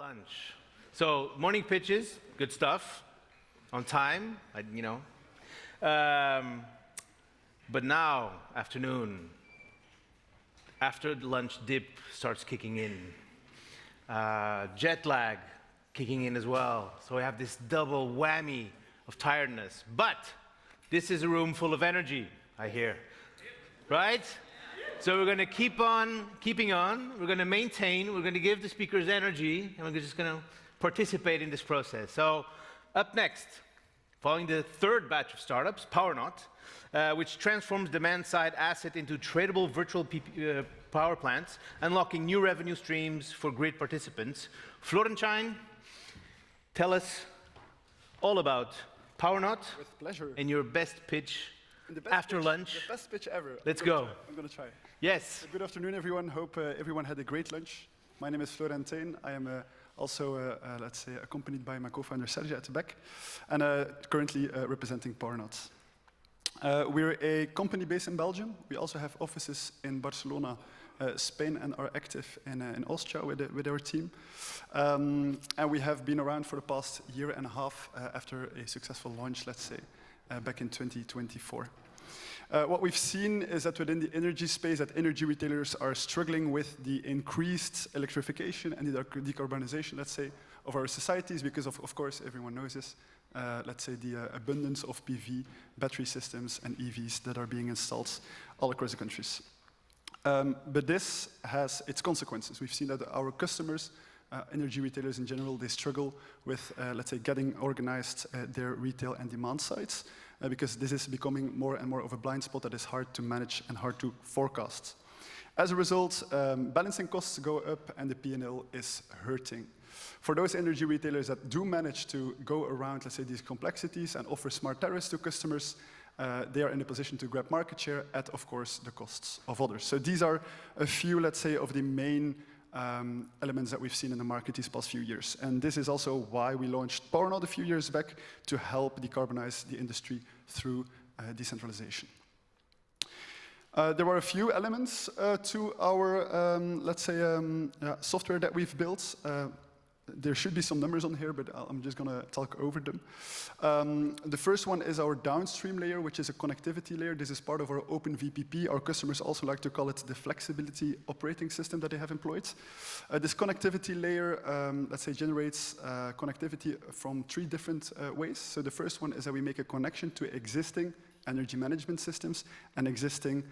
lunch. So morning pitches, good stuff, on time, but now, afternoon, after the lunch dip starts kicking in, jet lag kicking in as well. So we have this double whammy of tiredness. But this is a room full of energy, I hear, right? So we're going to keep on keeping on. We're going to maintain. We're going to give the speakers energy, and we're just going to participate in this process. So up next, following the third batch of startups, Powernaut, which transforms demand-side asset into tradable virtual power plants, unlocking new revenue streams for grid participants. Florenstein, tell us all about Powernaut. With pleasure. And your best pitch after lunch. The best pitch ever. Let's go. I'm going to try. Yes. Good afternoon, everyone. Hope everyone had a great lunch. My name is Florenstein. I am also, let's say, accompanied by my co-founder Sergio at the back, and currently representing Powernaut. We're a company based in Belgium. We also have offices in Barcelona, Spain, and are active in Austria with our team. And we have been around for the past year and a half after a successful launch, let's say, back in 2024. What we've seen is that within the energy space, that energy retailers are struggling with the increased electrification and the decarbonization, let's say, of our societies because of course, everyone knows this, let's say the abundance of PV, battery systems, and EVs that are being installed all across the countries. But this has its consequences. We've seen that our customers, energy retailers in general, they struggle with, let's say, getting organized their retail and demand sides, because this is becoming more and more of a blind spot that is hard to manage and hard to forecast. As a result, balancing costs go up and the P&L is hurting. For those energy retailers that do manage to go around, let's say, these complexities and offer smart tariffs to customers, they are in a position to grab market share at, of course, the costs of others. So these are a few, let's say, of the main elements that we've seen in the market these past few years. And this is also why we launched Powernaut a few years back to help decarbonize the industry through decentralization. There were a few elements to our, let's say, software that we've built. There should be some numbers on here, but I'm just going to talk over them. The first one is our downstream layer, which is a connectivity layer. This is part of our OpenVPP. Our customers also like to call it the flexibility operating system that they have employed. This connectivity layer, let's say, generates connectivity from three different ways. So the first one is that we make a connection to existing energy management systems and existing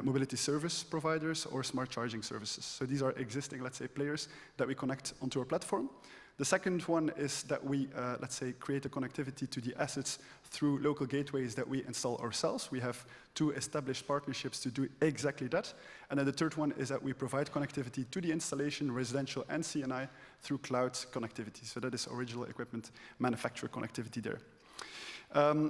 mobility service providers or smart charging services. So these are existing, let's say, players that we connect onto our platform. The second one is that we, let's say, create a connectivity to the assets through local gateways that we install ourselves. We have 2 established partnerships to do exactly that. And then the third one is that we provide connectivity to the installation, residential and CNI, through cloud connectivity. So that is original equipment manufacturer connectivity there.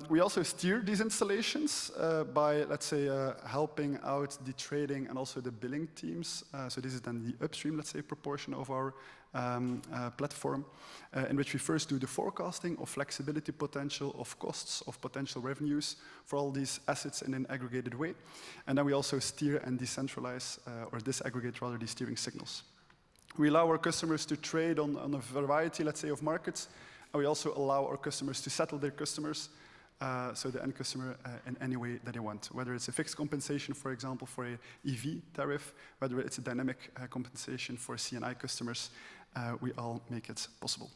We also steer these installations by, let's say, helping out the trading and also the billing teams. So this is then the upstream, let's say, proportion of our platform, in which we first do the forecasting of flexibility potential, of costs, of potential revenues for all these assets in an aggregated way. And then we also steer and decentralize, or disaggregate rather, these steering signals. We allow our customers to trade on a variety, let's say, of markets. And we also allow our customers to settle their customers, so the end customer in any way that they want. Whether it's a fixed compensation, for example, for an EV tariff, whether it's a dynamic compensation for CNI customers, we all make it possible.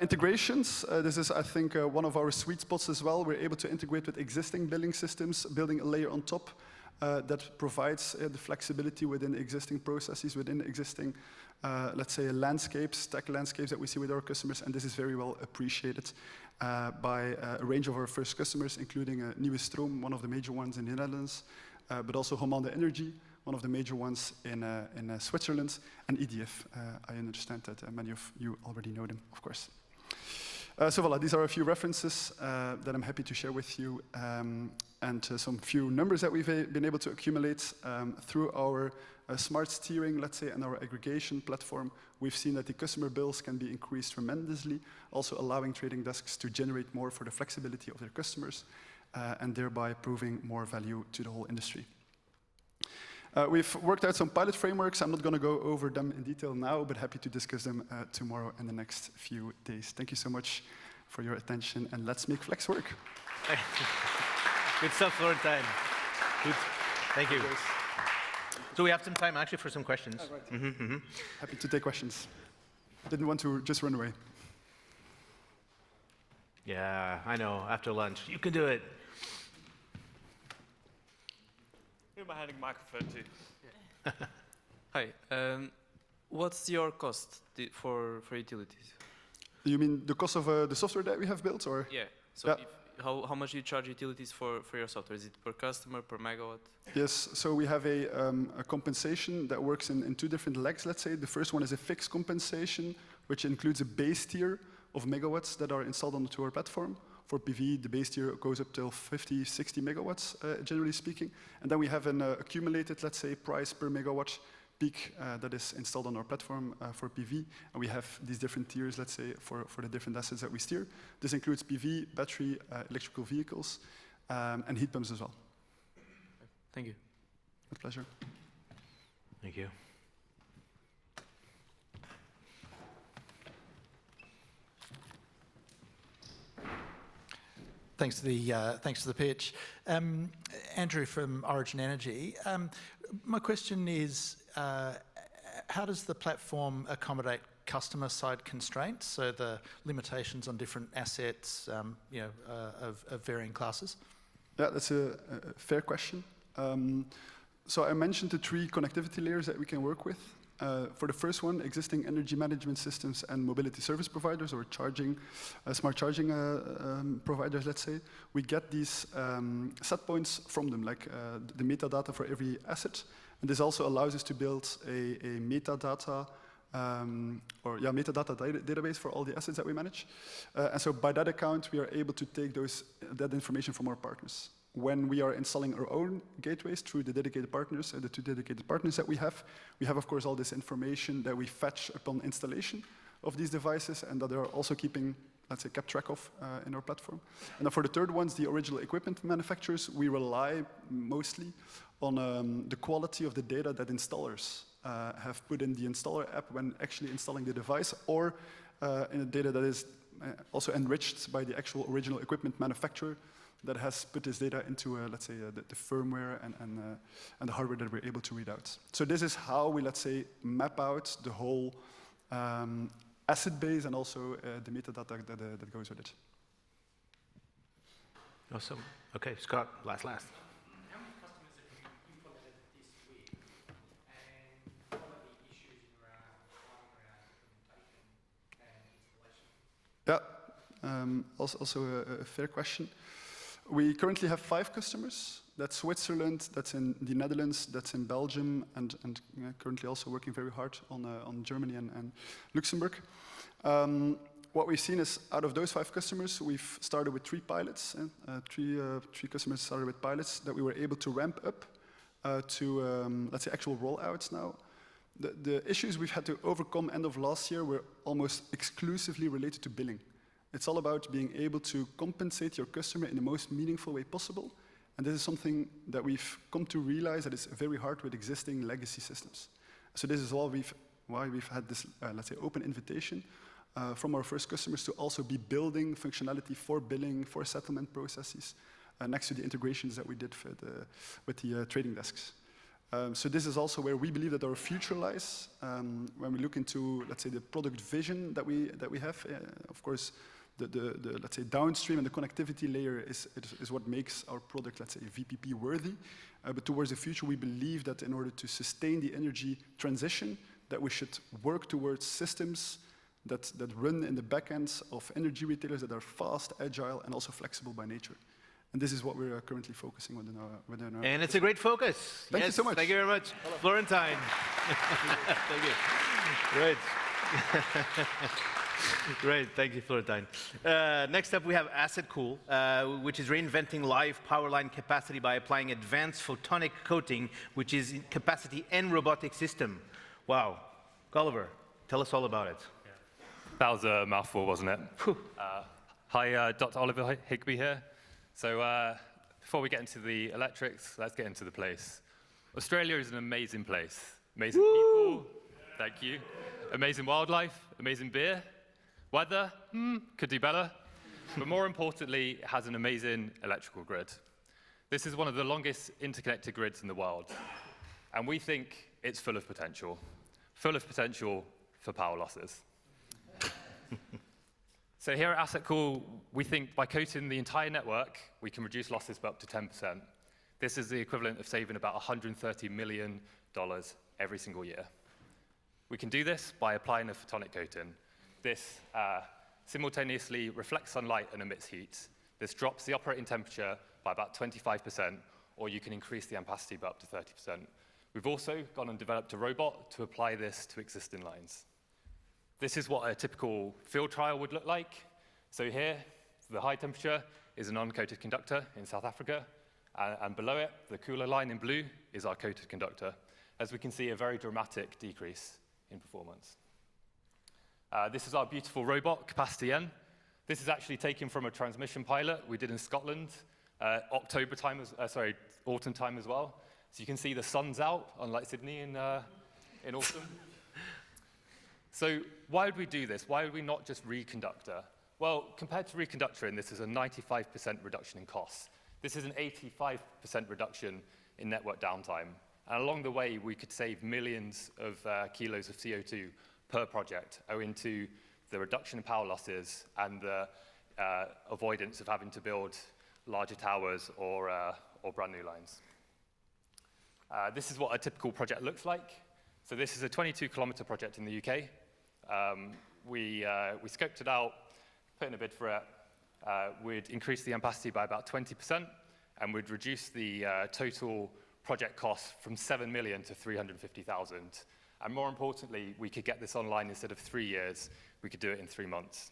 Integrations, this is, I think, one of our sweet spots as well. We're able to integrate with existing billing systems, building a layer on top that provides the flexibility within existing processes, within existing, let's say, landscapes, tech landscapes that we see with our customers, and this is very well appreciated by a range of our first customers, including Nieuwe Stroom, one of the major ones in the Netherlands, but also Homande Energy, one of the major ones in Switzerland, and EDF. I understand that many of you already know them, of course. So voilà, these are a few references that I'm happy to share with you, and some few numbers that we've been able to accumulate through our smart steering, let's say, and our aggregation platform. We've seen that the customer bills can be increased tremendously, also allowing trading desks to generate more for the flexibility of their customers, and thereby proving more value to the whole industry. We've worked out some pilot frameworks. I'm not going to go over them in detail now, but happy to discuss them tomorrow and the next few days. Thank you so much for your attention, and let's make Flex work. Good stuff, Florentine. Good. Thank you. So we have some time actually for some questions. Right. Happy to take questions. Didn't want to just run away. Yeah, I know, after lunch. You can do it. Who am I handing microphone to? Hi. What's your cost for utilities? You mean the cost of the software that we have built, or? Yeah. So how much do you charge utilities for your software? Is it per customer, per megawatt? Yes. So we have a compensation that works in two different legs, let's say. The first one is a fixed compensation, which includes a base tier of megawatts that are installed onto our platform. For PV, the base tier goes up till 50, 60 megawatts, generally speaking. And then we have an accumulated, let's say, price per megawatt peak that is installed on our platform for PV. And we have these different tiers, let's say, for the different assets that we steer. This includes PV, battery, electrical vehicles, and heat pumps as well. Thank you. With pleasure. Thank you. Thanks for the pitch. Andrew from Origin Energy. My question is, how does the platform accommodate customer-side constraints, so the limitations on different assets, of varying classes? Yeah, that's a fair question. So I mentioned the three connectivity layers that we can work with. For the first one, existing energy management systems and mobility service providers, or smart charging providers, let's say, we get these set points from them, like the metadata for every asset. And this also allows us to build a metadata database for all the assets that we manage. And so by that account, we are able to take that information from our partners. When we are installing our own gateways through the dedicated partners, the two dedicated partners that we have, of course, all this information that we fetch upon installation of these devices, and that they are also keeping, let's say, kept track of in our platform. And then for the third ones, the original equipment manufacturers, we rely mostly on the quality of the data that installers have put in the installer app when actually installing the device, or in the data that is also enriched by the actual original equipment manufacturer that has put this data into, let's say, the firmware and the hardware that we're able to read out. So this is how we, let's say, map out the whole asset base and also the metadata that goes with it. Awesome. Okay, Scott, last. How many customers have you implemented this with, and what are the issues around implementation and installation? Yeah, also a fair question. We currently have 5 customers. That's Switzerland, that's in the Netherlands, that's in Belgium, and currently also working very hard on Germany and Luxembourg. What we've seen is, out of those 5 customers, we've started with 3 pilots. Three customers started with pilots that we were able to ramp up to, let's say, actual rollouts now. The issues we've had to overcome end of last year were almost exclusively related to billing. It's all about being able to compensate your customer in the most meaningful way possible. And this is something that we've come to realize that is very hard with existing legacy systems. So this is why we've had this, let's say, open invitation from our first customers to also be building functionality for billing, for settlement processes, next to the integrations that we did with the trading desks. So this is also where we believe that our future lies. When we look into, let's say, the product vision that we have, of course, the let's say, downstream and the connectivity layer is what makes our product, let's say, VPP worthy. But towards the future, we believe that in order to sustain the energy transition, that we should work towards systems that run in the back ends of energy retailers that are fast, agile, and also flexible by nature. And this is what we're currently focusing on within our And it's a great focus. Thank you so much. Thank you very much. Hello. Florentine. Thank you. Great. Great, thank you, Florentine. Next up, we have Assetcool, which is reinventing live power line capacity by applying advanced photonic coating, which is capacity and robotic system. Wow. Gulliver, tell us all about it. Yeah. That was a mouthful, wasn't it? Hi, Dr. Oliver Higby here. So before we get into the electrics, let's get into the place. Australia is an amazing place. Amazing people, thank you. Amazing wildlife, amazing beer. Weather, could do better. But more importantly, it has an amazing electrical grid. This is one of the longest interconnected grids in the world. And we think it's full of potential for power losses. So here at Assetcool, we think by coating the entire network, we can reduce losses by up to 10%. This is the equivalent of saving about $130 million every single year. We can do this by applying a photonic coating. This simultaneously reflects sunlight and emits heat. This drops the operating temperature by about 25%, or you can increase the ampacity by up to 30%. We've also gone and developed a robot to apply this to existing lines. This is what a typical field trial would look like. So here, the high temperature is an uncoated conductor in South Africa, and below it, the cooler line in blue is our coated conductor. As we can see, a very dramatic decrease in performance. This is our beautiful robot, Capacity N. This is actually taken from a transmission pilot we did in Scotland, autumn time as well. So you can see the sun's out, unlike Sydney in autumn. So why would we do this? Why would we not just reconductor? Well, compared to reconductoring, this is a 95% reduction in costs. This is an 85% reduction in network downtime. And along the way, we could save millions of kilos of CO2 per project, owing to the reduction in power losses and the avoidance of having to build larger towers or brand new lines. This is what a typical project looks like. So this is a 22-kilometer project in the UK. We scoped it out, put in a bid for it. We'd increase the ampacity by about 20%, and we'd reduce the total project cost from 7 million to 350,000. And more importantly, we could get this online instead of 3 years. We could do it in 3 months.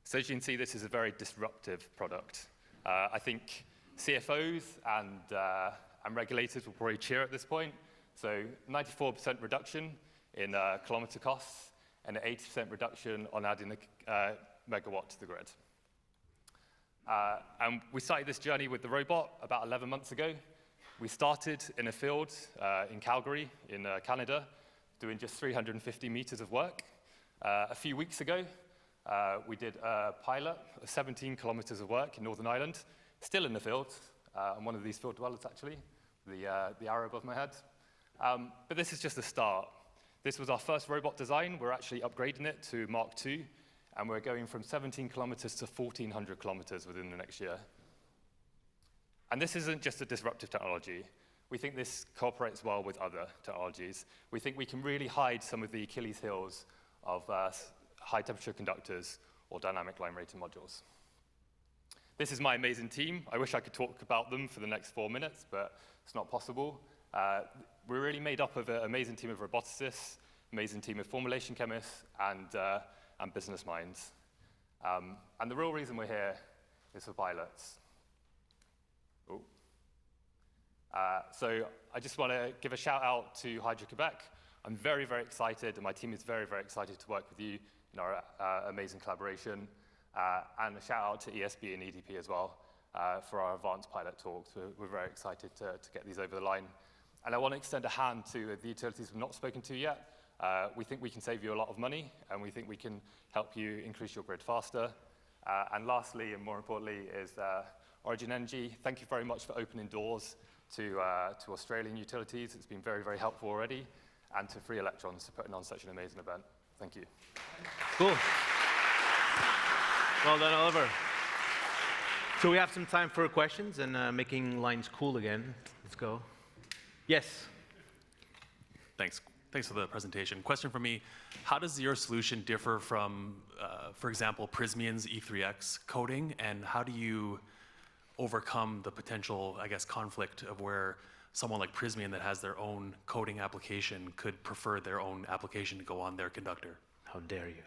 So as you can see, this is a very disruptive product. I think CFOs and regulators will probably cheer at this point. So 94% reduction in kilometer costs and an 80% reduction on adding a megawatt to the grid. And we started this journey with the robot about 11 months ago. We started in a field in Calgary, in Canada, doing just 350 meters of work. A few weeks ago, we did a pilot of 17 kilometers of work in Northern Ireland, still in the field. I'm one of these field dwellers, actually, the arrow above my head. But this is just the start. This was our first robot design. We're actually upgrading it to Mark II, and we're going from 17 kilometers to 1,400 kilometers within the next year. And this isn't just a disruptive technology. We think this cooperates well with other technologies. We think we can really hide some of the Achilles heels of high-temperature conductors or dynamic line rating modules. This is my amazing team. I wish I could talk about them for the next 4 minutes, but it's not possible. We're really made up of an amazing team of roboticists, amazing team of formulation chemists, and business minds. And the real reason we're here is for pilots. So I just want to give a shout out to Hydro-Quebec. I'm very, very excited, and my team is very, very excited to work with you in our amazing collaboration. And a shout out to ESB and EDP as well for our advanced pilot talks. We're very excited to get these over the line. And I want to extend a hand to the utilities we've not spoken to yet. We think we can save you a lot of money, and we think we can help you increase your grid faster. And lastly, and more importantly, is Origin Energy. Thank you very much for opening doors to Australian utilities. It's been very, very helpful already. And to Free Electrons for putting on such an amazing event. Thank you. Cool. Well done, Oliver. So we have some time for questions and making lines cool again. Let's go. Yes. Thanks for the presentation. Question for me, how does your solution differ from, for example, Prysmian's E3X coding, and how do you overcome the potential, I guess, conflict of where someone like Prysmian that has their own coding application could prefer their own application to go on their conductor? How dare you?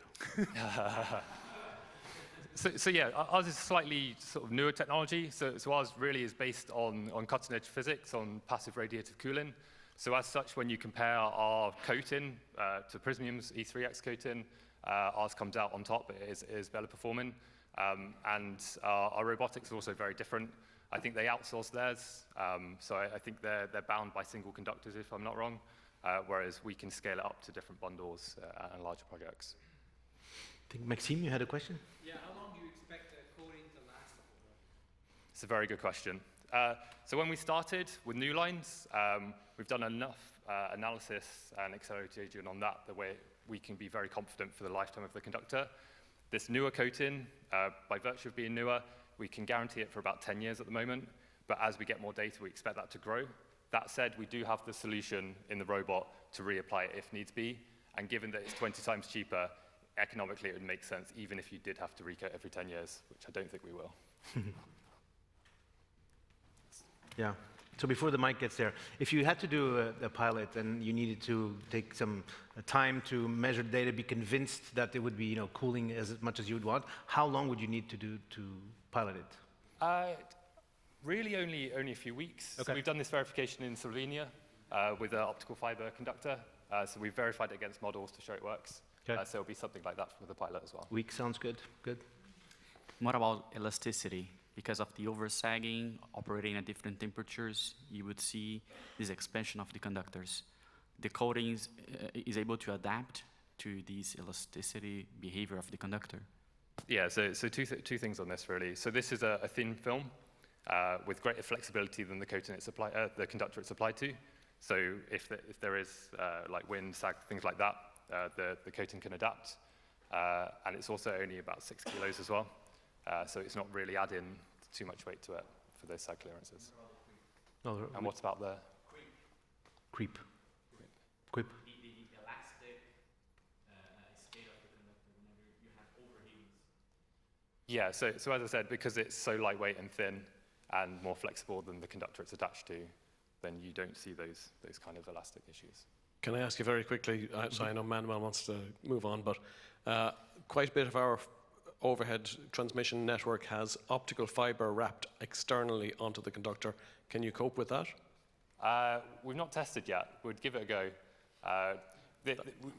So yeah, ours is slightly sort of newer technology. So ours really is based on cutting-edge physics, on passive radiative cooling. So as such, when you compare our coating to Prysmian's E3X coating, ours comes out on top. It is better performing. And our robotics is also very different. I think they outsource theirs, so I think they're bound by single conductors, if I'm not wrong, whereas we can scale it up to different bundles and larger projects. I think, Maxime, you had a question? Yeah, how long do you expect the coding to last for? It's a very good question. So when we started with new lines, we've done enough analysis and acceleration on that way we can be very confident for the lifetime of the conductor. This newer coating, by virtue of being newer, we can guarantee it for about 10 years at the moment, but as we get more data, we expect that to grow. That said, we do have the solution in the robot to reapply it if needs be, and given that it's 20 times cheaper, economically it would make sense even if you did have to recoat every 10 years, which I don't think we will. Yeah. So before the mic gets there, if you had to do a pilot and you needed to take some time to measure data, be convinced that it would be, cooling as much as you would want, how long would you need to do to pilot it? Really only a few weeks. Okay. So we've done this verification in Slovenia with an optical fiber conductor. So we've verified it against models to show it works. Okay. So it'll be something like that for the pilot as well. Week sounds good. Good. What about elasticity? Because of the oversagging, operating at different temperatures, you would see this expansion of the conductors. The coating is able to adapt to this elasticity behavior of the conductor. Yeah, so two things on this really. So this is a thin film with greater flexibility than the coating the conductor it's applied to. So if there is like wind, sag, things like that, the coating can adapt. And it's also only about 6 kilos as well. So it's not really adding too much weight to it for those sag clearances. No, And what about the creep? The elastic state of the conductor whenever you have overheatings. Yeah, so as I said, because it's so lightweight and thin and more flexible than the conductor it's attached to, then you don't see those kind of elastic issues. Can I ask you very quickly, so I know Manuel wants to move on, but quite a bit of our overhead transmission network has optical fiber wrapped externally onto the conductor. Can you cope with that? We've not tested yet. We'd give it a go.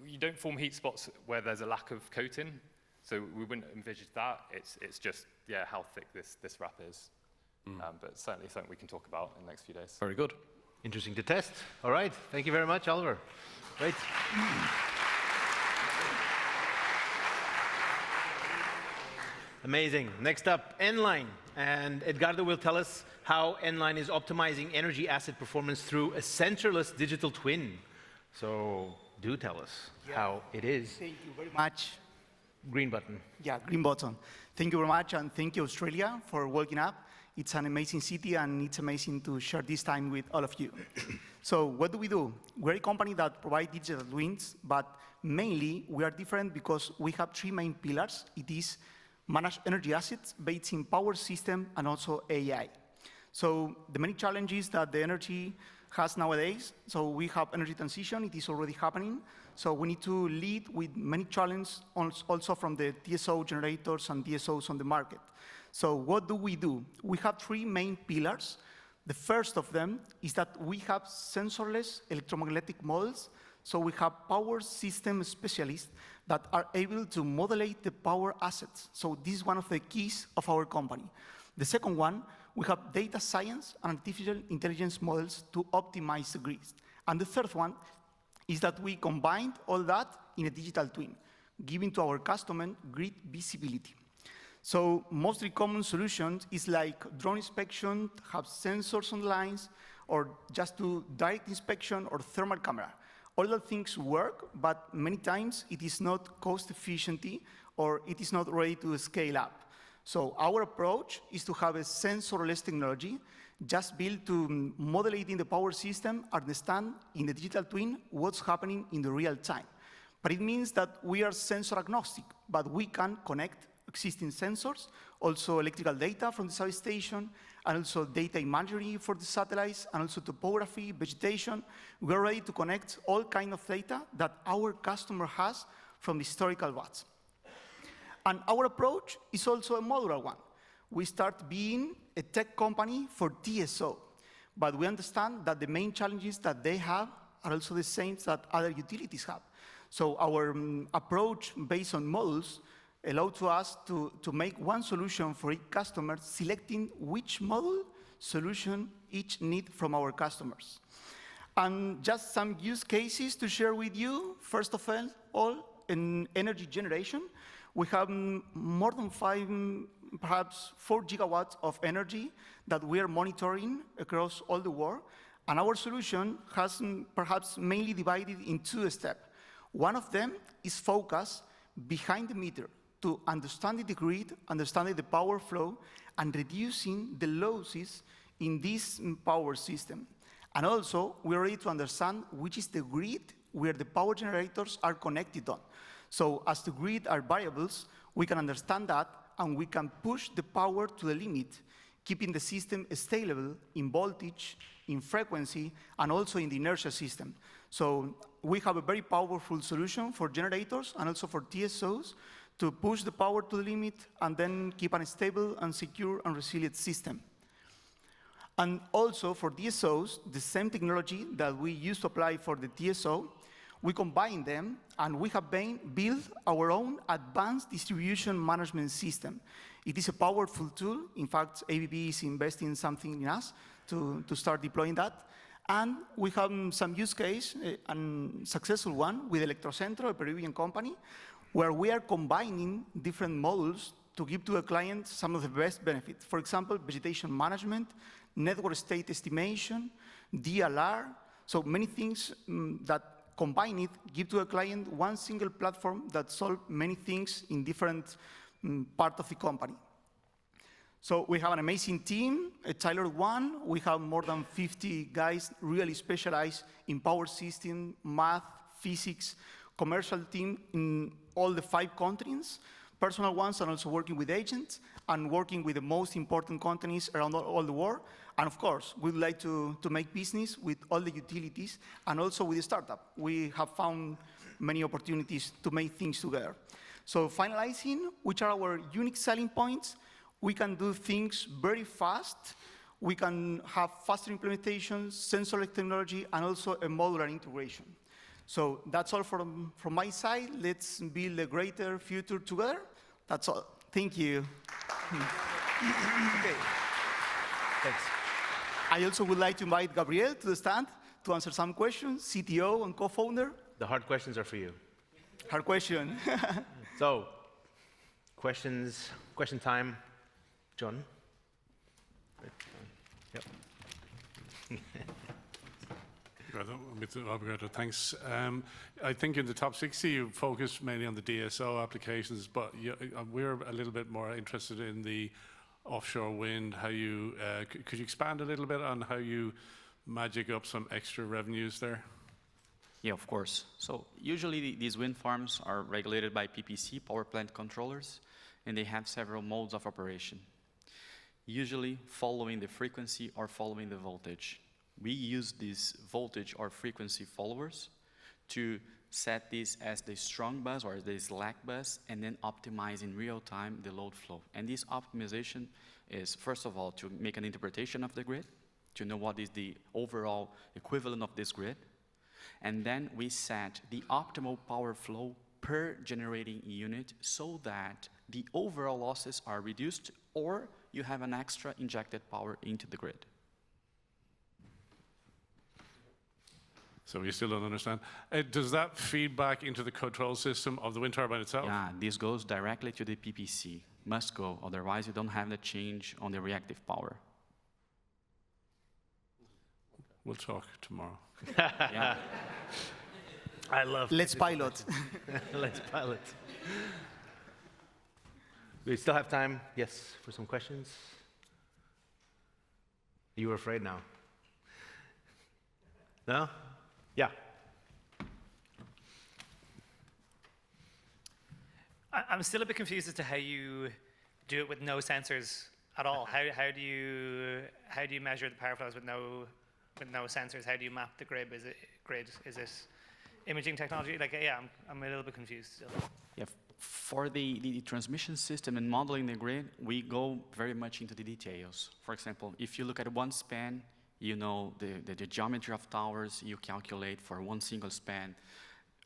You don't form heat spots where there's a lack of coating, so we wouldn't envisage that. It's just, how thick this wrap is. But certainly something we can talk about in the next few days. Very good. Interesting to test. All right. Thank you very much, Oliver. Great. Amazing. Next up, Enline. And Edgardo will tell us how Enline is optimizing energy asset performance through a sensorless digital twin. So do tell us how it is. Thank you very much. Green button. Yeah, green button. Thank you very much, and thank you, Australia, for waking up. It's an amazing city, and it's amazing to share this time with all of you. So what do? We're a company that provides digital twins, but mainly we are different because we have 3 main pillars. It is manage energy assets based in power system and also AI. So the many challenges that the energy has nowadays, so we have energy transition, it is already happening. So we need to lead with many challenges also from the TSO generators and DSOs on the market. So what do? We have 3 main pillars. The first of them is that we have sensorless electromagnetic models. So we have power system specialists that are able to modulate the power assets. So this is one of the keys of our company. The second one, we have data science and artificial intelligence models to optimize the grid. And the third one is that we combined all that in a digital twin, giving to our customer grid visibility. So mostly common solutions is like drone inspection, have sensors on lines, or just do direct inspection or thermal camera. All those things work, but many times it is not cost efficient or it is not ready to scale up. So our approach is to have a sensorless technology just built to modulating the power system, understand in the digital twin what's happening in the real time. But it means that we are sensor agnostic, but we can connect existing sensors, also electrical data from the substation, and also data imagery for the satellites, and also topography, vegetation. We're ready to connect all kinds of data that our customer has from the historical watts. And our approach is also a modular one. We start being a tech company for TSO, but we understand that the main challenges that they have are also the same that other utilities have. So our approach based on models allow to us to make one solution for each customer, selecting which model solution each need from our customers. And just some use cases to share with you. First of all, in energy generation, we have more than 4 gigawatts of energy that we are monitoring across all the world. And our solution has perhaps mainly divided in 2 steps. One of them is focused behind the meter to understanding the grid, understanding the power flow, and reducing the losses in this power system. And also, we're ready to understand which is the grid where the power generators are connected on. So as the grid are variables, we can understand that, and we can push the power to the limit, keeping the system stable in voltage, in frequency, and also in the inertia system. So we have a very powerful solution for generators and also for TSOs to push the power to the limit and then keep a stable and secure and resilient system. And also for DSOs, the same technology that we used to apply for the TSO, we combine them, and we have built our own advanced distribution management system. It is a powerful tool. In fact, ABB is investing something in us to start deploying that. And we have some use case, a successful one with Electrocentro, a Peruvian company, where we are combining different modules to give to a client some of the best benefits. For example, vegetation management, network state estimation, DLR, so many things that combine it, give to a client one single platform that solves many things in different parts of the company. So we have an amazing team, a tailored one. We have more than 50 guys really specialized in power system, math, physics, commercial team in all the 5 continents, personal ones, and also working with agents and working with the most important companies around all the world. And of course, we'd like to make business with all the utilities and also with the startup. We have found many opportunities to make things together. So finalizing, which are our unique selling points? We can do things very fast. We can have faster implementation, sensor-like technology, and also a modular integration. So that's all from my side. Let's build a greater future together. That's all. Thank you. Okay. Thanks. I also would like to invite Gabriel to the stand to answer some questions, CTO and co-founder. The hard questions are for you. Hard question. So, question time. John? Yep. Roberto, thanks. I think in the top 60, you focus mainly on the DSO applications, but we're a little bit more interested in the offshore wind. How you could you expand a little bit on how you magic up some extra revenues there? Yeah, of course. So usually these wind farms are regulated by PPC, power plant controllers, and they have several modes of operation, usually following the frequency or following the voltage. We use these voltage or frequency followers to set this as the strong bus or the slack bus, and then optimize in real time the load flow. And this optimization is, first of all, to make an interpretation of the grid, to know what is the overall equivalent of this grid. And then we set the optimal power flow per generating unit so that the overall losses are reduced, or you have an extra injected power into the grid. So you still don't understand. Does that feed back into the control system of the wind turbine itself? Yeah, this goes directly to the PPC. Must go, otherwise you don't have the change on the reactive power. We'll talk tomorrow. Yeah. I love Let's pilot. Let's pilot. Do we still have time? Yes, for some questions? You were afraid now? No? Yeah. I'm still a bit confused as to how you do it with no sensors at all. How do you measure the power flows with no sensors? How do you map the grid? Is it imaging technology? Like, yeah, I'm a little bit confused still. Yeah, for the transmission system and modeling the grid, we go very much into the details. For example, if you look at one span, you know the geometry of towers, you calculate for one single span,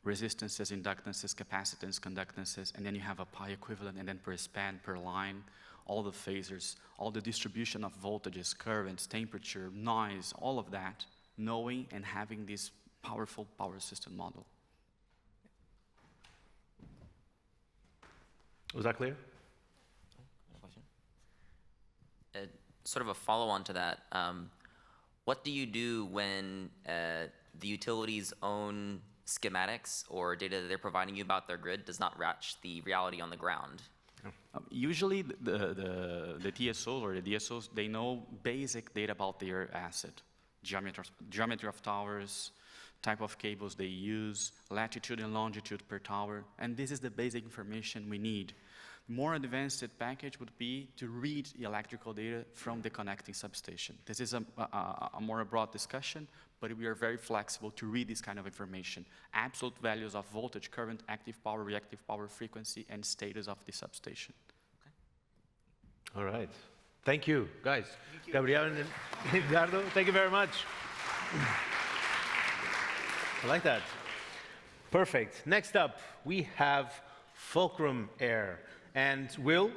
resistances, inductances, capacitance, conductances, and then you have a pi equivalent, and then per span, per line, all the phasers, all the distribution of voltages, currents, temperature, noise, all of that, knowing and having this powerful power system model. Was that clear? Sort of a follow-on to that. What do you do when the utility's own schematics or data that they're providing you about their grid does not match the reality on the ground? Usually the TSOs or the DSOs, they know basic data about their asset. Geometry of towers, type of cables they use, latitude and longitude per tower, and this is the basic information we need. More advanced package would be to read the electrical data from the connecting substation. This is a more broad discussion, but we are very flexible to read this kind of information. Absolute values of voltage, current, active power, reactive power, frequency, and status of the substation. All right. Thank you, guys. Gabriel and Edgardo, thank you very much. I like that. Perfect. Next up, we have Fulcrum Air. And Will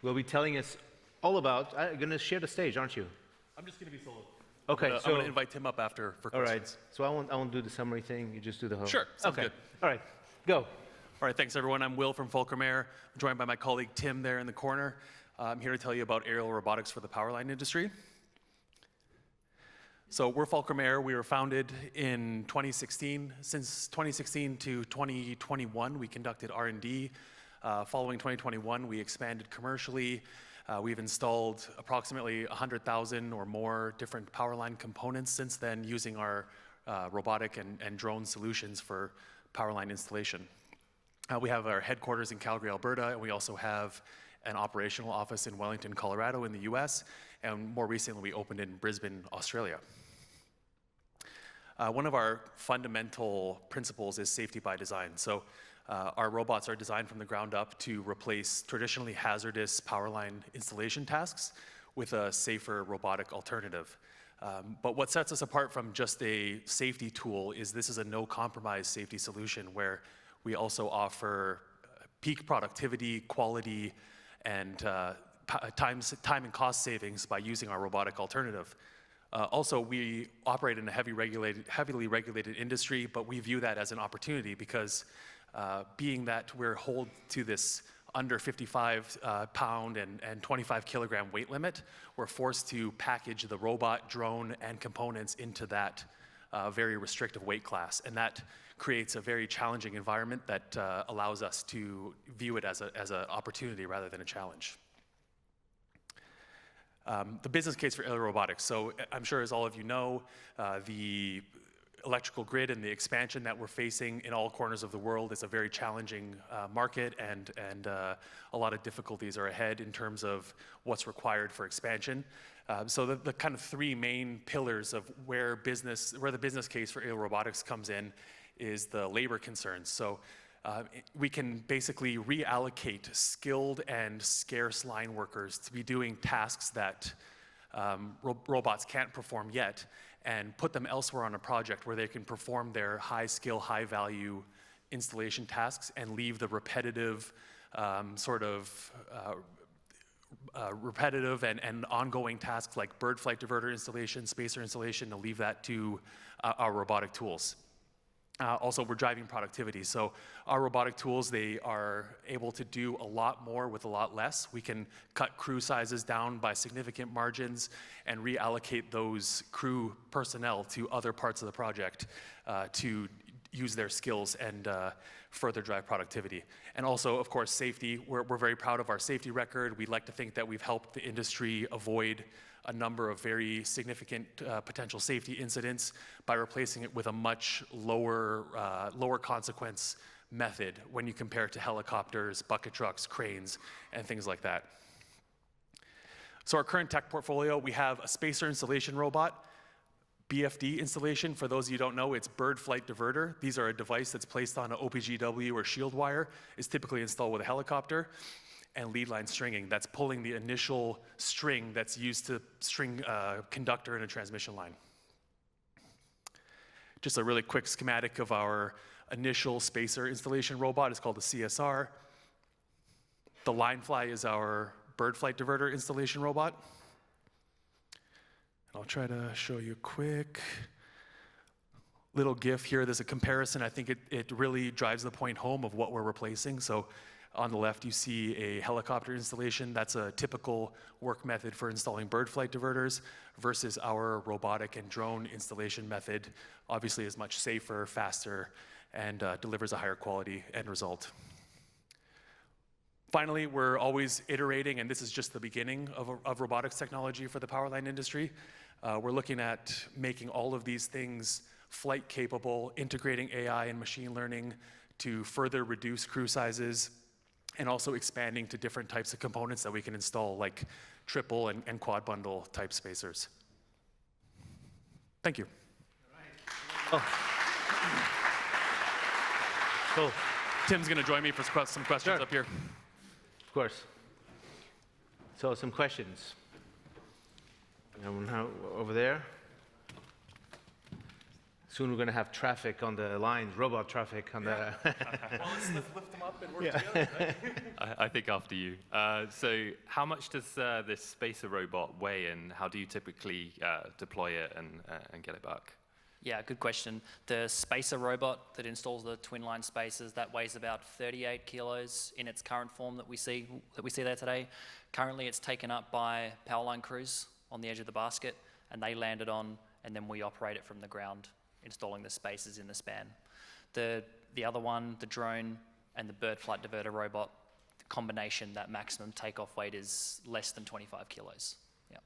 be telling us all about, you're going to share the stage, aren't you? I'm just going to be solo. Okay, I'm going to invite Tim up after for questions. All right, so I won't do the summary thing, you just do the whole. Sure, sounds okay. good. All right, go. All right, thanks everyone. I'm Will from Fulcrum Air. I'm joined by my colleague Tim there in the corner. I'm here to tell you about aerial robotics for the power line industry. So we're Fulcrum Air. We were founded in 2016. Since 2016 to 2021, we conducted R&D. Following 2021, we expanded commercially. We've installed approximately 100,000 or more different power line components since then using our robotic and drone solutions for power line installation. We have our headquarters in Calgary, Alberta, and we also have an operational office in Wellington, Colorado in the US, and more recently we opened in Brisbane, Australia. One of our fundamental principles is safety by design. So our robots are designed from the ground up to replace traditionally hazardous power line installation tasks with a safer robotic alternative. But what sets us apart from just a safety tool is this is a no-compromise safety solution where we also offer peak productivity, quality, and time and cost savings by using our robotic alternative. Also, we operate in a heavily regulated industry, but we view that as an opportunity because being that we're hold to this under 55 pound and 25 kilogram weight limit, we're forced to package the robot, drone, and components into that very restrictive weight class. And that creates a very challenging environment that allows us to view it as an opportunity rather than a challenge. The business case for aerial robotics. So I'm sure as all of you know, the electrical grid and the expansion that we're facing in all corners of the world is a very challenging market, and a lot of difficulties are ahead in terms of what's required for expansion. So the kind of three main pillars of where the business case for aerial robotics comes in is the labor concerns. So we can basically reallocate skilled and scarce line workers to be doing tasks that robots can't perform yet, and put them elsewhere on a project where they can perform their high skill, high value installation tasks and leave the repetitive repetitive and ongoing tasks like bird flight diverter installation, spacer installation, to leave that to our robotic tools. Also, we're driving productivity. So our robotic tools, they are able to do a lot more with a lot less. We can cut crew sizes down by significant margins and reallocate those crew personnel to other parts of the project to use their skills and further drive productivity. And also, of course, safety. We're very proud of our safety record. We'd like to think that we've helped the industry avoid a number of very significant potential safety incidents by replacing it with a much lower consequence method when you compare it to helicopters, bucket trucks, cranes, and things like that. So our current tech portfolio, we have a spacer installation robot, BFD installation. For those of you who don't know, it's bird flight diverter. These are a device that's placed on an OPGW or shield wire. It's typically installed with a helicopter. And lead line stringing, that's pulling the initial string that's used to string a conductor in a transmission line. Just a really quick schematic of our initial spacer installation robot. It's called the CSR. The line fly is our bird flight diverter installation robot. And I'll try to show you a quick little GIF here. There's a comparison. I think it really drives the point home of what we're replacing. So on the left, you see a helicopter installation. That's a typical work method for installing bird flight diverters versus our robotic and drone installation method. Obviously is much safer, faster, and delivers a higher quality end result. Finally, we're always iterating, and this is just the beginning of robotics technology for the power line industry. We're looking at making all of these things flight capable, integrating AI and machine learning to further reduce crew sizes, and also expanding to different types of components that we can install, like triple and quad bundle type spacers. Thank you. Oh. Cool. Tim's going to join me for some questions up here. Of course. So some questions. Over there. Soon we're going to have traffic on the lines, robot traffic on the... Well, let's lift them up and work together, right? I think after you. So how much does this spacer robot weigh, and how do you typically deploy it and get it back? Yeah, good question. The spacer robot that installs the twin line spacers, that weighs about 38 kilos in its current form that we see there today. Currently, it's taken up by power line crews on the edge of the basket, and they land it on, and then we operate it from the ground, installing the spacers in the span. The other one, the drone and the bird flight diverter robot, the combination, that maximum takeoff weight is less than 25 kilos. Yeah.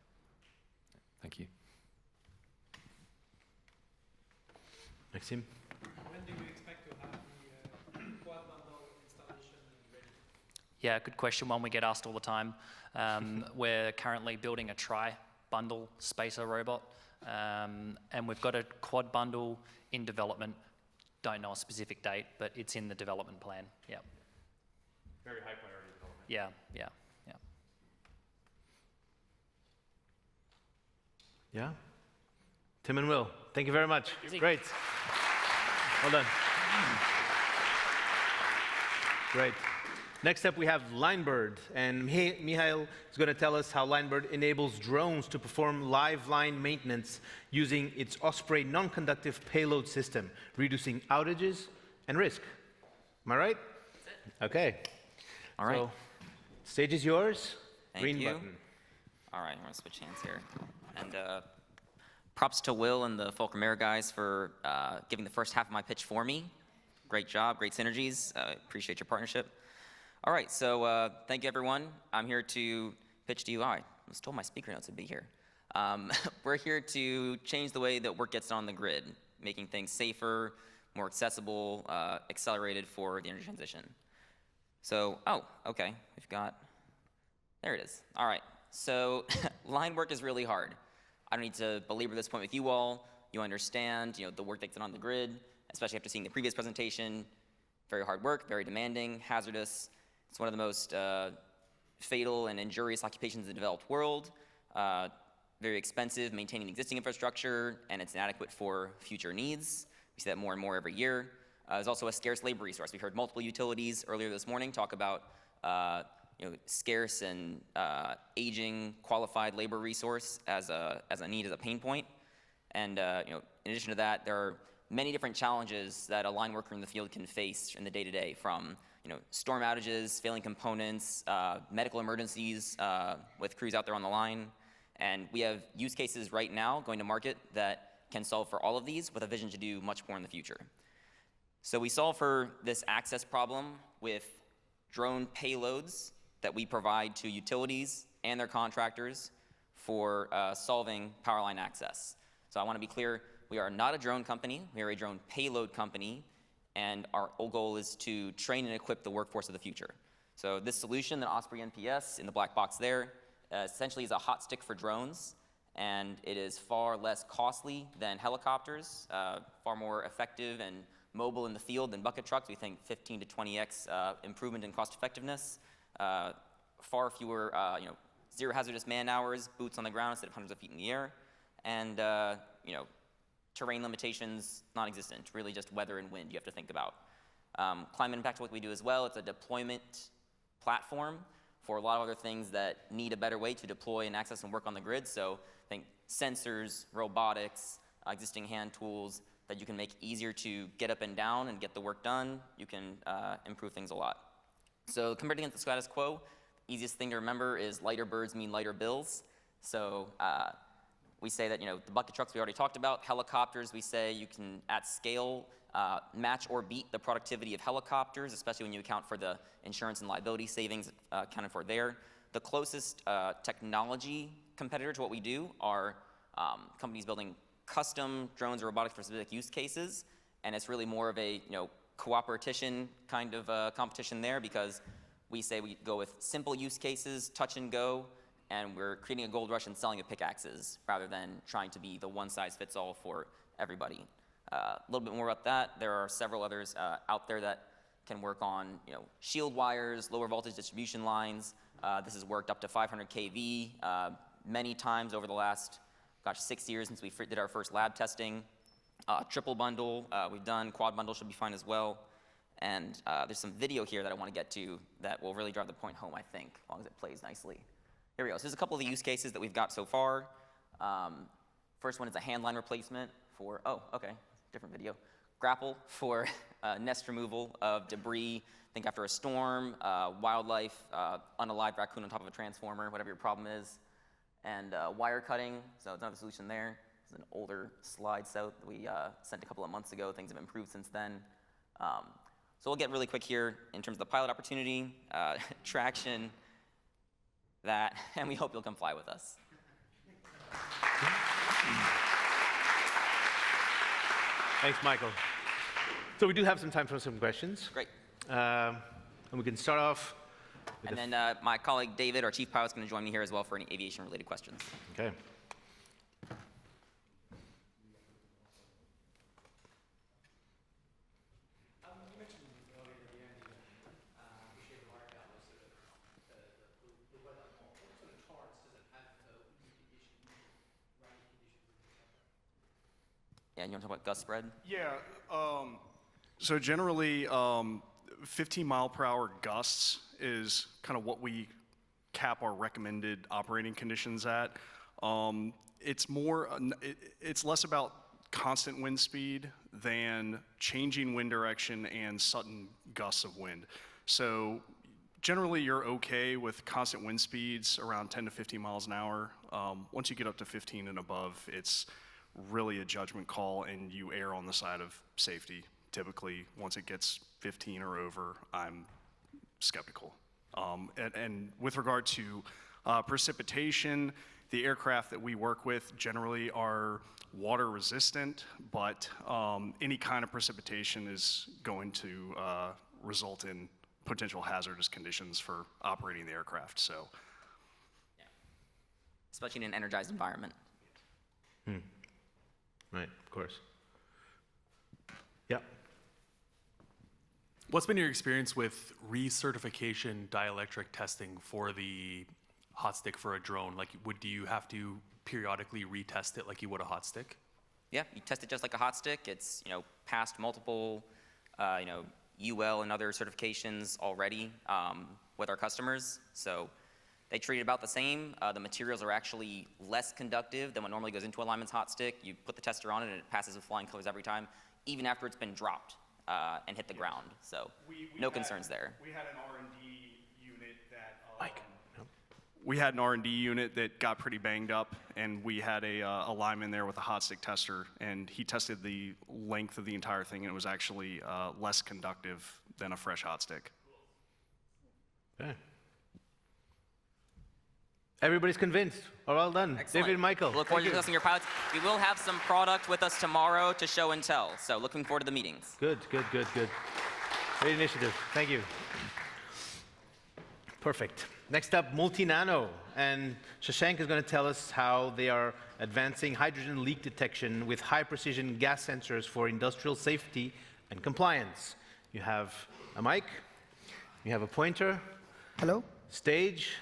Thank you. Maxime? When do you expect to have the quad bundle installation ready? Yeah, good question, one we get asked all the time. We're currently building a tri-bundle spacer robot, and we've got a quad bundle in development. Don't know a specific date, but it's in the development plan. Yeah. Very high priority development. Yeah, yeah, yeah. Yeah? Tim and Will, thank you very much. Great. Well done. Great. Next up, we have Linebird, and Mihail is going to tell us how Linebird enables drones to perform live line maintenance using its Osprey non-conductive payload system, reducing outages and risk. Am I right? That's it. Okay. All right. So, stage is yours. Thank Green you. button. All right, I'm going to switch hands here. And props to Will and the Fulcrum Air guys for giving the first half of my pitch for me. Great job, great synergies. Appreciate your partnership. All right, so thank you, everyone. I'm here to pitch to you. I was told my speaker notes would be here. We're here to change the way that work gets done on the grid, making things safer, more accessible, accelerated for the energy transition. So, okay, we've got, there it is. All right, so line work is really hard. I don't need to belabor this point with you all. You understand, the work that's done on the grid, especially after seeing the previous presentation. Very hard work, very demanding, hazardous. It's one of the most fatal and injurious occupations in the developed world. Very expensive, maintaining existing infrastructure, and it's inadequate for future needs. We see that more and more every year. There's also a scarce labor resource. We heard multiple utilities earlier this morning talk about scarce and aging qualified labor resource as a need, as a pain point. And in addition to that, there are many different challenges that a line worker in the field can face in the day-to-day, from storm outages, failing components, medical emergencies with crews out there on the line. And we have use cases right now going to market that can solve for all of these with a vision to do much more in the future. So we solve for this access problem with drone payloads that we provide to utilities and their contractors for solving power line access. So I want to be clear, we are not a drone company, we are a drone payload company, and our goal is to train and equip the workforce of the future. So this solution, the Osprey NPS in the black box there, essentially is a hot stick for drones, and it is far less costly than helicopters, far more effective and mobile in the field than bucket trucks. We think 15 to 20x improvement in cost effectiveness, far fewer zero hazardous man hours, boots on the ground instead of hundreds of feet in the air, and terrain limitations non-existent, really just weather and wind you have to think about. Climate impact, what we do as well, it's a deployment platform for a lot of other things that need a better way to deploy and access and work on the grid. So think sensors, robotics, existing hand tools that you can make easier to get up and down and get the work done. You can improve things a lot. So compared against the status quo, the easiest thing to remember is lighter birds mean lighter bills. So we say that, the bucket trucks we already talked about. Helicopters, we say you can, at scale, match or beat the productivity of helicopters, especially when you account for the insurance and liability savings accounted for there. The closest technology competitor to what we do are companies building custom drones or robotics for specific use cases, and it's really more of a cooperation kind of competition there, because we say we go with simple use cases, touch and go, and we're creating a gold rush and selling of pickaxes rather than trying to be the one-size-fits-all for everybody. A little bit more about that. There are several others out there that can work on shield wires, lower voltage distribution lines. This has worked up to 500 kV many times over the last, 6 years since we did our first lab testing. Triple bundle we've done, quad bundle should be fine as well. And there's some video here that I want to get to that will really drive the point home, I think, as long as it plays nicely. Here we go. So here's a couple of the use cases that we've got so far. First one is a handline replacement for, different video. Grapple for nest removal of debris. Think after a storm, wildlife, unalived raccoon on top of a transformer, whatever your problem is. And wire cutting, so it's another solution there. It's an older slide set that we sent a couple of months ago. Things have improved since then. So we'll get really quick here in terms of the pilot opportunity, traction, that, and we hope you'll come fly with us. Thanks, Michael. So we do have some time for some questions. Great. And we can start off. And then my colleague David, our chief pilot, is going to join me here as well for any aviation-related questions. Okay. Yeah, you want to talk about gust spread? Yeah. So generally, 15 mile per hour gusts is kind of what we cap our recommended operating conditions at. It's less about constant wind speed than changing wind direction and sudden gusts of wind. So generally, you're okay with constant wind speeds around 10 to 15 miles an hour. Once you get up to 15 and above, it's really a judgment call, and you err on the side of safety. Typically, once it gets 15 or over, I'm skeptical. And with regard to precipitation, the aircraft that we work with generally are water resistant, but any kind of precipitation is going to result in potential hazardous conditions for operating the aircraft. So, yeah. Especially in an energized environment. Right, of course. Yeah. What's been your experience with recertification dielectric testing for the hot stick for a drone? Like, do you have to periodically retest it like you would a hot stick? Yeah, you test it just like a hot stick. It's passed multiple UL and other certifications already with our customers. So they treat it about the same. The materials are actually less conductive than what normally goes into a lineman's hot stick. You put the tester on it and it passes with flying colors every time, even after it's been dropped and hit the ground. So no concerns there. We had an R&D unit that we had an R&D unit that got pretty banged up, and we had a lineman there with a hot stick tester, and he tested the length of the entire thing, and it was actually less conductive than a fresh hot stick. Okay. Everybody's convinced. Well done. Excellent. David and Michael. Look forward to discussing your pilots. We will have some product with us tomorrow to show and tell. So looking forward to the meetings. Good. Great initiative. Thank you. Perfect. Next up, Multi-Nano. And Shashank is going to tell us how they are advancing hydrogen leak detection with high-precision gas sensors for industrial safety and compliance. You have a mic. You have a pointer. Hello. Stage.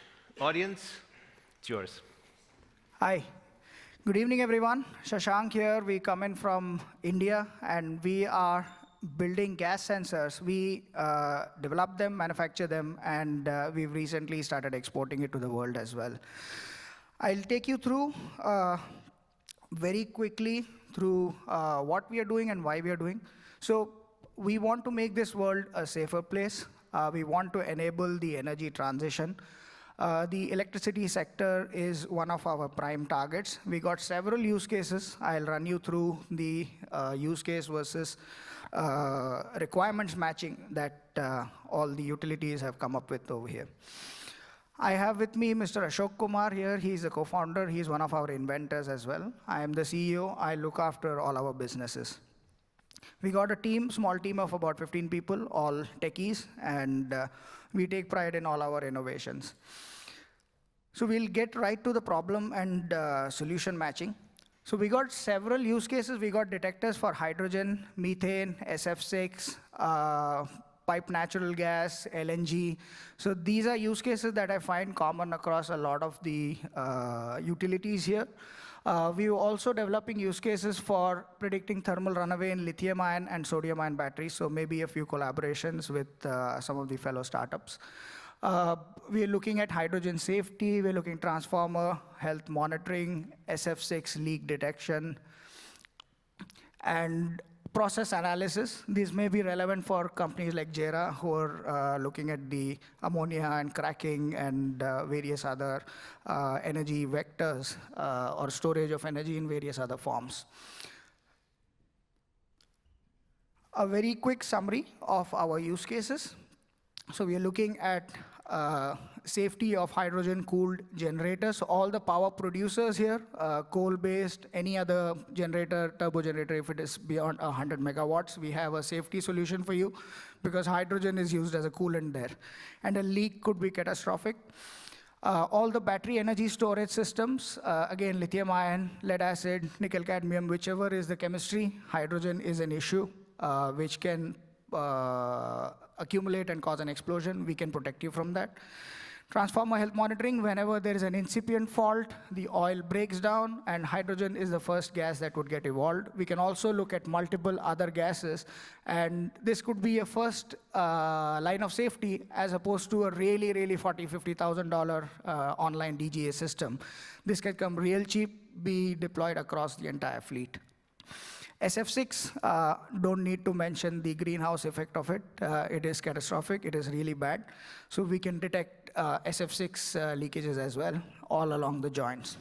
Audience. It's yours. Hi. Good evening, everyone. Shashank here. We come in from India, and we are building gas sensors. We develop them, manufacture them, and we've recently started exporting it to the world as well. I'll take you through very quickly through what we are doing and why we are doing. So we want to make this world a safer place. We want to enable the energy transition. The electricity sector is one of our prime targets. We got several use cases. I'll run you through the use case versus requirements matching that all the utilities have come up with over here. I have with me Mr. Ashok Kumar here. He's a co-founder. He's one of our inventors as well. I am the CEO. I look after all our businesses. We got a team, small team of about 15 people, all techies, and we take pride in all our innovations. So we'll get right to the problem and solution matching. So we got several use cases. We got detectors for hydrogen, methane, SF6, piped natural gas, LNG. So these are use cases that I find common across a lot of the utilities here. We are also developing use cases for predicting thermal runaway in lithium-ion and sodium-ion batteries, so maybe a few collaborations with some of the fellow startups. We are looking at hydrogen safety. We're looking at transformer health monitoring, SF6 leak detection, and process analysis. These may be relevant for companies like JERA, who are looking at the ammonia and cracking and various other energy vectors or storage of energy in various other forms. A very quick summary of our use cases. So we are looking at safety of hydrogen-cooled generators. All the power producers here, coal-based, any other generator, turbo generator, if it is beyond 100 megawatts, we have a safety solution for you because hydrogen is used as a coolant there. And a leak could be catastrophic. All the battery energy storage systems, again, lithium-ion, lead-acid, nickel-cadmium, whichever is the chemistry, hydrogen is an issue, which can accumulate and cause an explosion. We can protect you from that. Transformer health monitoring, whenever there is an incipient fault, the oil breaks down, and hydrogen is the first gas that would get evolved. We can also look at multiple other gases, and this could be a first line of safety as opposed to a really, really $40,000, $50,000 online DGA system. This can come real cheap, be deployed across the entire fleet. SF6, don't need to mention the greenhouse effect of it. It is catastrophic. It is really bad. So we can detect SF6 leakages as well, all along the joints.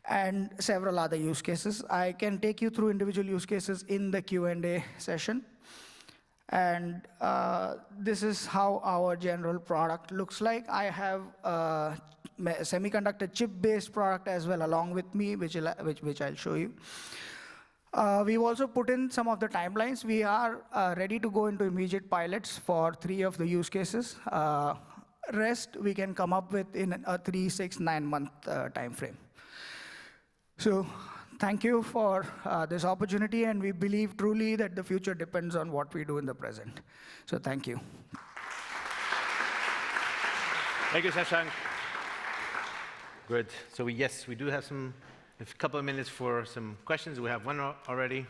And several other use cases. I can take you through individual use cases in the Q&A session. And this is how our general product looks like. I have a semiconductor chip-based product as well along with me, which I'll show you. We've also put in some of the timelines. We are ready to go into immediate pilots for 3 of the use cases. Rest we can come up with in a 3, 6, 9 month time frame. So thank you for this opportunity, and we believe truly that the future depends on what we do in the present. So thank you. Thank you, Shashank. Good. So yes, we do have a couple of minutes for some questions. We have one already.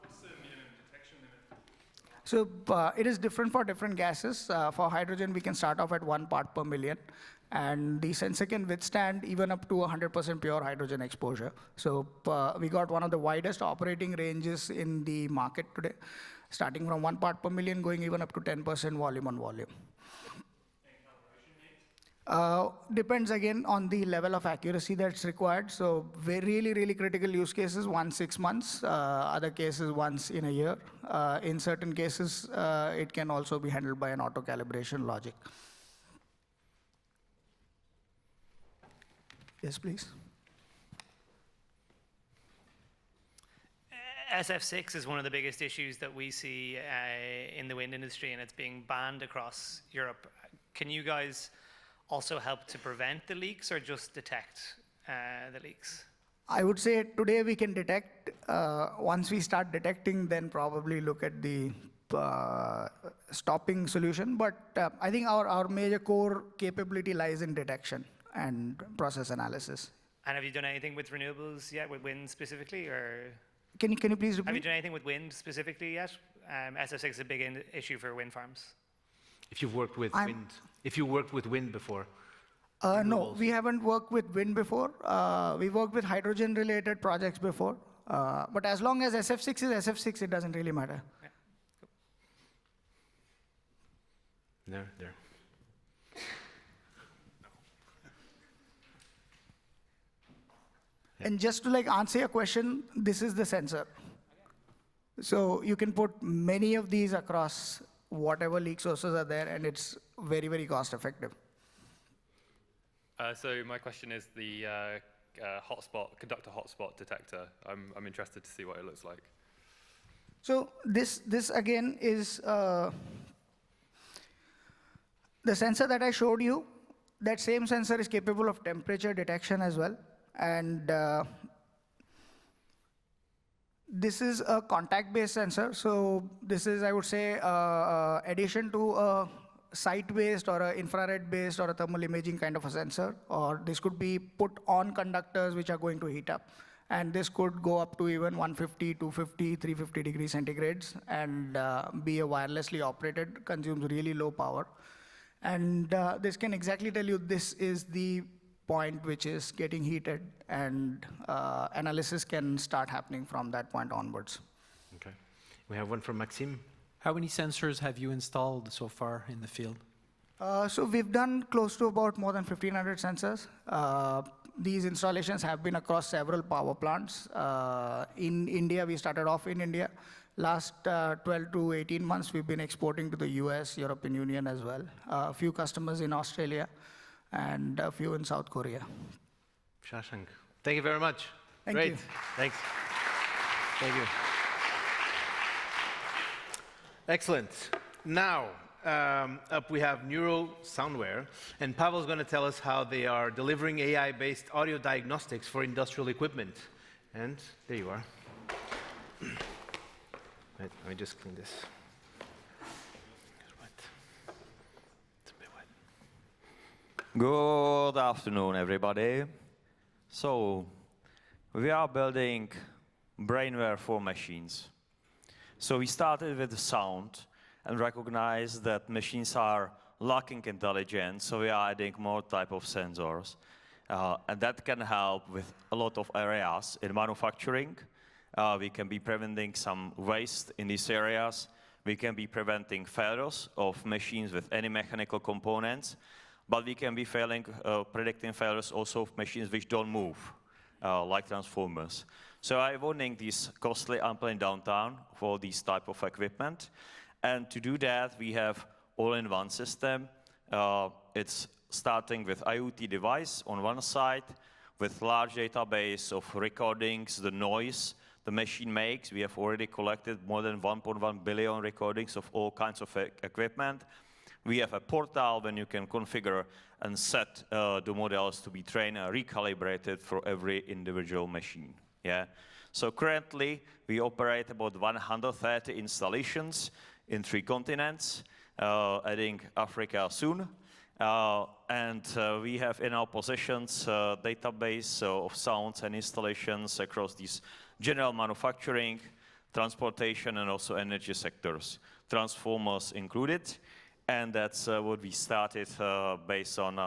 What's the minimum detection limit? So it is different for different gases. For hydrogen, we can start off at 1 part per million. And the sensor can withstand even up to 100% pure hydrogen exposure. So we got one of the widest operating ranges in the market today, starting from 1 part per million, going even up to 10% volume on volume. Depends again on the level of accuracy that's required. So really, really critical use cases, 6 months. Other cases, once in a year. In certain cases, it can also be handled by an auto calibration logic. Yes, please. SF6 is one of the biggest issues that we see in the wind industry, and it's being banned across Europe. Can you guys also help to prevent the leaks or just detect the leaks? I would say today we can detect. Once we start detecting, then probably look at the stopping solution. But I think our major core capability lies in detection and process analysis. And have you done anything with renewables yet, with wind specifically, or? Can you please repeat? Have you done anything with wind specifically yet? SF6 is a big issue for wind farms. If you've worked with wind, if you worked with wind before. No, we haven't worked with wind before. We worked with hydrogen-related projects before. But as long as SF6 is SF6, it doesn't really matter. Yeah. There. And just to answer your question, this is the sensor. So you can put many of these across whatever leak sources are there, and it's very, very cost effective. So my question is the conductor hotspot detector. I'm interested to see what it looks like. So this again is the sensor that I showed you. That same sensor is capable of temperature detection as well. And this is a contact-based sensor. So this is, I would say, addition to a sight-based or an infrared-based or a thermal imaging kind of a sensor. Or this could be put on conductors which are going to heat up. And this could go up to even 150, 250, 350 degrees centigrades and be a wirelessly operated, consumes really low power. And this can exactly tell you this is the point which is getting heated, and analysis can start happening from that point onwards. Okay. We have one from Maxime. How many sensors have you installed so far in the field? So we've done close to about more than 1,500 sensors. These installations have been across several power plants. In India, we started off in India. Last 12 to 18 months, we've been exporting to the US, European Union as well. A few customers in Australia, and a few in South Korea. Shashank, thank you very much. Thank Great. you. Thanks. Thank you. Excellent. Now, up we have Neuron Soundware, and Pavel's going to tell us how they are delivering AI-based audio diagnostics for industrial equipment. And there you are. Let me just clean this. Good afternoon, everybody. So, we are building brainware for machines. So we started with the sound and recognized that machines are lacking intelligence, so we are adding more type of sensors. And that can help with a lot of areas in manufacturing. We can be preventing some waste in these areas. We can be preventing failures of machines with any mechanical components. But we can be predicting failures also of machines which don't move, like transformers. So I'm avoiding this costly unplanned downtime for this type of equipment. And to do that, we have all-in-one system. It's starting with IoT device on one side, with large database of recordings, the noise the machine makes. We have already collected more than 1.1 billion recordings of all kinds of equipment. We have a portal when you can configure and set the models to be trained and recalibrated for every individual machine. Yeah. So currently, we operate about 130 installations in 3 continents, adding Africa soon. And we have in our possessions a database of sounds and installations across these general manufacturing, transportation, and also energy sectors, transformers included. And that's what we started based on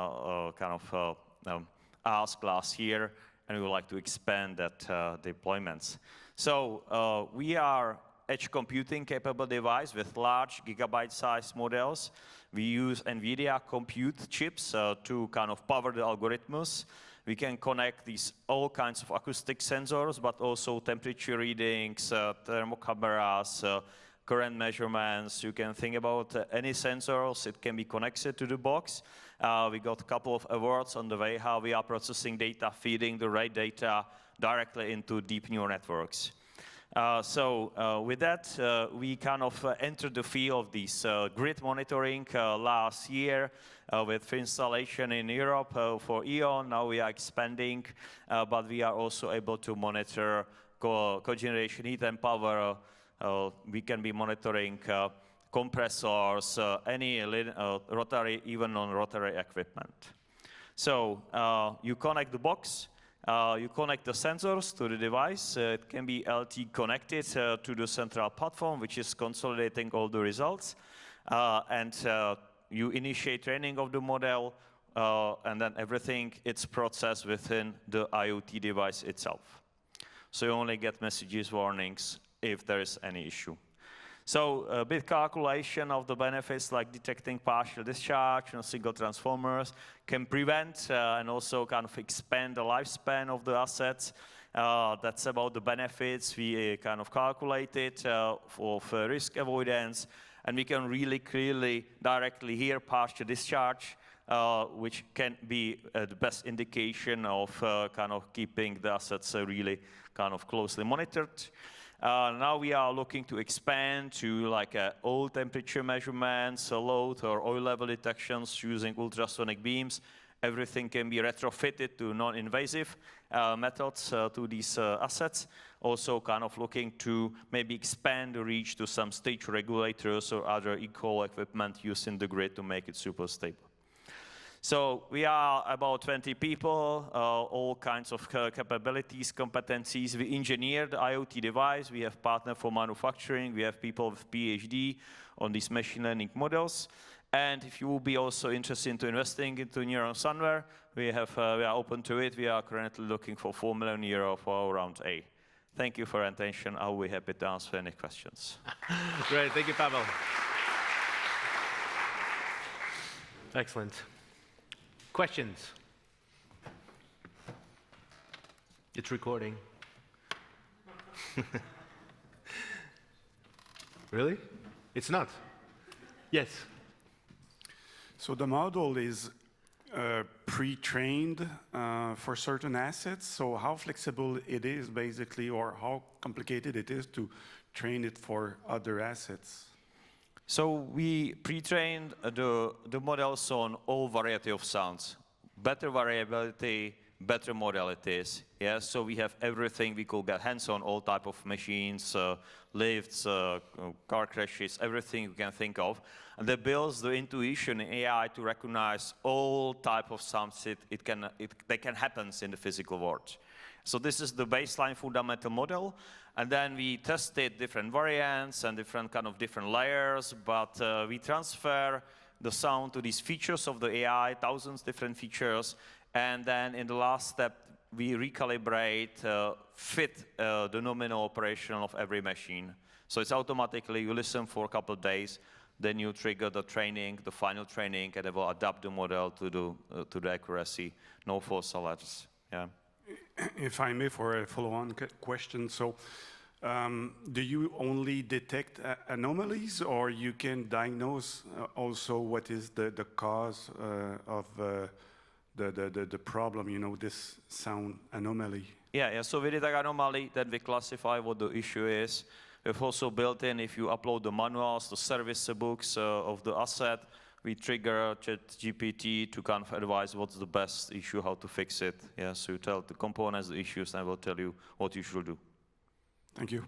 ask last year, and we would like to expand that deployments. So we are edge computing capable device with large gigabyte-sized models. We use NVIDIA compute chips to power the algorithms. We can connect these all kinds of acoustic sensors, but also temperature readings, thermal cameras, current measurements. You can think about any sensors. It can be connected to the box. We got a couple of awards on the way how we are processing data, feeding the right data directly into deep neural networks. With that, we entered the field of this grid monitoring last year with installation in Europe for E.ON. Now we are expanding, but we are also able to monitor cogeneration, heat and power. We can be monitoring compressors, any rotary, even non-rotary equipment. So you connect the box, You connect the sensors to the device. It can be LT connected to the central platform, which is consolidating all the results. And you initiate training of the model, and then everything it's processed within the IoT device itself. So you only get messages, warnings, if there is any issue. So a bit calculation of the benefits, like detecting partial discharge, single transformers, can prevent and also kind of expand the lifespan of the assets. That's about the benefits. We kind of calculated for risk avoidance, and we can really clearly directly hear partial discharge, which can be the best indication of kind of keeping the assets really kind of closely monitored. Now we are looking to expand to like oil temperature measurements, load or oil level detections using ultrasonic beams. Everything can be retrofitted to non-invasive methods to these assets. Also kind of looking to maybe expand the reach to some stage regulators or other equal equipment used in the grid to make it super stable. So we are about 20 people, all kinds of capabilities, competencies. We engineered the IoT device. We have partner for manufacturing. We have people with PhD on these machine learning models. And if you will be also interested in investing into Neuron Soundware, we are open to it. We are currently looking for €4 million for round A. Thank you for your attention. I will be happy to answer any questions. Great, thank you, Pavel. Excellent. Questions? It's recording. Really? It's not? Yes. So the model is pre-trained for certain assets. So how flexible it is, basically, or how complicated it is to train it for other assets? So we pre-trained the models on all variety of sounds. Better variability, better modalities. Yeah, so we have everything. We could get hands on all type of machines, lifts, car crashes, everything we can think of. And that builds the intuition in AI to recognize all type of sounds that can happen in the physical world. So this is the baseline fundamental model. And then we tested different variants and different layers, but we transfer the sound to these features of the AI, thousands different features, and then in the last step, we recalibrate, fit the nominal operation of every machine. So it's automatically, you listen for a couple of days, then you trigger the training, the final training, and it will adapt the model to the accuracy, no false alerts. Yeah. If I may, for a follow-on question, so do you only detect anomalies, or you can diagnose also what is the cause of the problem, you know, this sound anomaly? Yeah, so we detect anomaly, then we classify what the issue is. We've also built in, if you upload the manuals, the service books of the asset, we trigger ChatGPT to kind of advise what's the best issue, how to fix it. Yeah, so you tell the components the issues, and I will tell you what you should do. Thank you.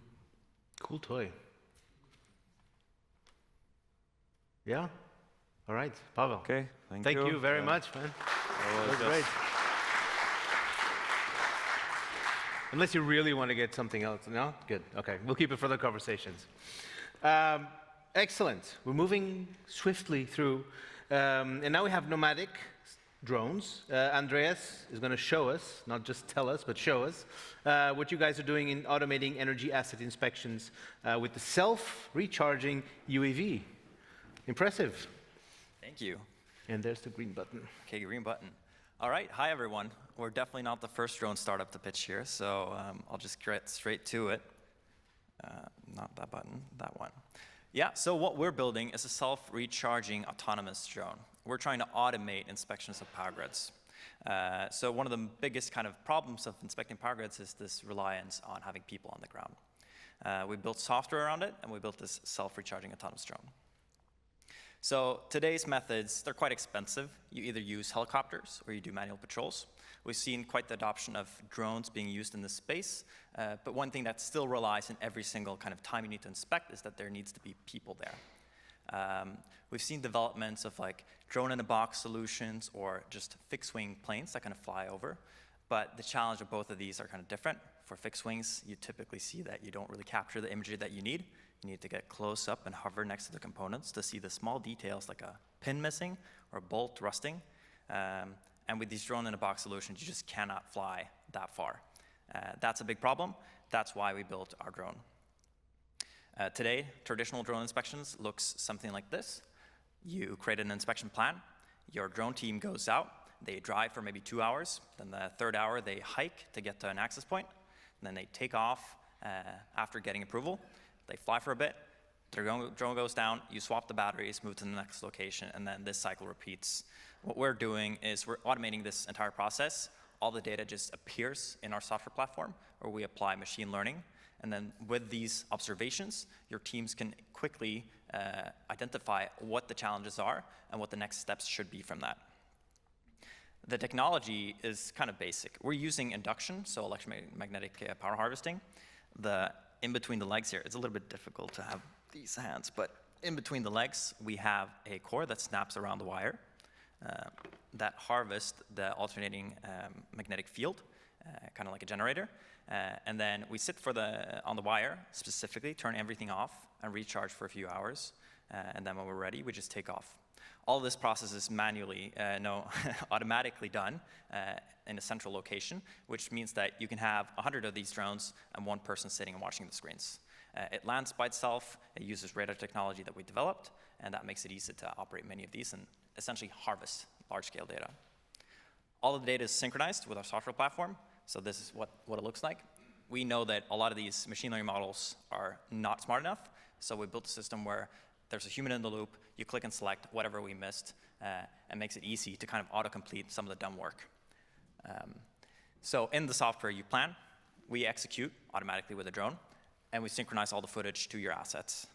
Cool toy. Yeah? All right, Pavel. Okay, thank you. you. Thank you very much, man. That was great. Unless you really want to get something else. No? Good. Okay, we'll keep it for the conversations. Excellent. We're moving swiftly through. And now we have Nomadic Drones. Andreas is going to show us, not just tell us, but show us, what you guys are doing in automating energy asset inspections with the self-recharging UAV. Impressive. Thank you. And there's the green button. Okay, green button. All right, hi everyone. We're definitely not the first drone startup to pitch here, so I'll just get straight to it. Not that button, that one. Yeah, so what we're building is a self-recharging autonomous drone. We're trying to automate inspections of power grids. So one of the biggest kind of problems of inspecting power grids is this reliance on having people on the ground. We built software around it, and we built this self-recharging autonomous drone. So today's methods, they're quite expensive. You either use helicopters or you do manual patrols. We've seen quite the adoption of drones being used in this space, but one thing that still relies in every single kind of time you need to inspect is that there needs to be people there. We've seen developments of like drone-in-a-box solutions or just fixed-wing planes that kind of fly over. But the challenge of both of these are kind of different. For fixed wings, you typically see that you don't really capture the imagery that you need. You need to get close up and hover next to the components to see the small details like a pin missing or a bolt rusting. And with these drone-in-a-box solutions, you just cannot fly that far. That's a big problem. That's why we built our drone. Today, traditional drone inspections looks something like this. You create an inspection plan. Your drone team goes out. They drive for maybe 2 hours. Then the third hour, they hike to get to an access point. And then they take off after getting approval. They fly for a bit. Their drone goes down. You swap the batteries, move to the next location, and then this cycle repeats. What we're doing is we're automating this entire process. All the data just appears in our software platform, where we apply machine learning. And then with these observations, your teams can quickly identify what the challenges are and what the next steps should be from that. The technology is kind of basic. We're using induction, so electromagnetic power harvesting. In between the legs here, it's a little bit difficult to have these hands, but in between the legs, we have a core that snaps around the wire that harvests the alternating magnetic field, kind of like a generator. And then we sit on the wire specifically, turn everything off, and recharge for a few hours. And then when we're ready, we just take off. All this process is automatically done in a central location, which means that you can have 100 of these drones and one person sitting and watching the screens. It lands by itself. It uses radar technology that we developed, and that makes it easy to operate many of these and essentially harvest large-scale data. All of the data is synchronized with our software platform, so this is what it looks like. We know that a lot of these machine learning models are not smart enough, so we built a system where there's a human in the loop, you click and select whatever we missed, and makes it easy to kind of auto-complete some of the dumb work. So in the software you plan, we execute automatically with a drone, and we synchronize all the footage to your assets.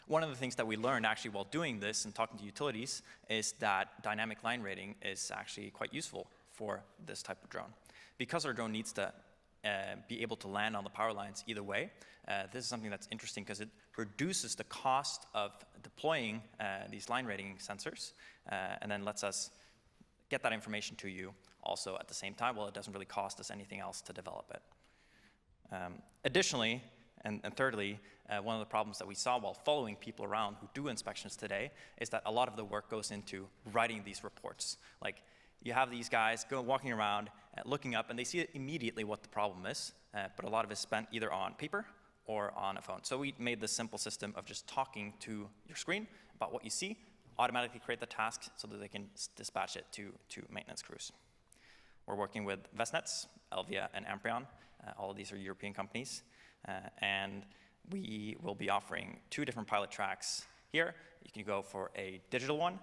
One of the things that we learned actually while doing this and talking to utilities is that dynamic line rating is actually quite useful for this type of drone. Because our drone needs to be able to land on the power lines either way, this is something that's interesting because it reduces the cost of deploying these line rating sensors and then lets us get that information to you also at the same time, while it doesn't really cost us anything else to develop it. Additionally, and thirdly, one of the problems that we saw while following people around who do inspections today is that a lot of the work goes into writing these reports. Like, you have these guys walking around, looking up, and they see immediately what the problem is, but a lot of it is spent either on paper or on a phone. So we made this simple system of just talking to your screen about what you see, automatically create the task so that they can dispatch it to maintenance crews. We're working with Vestnets, Elvia, and Amprion. All of these are European companies. And we will be offering 2 different pilot tracks here. You can go for a digital one,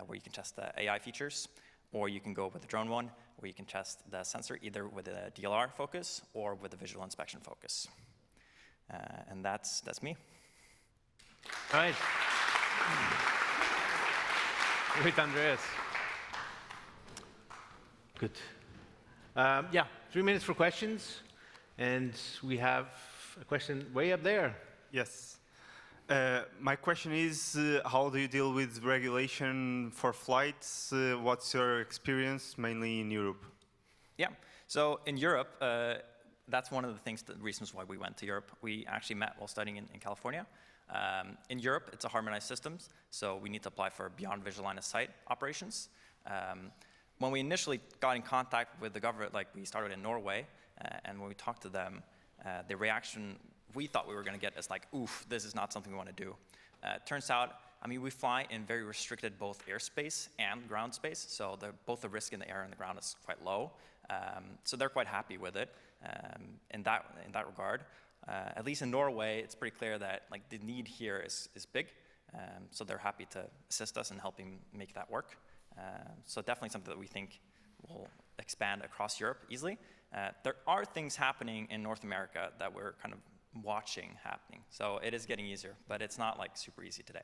where you can test the AI features, or you can go with a drone one, where you can test the sensor either with a DLR focus or with a visual inspection focus. And that's me. All right. Great, Andreas. Good. Yeah, 3 minutes for questions. And we have a question way up there. Yes. My question is, how do you deal with regulation for flights? What's your experience, mainly in Europe? Yeah, so in Europe, that's one of the reasons why we went to Europe. We actually met while studying in California. In Europe, it's a harmonized system, so we need to apply for beyond visual line of sight operations. When we initially got in contact with the government, like we started in Norway, and when we talked to them, the reaction we thought we were going to get is like, oof, this is not something we want to do. Turns out, I mean, we fly in very restricted both airspace and ground space, so both the risk in the air and the ground is quite low. So they're quite happy with it in that regard. At least in Norway, it's pretty clear that like the need here is big, so they're happy to assist us in helping make that work. So definitely something that we think will expand across Europe easily. There are things happening in North America that we're kind of watching happening. So it is getting easier, but it's not like super easy today.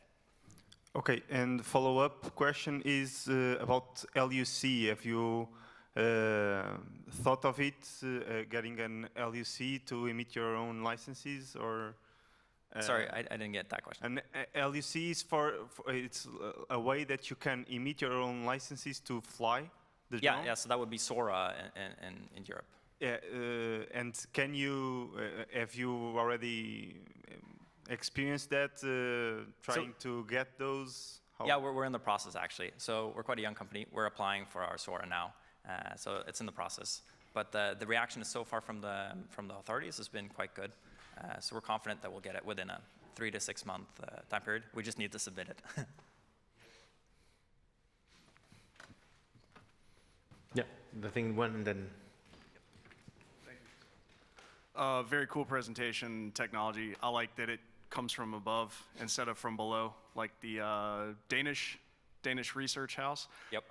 Okay, and follow-up question is about LUC. Have you thought of it, getting an LUC to emit your own licenses, or? Sorry, I didn't get that question. An LUC is it's a way that you can emit your own licenses to fly the Yeah, drone? yeah. So that would be Sora in Europe. Yeah, and can you have you already experienced that trying to get those? Yeah, we're in the process actually. So we're quite a young company. We're applying for our Sora now, so it's in the process. But the reaction so far from the authorities has been quite good. So we're confident that we'll get it within a 3 to 6 month time period. We just need to submit it. Yeah, the thing went and then. Very cool presentation technology. I like that it comes from above instead of from below, like the Danish research house. Yep.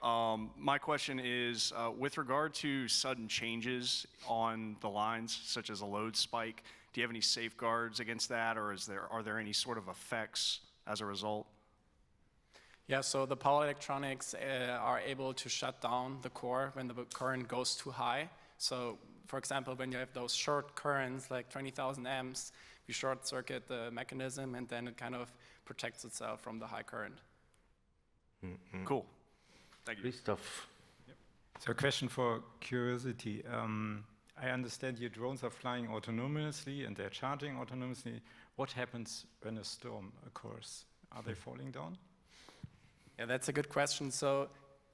My question is, with regard to sudden changes on the lines, such as a load spike, do you have any safeguards against that, or are there any sort of effects as a result? Yeah, so the power electronics are able to shut down the core when the current goes too high. So, for example, when you have those short currents, like 20,000 amps, you short circuit the mechanism, and then it kind of protects itself from the high current. Cool. Thank you. Good stuff. So a question for curiosity. I understand your drones are flying autonomously and they're charging autonomously. What happens when a storm occurs? Are they falling down? Yeah, that's a good question. So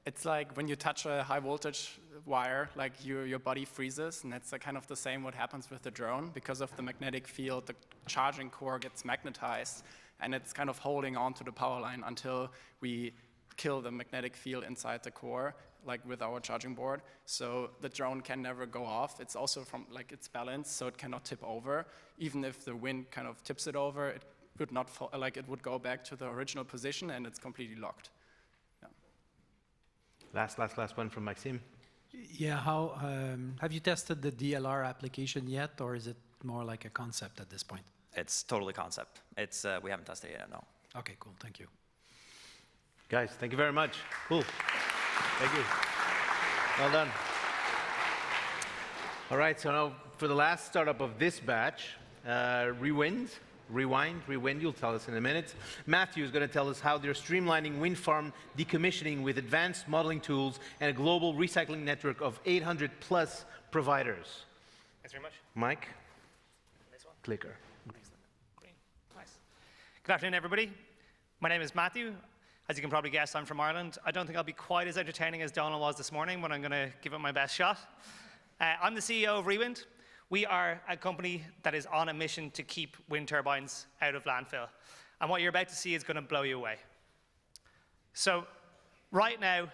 it's like when you touch a high voltage wire, like your body freezes, and that's kind of the same what happens with the drone. Because of the magnetic field, the charging core gets magnetized, and it's kind of holding on to the power line until we kill the magnetic field inside the core, like with our charging board. So the drone can never go off. It's also from like it's balanced, so it cannot tip over. Even if the wind kind of tips it over, it would not fall, like it would go back to the original position, and it's completely locked. Last one from Maxime. Yeah, how have you tested the DLR application yet, or is it more like a concept at this point? It's totally concept. It's we haven't tested it yet, no. Okay, cool. Thank you. Guys, thank you very much. Cool. Thank you. Well done. All right, so now for the last startup of this batch, Rewind, you'll tell us in a minute. Matthew is going to tell us how they're streamlining wind farm decommissioning with advanced modeling tools and a global recycling network of 800 plus providers. Thanks very much. Mike? This one? Clicker. Green. Nice. Good afternoon, everybody. My name is Matthew. As you can probably guess, I'm from Ireland. I don't think I'll be quite as entertaining as Donald was this morning, but I'm going to give it my best shot. I'm the CEO of Rewind. We are a company that is on a mission to keep wind turbines out of landfill. And what you're about to see is going to blow you away. So right now,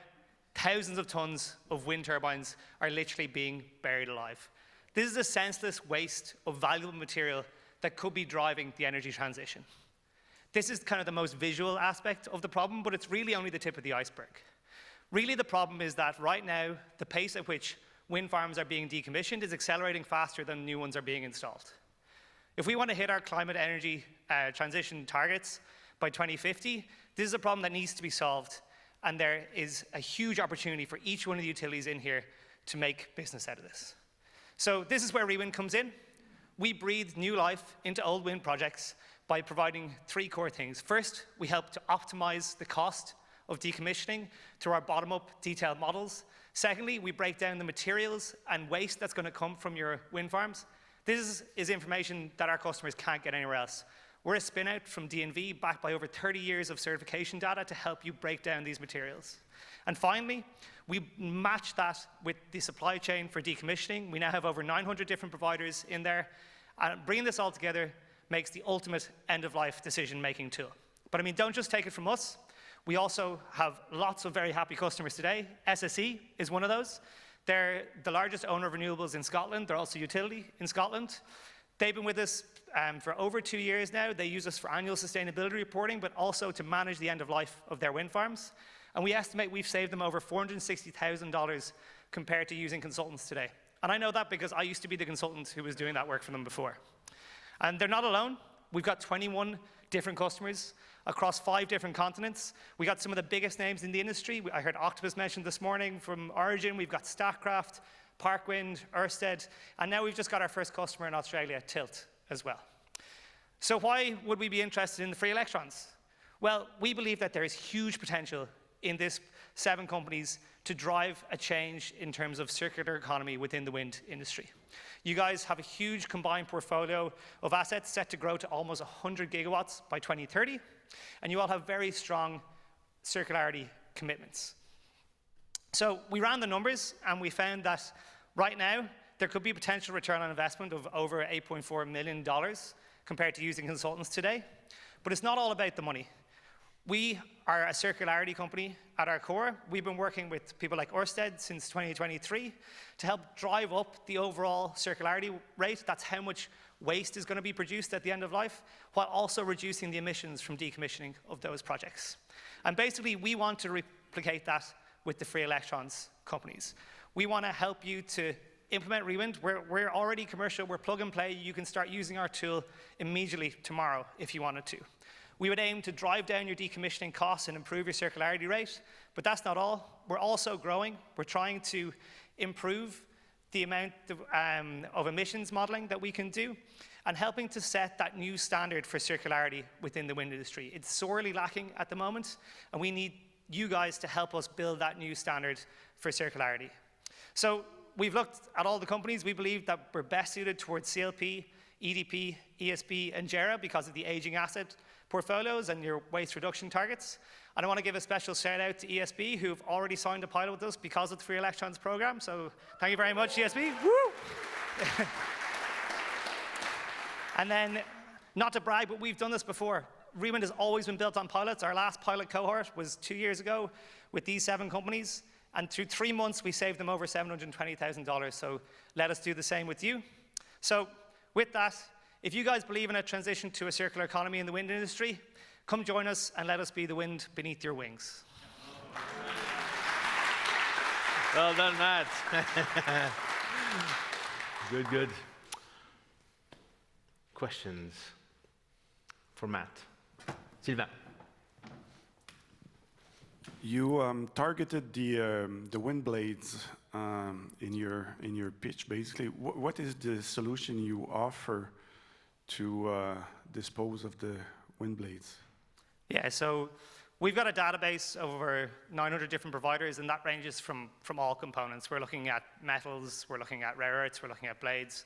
thousands of tons of wind turbines are literally being buried alive. This is a senseless waste of valuable material that could be driving the energy transition. This is kind of the most visual aspect of the problem, but it's really only the tip of the iceberg. Really, the problem is that right now, the pace at which wind farms are being decommissioned is accelerating faster than new ones are being installed. If we want to hit our climate energy transition targets by 2050, this is a problem that needs to be solved, and there is a huge opportunity for each one of the utilities in here to make business out of this. So this is where Rewind comes in. We breathe new life into old wind projects by providing 3 core things. First, we help to optimize the cost of decommissioning through our bottom-up detailed models. Secondly, we break down the materials and waste that's going to come from your wind farms. This is information that our customers can't get anywhere else. We're a spin-out from DNV backed by over 30 years of certification data to help you break down these materials. And finally, we match that with the supply chain for decommissioning. We now have over 900 different providers in there. And bringing this all together makes the ultimate end-of-life decision-making tool. But I mean, don't just take it from us. We also have lots of very happy customers today. SSE is one of those. They're the largest owner of renewables in Scotland. They're also a utility in Scotland. They've been with us for over 2 years now. They use us for annual sustainability reporting, but also to manage the end of life of their wind farms. And we estimate we've saved them over $460,000 compared to using consultants today. And I know that because I used to be the consultant who was doing that work for them before. And they're not alone. We've got 21 different customers across 5 different continents. We got some of the biggest names in the industry. I heard Octopus mentioned this morning from Origin. We've got Statkraft, Parkwind, Ørsted, and now we've just got our first customer in Australia, Tilt, as well. So why would we be interested in the free electrons? Well, we believe that there is huge potential in this 7 companies to drive a change in terms of circular economy within the wind industry. You guys have a huge combined portfolio of assets set to grow to almost 100 gigawatts by 2030, and you all have very strong circularity commitments. So we ran the numbers, and we found that right now, there could be potential return on investment of over $8.4 million compared to using consultants today. But it's not all about the money. We are a circularity company at our core. We've been working with people like Ørsted since 2023 to help drive up the overall circularity rate. That's how much waste is going to be produced at the end of life, while also reducing the emissions from decommissioning of those projects. And basically, we want to replicate that with the free electrons companies. We want to help you to implement Rewind. We're already commercial. We're plug and play. You can start using our tool immediately tomorrow if you wanted to. We would aim to drive down your decommissioning costs and improve your circularity rate, but that's not all. We're also growing. We're trying to improve the amount of emissions modeling that we can do and helping to set that new standard for circularity within the wind industry. It's sorely lacking at the moment, and we need you guys to help us build that new standard for circularity. So we've looked at all the companies. We believe that we're best suited towards CLP, EDP, ESB, and JERA because of the aging asset portfolios and your waste reduction targets. And I want to give a special shout out to ESB, who've already signed a pilot with us because of the Free Electrons program. So thank you very much, ESB. Woo! And then, not to brag, but we've done this before. Rewind has always been built on pilots. Our last pilot cohort was 2 years ago with these 7 companies. And through 3 months, we saved them over $720,000. So let us do the same with you. So with that, if you guys believe in a transition to a circular economy in the wind industry, come join us and let us be the wind beneath your wings. Well done, Matt. Good, good. Questions for Matt? Sylvain. You targeted the wind blades in your pitch. Basically, what is the solution you offer to dispose of the wind blades? Yeah, so we've got a database of over 900 different providers, and that ranges from all components. We're looking at metals, we're looking at rare earths, we're looking at blades.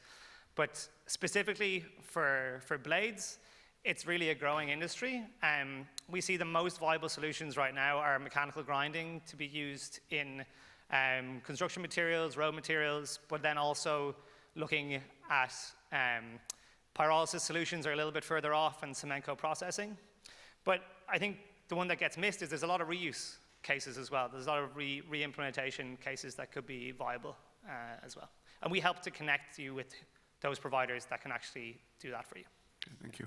But specifically for blades, it's really a growing industry. We see the most viable solutions right now are mechanical grinding to be used in construction materials, road materials, but then also looking at pyrolysis solutions are a little bit further off, and cement co-processing. But I think the one that gets missed is there's a lot of reuse cases as well. There's a lot of re-implementation cases that could be viable as well. And we help to connect you with those providers that can actually do that for you. Okay, thank you.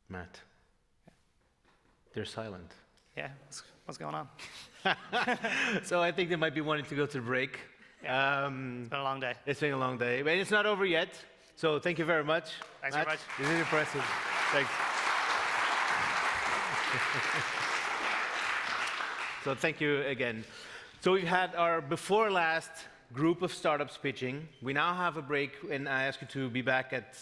Matt, they're silent. Yeah, what's going on? So I think they might be wanting to go to the break. Yeah. It's been a long day. It's been a long day, but it's not over yet. So thank you very much. Thanks Matt, very much. This is impressive. Thanks. So thank you again. So we've had our before last group of startups pitching. We now have a break, and I ask you to be back at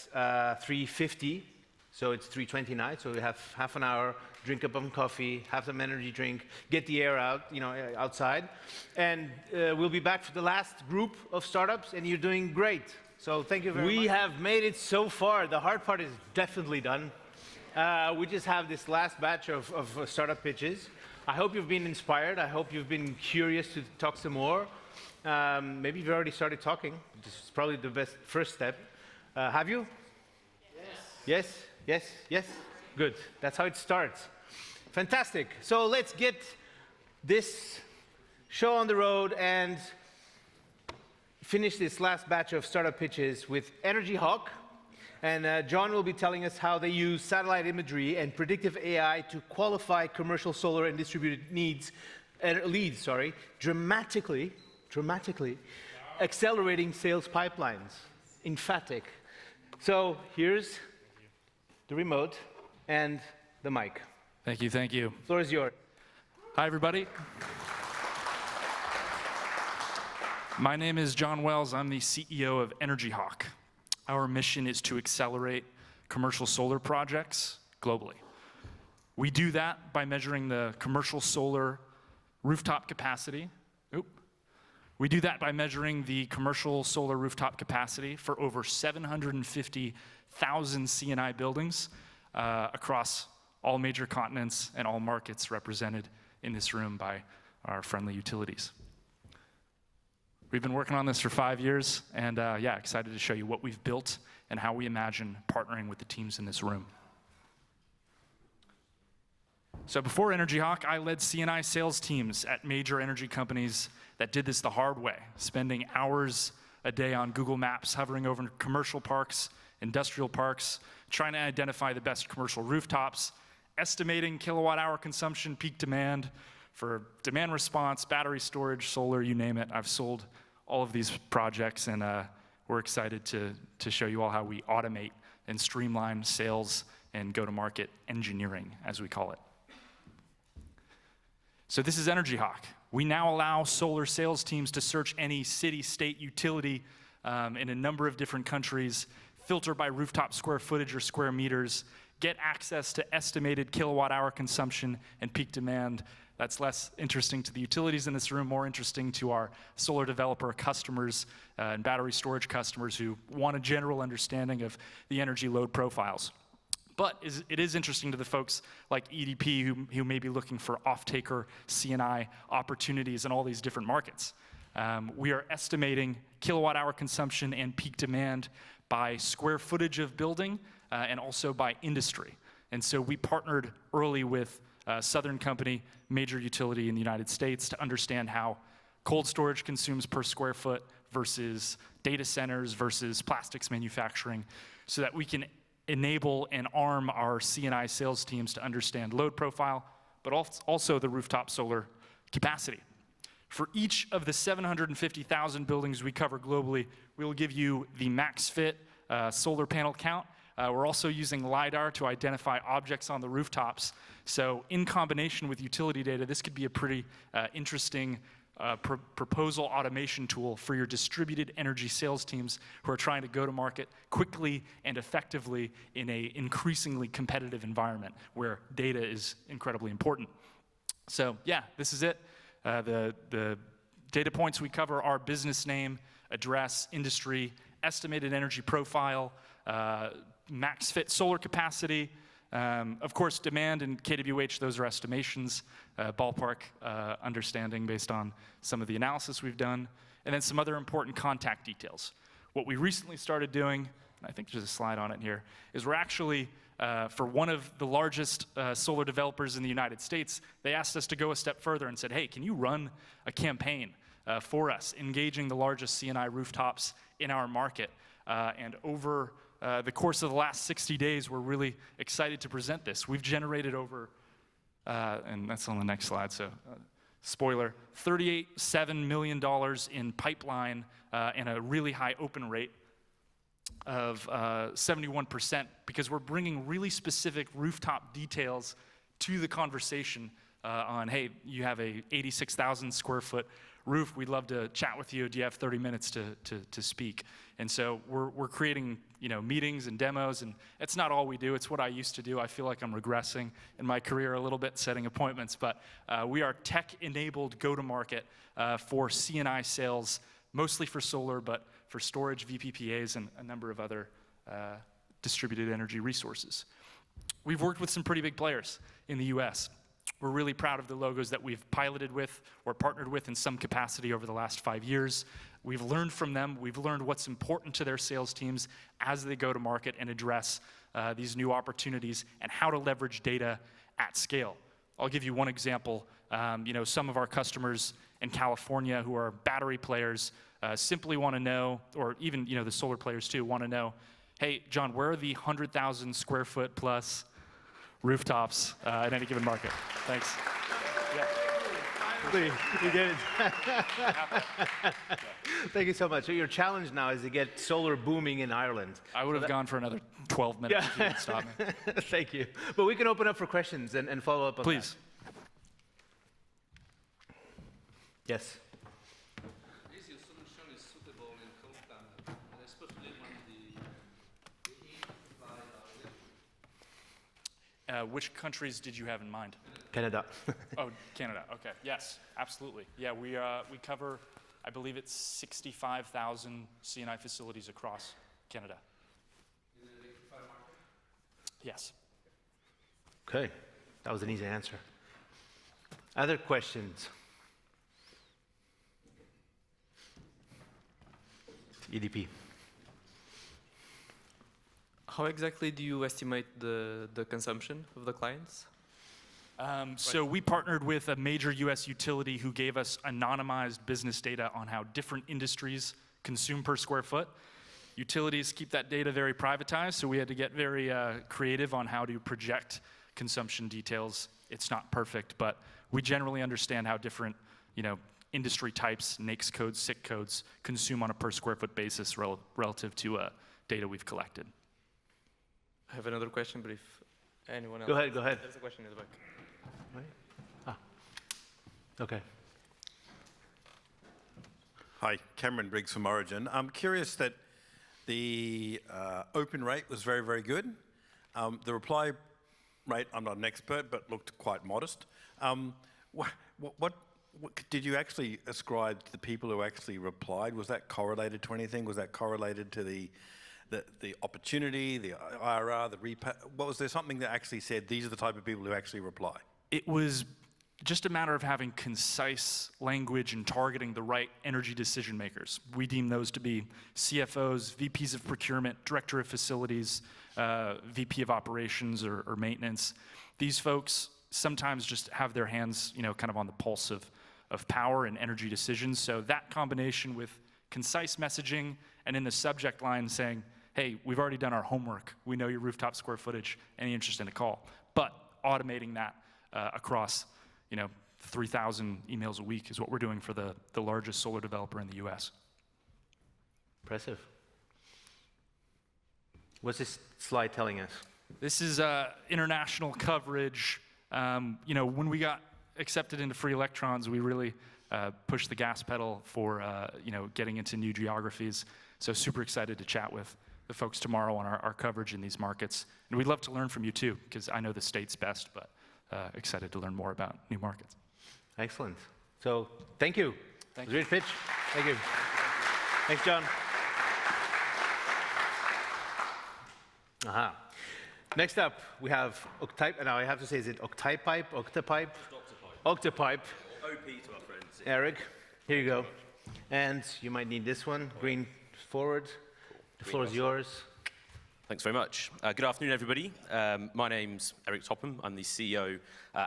3:50. So it's 3:29. So we have half an hour. Drink a cup of coffee, have some energy drink, get the air out, outside, and we'll be back for the last group of startups. And you're doing great. So thank you very much. We have made it so far. The hard part is definitely done. We just have this last batch of startup pitches. I hope you've been inspired. I hope you've been curious to talk some more. Maybe you've already started talking. This is probably the best first step. Have you? Yes. Yes? Yes? Yes? Good. That's how it starts. Fantastic. So let's get this show on the road and finish this last batch of startup pitches with Energihawk. And John will be telling us how they use satellite imagery and predictive AI to qualify commercial solar and distributed leads, dramatically accelerating sales pipelines. Emphatic. So here's the remote and the mic. Thank you, thank you. The floor is yours. Hi, everybody. My name is John Wells. I'm the CEO of Energihawk. Our mission is to accelerate commercial solar projects globally. We do that by measuring the commercial solar rooftop capacity. We do that by measuring the commercial solar rooftop capacity for over 750,000 C&I buildings across all major continents and all markets represented in this room by our friendly utilities. We've been working on this for 5 years, and yeah, excited to show you what we've built and how we imagine partnering with the teams in this room. So before Energihawk, I led C&I sales teams at major energy companies that did this the hard way, spending hours a day on Google Maps, hovering over commercial parks, industrial parks, trying to identify the best commercial rooftops, estimating kilowatt-hour consumption, peak demand for demand response, battery storage, solar, you name it. I've sold all of these projects, and we're excited to show you all how we automate and streamline sales and go-to-market engineering, as we call it. So this is Energihawk. We now allow solar sales teams to search any city, state, utility in a number of different countries, filter by rooftop square footage or square meters, get access to estimated kilowatt-hour consumption and peak demand. That's less interesting to the utilities in this room, more interesting to our solar developer customers and battery storage customers who want a general understanding of the energy load profiles. But it is interesting to the folks like EDP who may be looking for off-taker C&I opportunities in all these different markets. We are estimating kilowatt-hour consumption and peak demand by square footage of building and also by industry. And so we partnered early with Southern Company, major utility in the United States, to understand how cold storage consumes per square foot versus data centers versus plastics manufacturing, so that we can enable and arm our C&I sales teams to understand load profile, but also the rooftop solar capacity. For each of the 750,000 buildings we cover globally, we will give you the max fit solar panel count. We're also using LiDAR to identify objects on the rooftops. So in combination with utility data, this could be a pretty interesting proposal automation tool for your distributed energy sales teams who are trying to go to market quickly and effectively in an increasingly competitive environment where data is incredibly important. So yeah, this is it. The data points we cover are business name, address, industry, estimated energy profile, max fit solar capacity, of course, demand and kWh, those are estimations, ballpark understanding based on some of the analysis we've done, and then some other important contact details. What we recently started doing, and I think there's a slide on it here, is we're actually, for one of the largest solar developers in the United States, they asked us to go a step further and said, hey, can you run a campaign for us, engaging the largest C&I rooftops in our market? And over the course of the last 60 days, we're really excited to present this. We've generated over, and that's on the next slide, so spoiler, $38.7 million in pipeline and a really high open rate of 71%, because we're bringing really specific rooftop details to the conversation on, hey, you have a 86,000 square foot roof, we'd love to chat with you. Do you have 30 minutes to speak? And so we're creating, meetings and demos, and it's not all we do. It's what I used to do. I feel like I'm regressing in my career a little bit, setting appointments, but we are tech-enabled go-to-market for C&I sales, mostly for solar, but for storage, VPPAs, and a number of other distributed energy resources. We've worked with some pretty big players in the US. We're really proud of the logos that we've piloted with or partnered with in some capacity over the last 5 years. We've learned from them. We've learned what's important to their sales teams as they go to market and address these new opportunities and how to leverage data at scale. I'll give you one example. Some of our customers in California who are battery players simply want to know, or even the solar players too, want to know, hey, John, where are the 100,000 square foot plus rooftops at any given market? Thanks. Yeah. You did it. Thank you so much. So your challenge now is to get solar booming in Ireland. I would have gone for another 12 minutes if you didn't stop me. Thank you. But we can open up for questions and follow up on Please. that. Yes. Is your solution suitable in cold climate, especially when the heat by which countries did you have in mind? Canada. Oh, Canada. Okay. Yes, absolutely. Yeah, we cover, I believe it's 65,000 CNI facilities across Canada. Is it an electrified market? Yes. Okay, that was an easy answer. Other questions? EDP. How exactly do you estimate the consumption of the clients? So we partnered with a major US utility who gave us anonymized business data on how different industries consume per square foot. Utilities keep that data very privatized, so we had to get very creative on how to project consumption details. It's not perfect, but we generally understand how different, industry types, NAICS codes, SIC codes, consume on a per square foot basis relative to data we've collected. I have another question, but if anyone else... Go ahead. There's a question in the back. Okay. Hi, Cameron Briggs from Origin. I'm curious that the open rate was very, very good. The reply rate, I'm not an expert, but looked quite modest. What did you actually ascribe to the people who actually replied? Was that correlated to anything? Was that correlated to the opportunity, the IRR, the repo? Was there something that actually said these are the type of people who actually reply? It was just a matter of having concise language and targeting the right energy decision makers. We deem those to be CFOs, VPs of procurement, director of facilities, VP of operations or maintenance. These folks sometimes just have their hands, kind of on the pulse of power and energy decisions. So that combination with concise messaging and in the subject line saying, hey, we've already done our homework. We know your rooftop square footage. Any interest in a call? But automating that across 3,000 emails a week is what we're doing for the largest solar developer in the US. Impressive. What's this slide telling us? This is international coverage. When we got accepted into free electrons, we really pushed the gas pedal for getting into new geographies. So super excited to chat with the folks tomorrow on our coverage in these markets. And we'd love to learn from you too, because I know the States best, but excited to learn more about new markets. Excellent. So thank you. Thank Great pitch. Thank you. Thanks, John. Next up, we have OctaiPipe. Now I have to say, is it OctaiPipe? OctaiPipe? OctaiPipe. OP to our friends. Eric, here you go. And you might need this one. Green forward. The floor is yours. Thanks very much. Good afternoon, everybody. My name's Eric Topham. I'm the CEO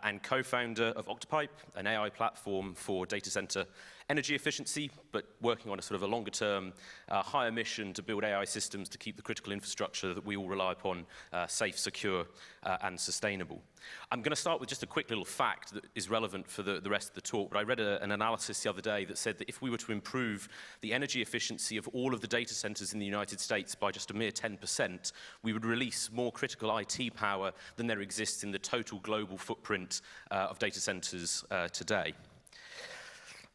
and co-founder of OctaiPipe, an AI platform for data center energy efficiency, but working on a sort of a longer-term, higher mission to build AI systems to keep the critical infrastructure that we all rely upon safe, secure, and sustainable. I'm going to start with just a quick little fact that is relevant for the rest of the talk, but I read an analysis the other day that said that if we were to improve the energy efficiency of all of the data centers in the United States by just a mere 10%, we would release more critical IT power than there exists in the total global footprint of data centers today.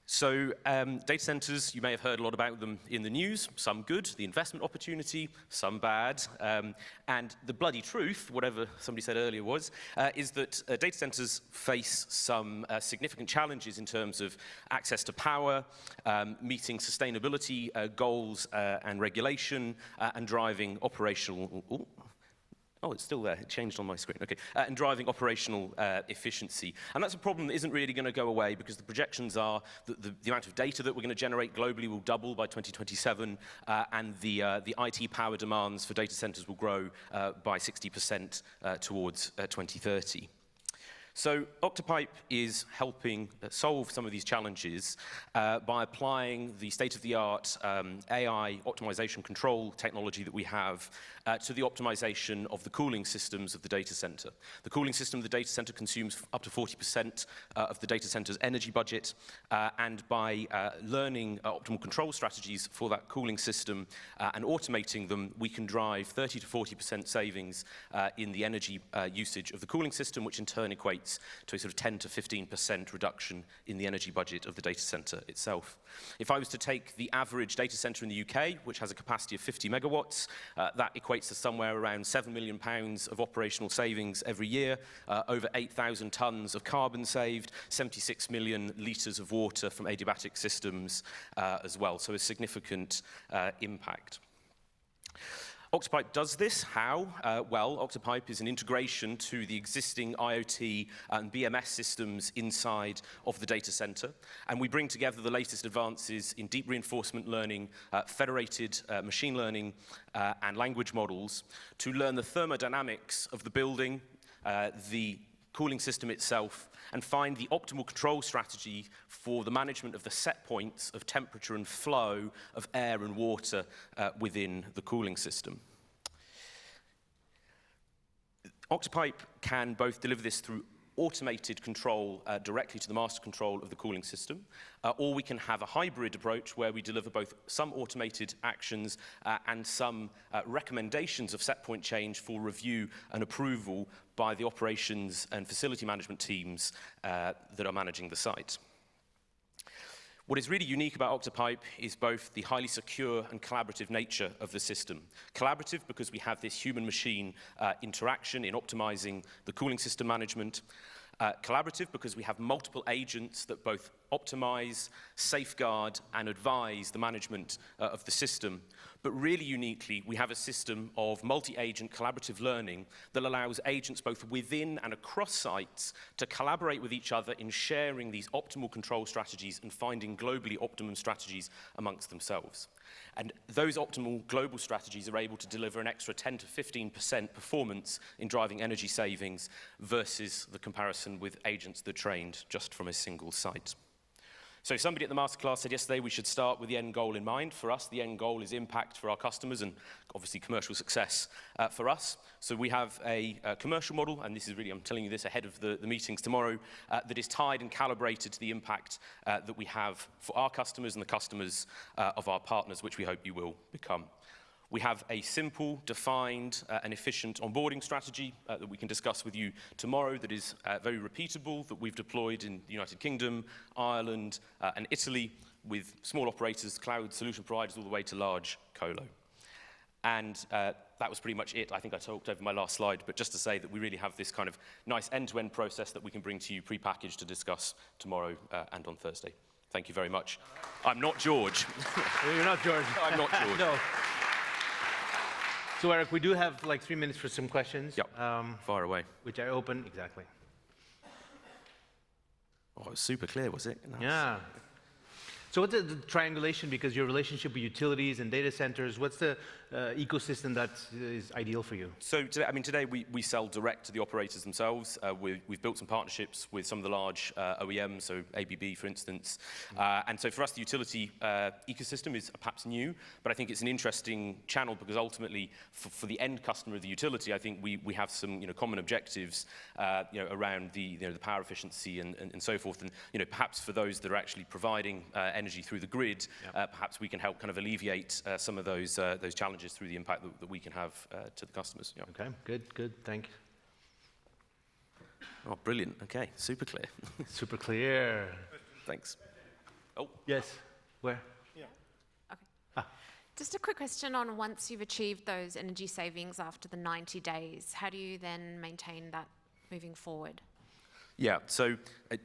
So data centers, you may have heard a lot about them in the news, some good, the investment opportunity, some bad. And the bloody truth, whatever somebody said earlier was, is that data centers face some significant challenges in terms of access to power, meeting sustainability goals and regulation, and driving operational... Oh, it's still there. It changed on my screen. Okay. And driving operational efficiency. And that's a problem that isn't really going to go away because the projections are that the amount of data that we're going to generate globally will double by 2027, and the IT power demands for data centers will grow by 60% towards 2030. So OctaiPipe is helping solve some of these challenges by applying the state-of-the-art AI optimization control technology that we have to the optimization of the cooling systems of the data center. The cooling system of the data center consumes up to 40% of the data center's energy budget, and by learning optimal control strategies for that cooling system and automating them, we can drive 30 to 40% savings in the energy usage of the cooling system, which in turn equates equates to a sort of 10 to 15% reduction in the energy budget of the data center itself. If I was to take the average data center in the UK, which has a capacity of 50 megawatts, that equates to somewhere around £7 million of operational savings every year, over 8,000 tons of carbon saved, 76 million litres of water from adiabatic systems as well, so a significant impact. OctaiPipe does this. How? Well, OctaiPipe is an integration to the existing IoT and BMS systems inside of the data center, and we bring together the latest advances in deep reinforcement learning, federated machine learning, and language models to learn the thermodynamics of the building, the cooling system itself, and find the optimal control strategy for the management of the set points of temperature and flow of air and water within the cooling system. OctaiPipe can both deliver this through automated control directly to the master control of the cooling system, or we can have a hybrid approach where we deliver both some automated actions and some recommendations of set point change for review and approval by the operations and facility management teams that are managing the site. What is really unique about OctaiPipe is both the highly secure and collaborative nature of the system. Collaborative because we have this human-machine interaction in optimizing the cooling system management. Collaborative because we have multiple agents that both optimize, safeguard, and advise the management of the system. But really uniquely, we have a system of multi-agent collaborative learning that allows agents both within and across sites to collaborate with each other in sharing these optimal control strategies and finding globally optimum strategies amongst themselves. And those optimal global strategies are able to deliver an extra 10 to 15% performance in driving energy savings versus the comparison with agents that are trained just from a single site. So somebody at the masterclass said yesterday we should start with the end goal in mind. For us, the end goal is impact for our customers and obviously commercial success for us. So we have a commercial model, and this is really, I'm telling you this ahead of the meetings tomorrow, that is tied and calibrated to the impact that we have for our customers and the customers of our partners, which we hope you will become. We have a simple, defined, and efficient onboarding strategy that we can discuss with you tomorrow that is very repeatable, that we've deployed in the United Kingdom, Ireland, and Italy with small operators, cloud solution providers, all the way to large colo. And that was pretty much it. I think I talked over my last slide, but just to say that we really have this kind of nice end-to-end process that we can bring to you pre-packaged to discuss tomorrow and on Thursday. Thank you very much. I'm not George. You're not George. I'm not George. No. So Eric, we do have like 3 minutes for some questions. Yep, fire away. Which I open, exactly. Oh, it was super clear, was it? Nice. Yeah. So what's the triangulation, because your relationship with utilities and data centers, what's the ecosystem that is ideal for you? So today we sell direct to the operators themselves. We've built some partnerships with some of the large OEMs, so ABB, for instance. And so for us, the utility ecosystem is perhaps new, but I think it's an interesting channel because ultimately, for the end customer of the utility, I think we have some common objectives around the power efficiency and so forth. And perhaps for those that are actually providing energy through the grid, perhaps we can help kind of alleviate some of those challenges through the impact that we can have to the customers. Yeah. Okay, good, thank you. Oh, brilliant. Okay, super clear. Super clear. Thanks. Oh. Yes, where? Yeah. Okay. Just a quick question on once you've achieved those energy savings after the 90 days, how do you then maintain that moving forward? Yeah, so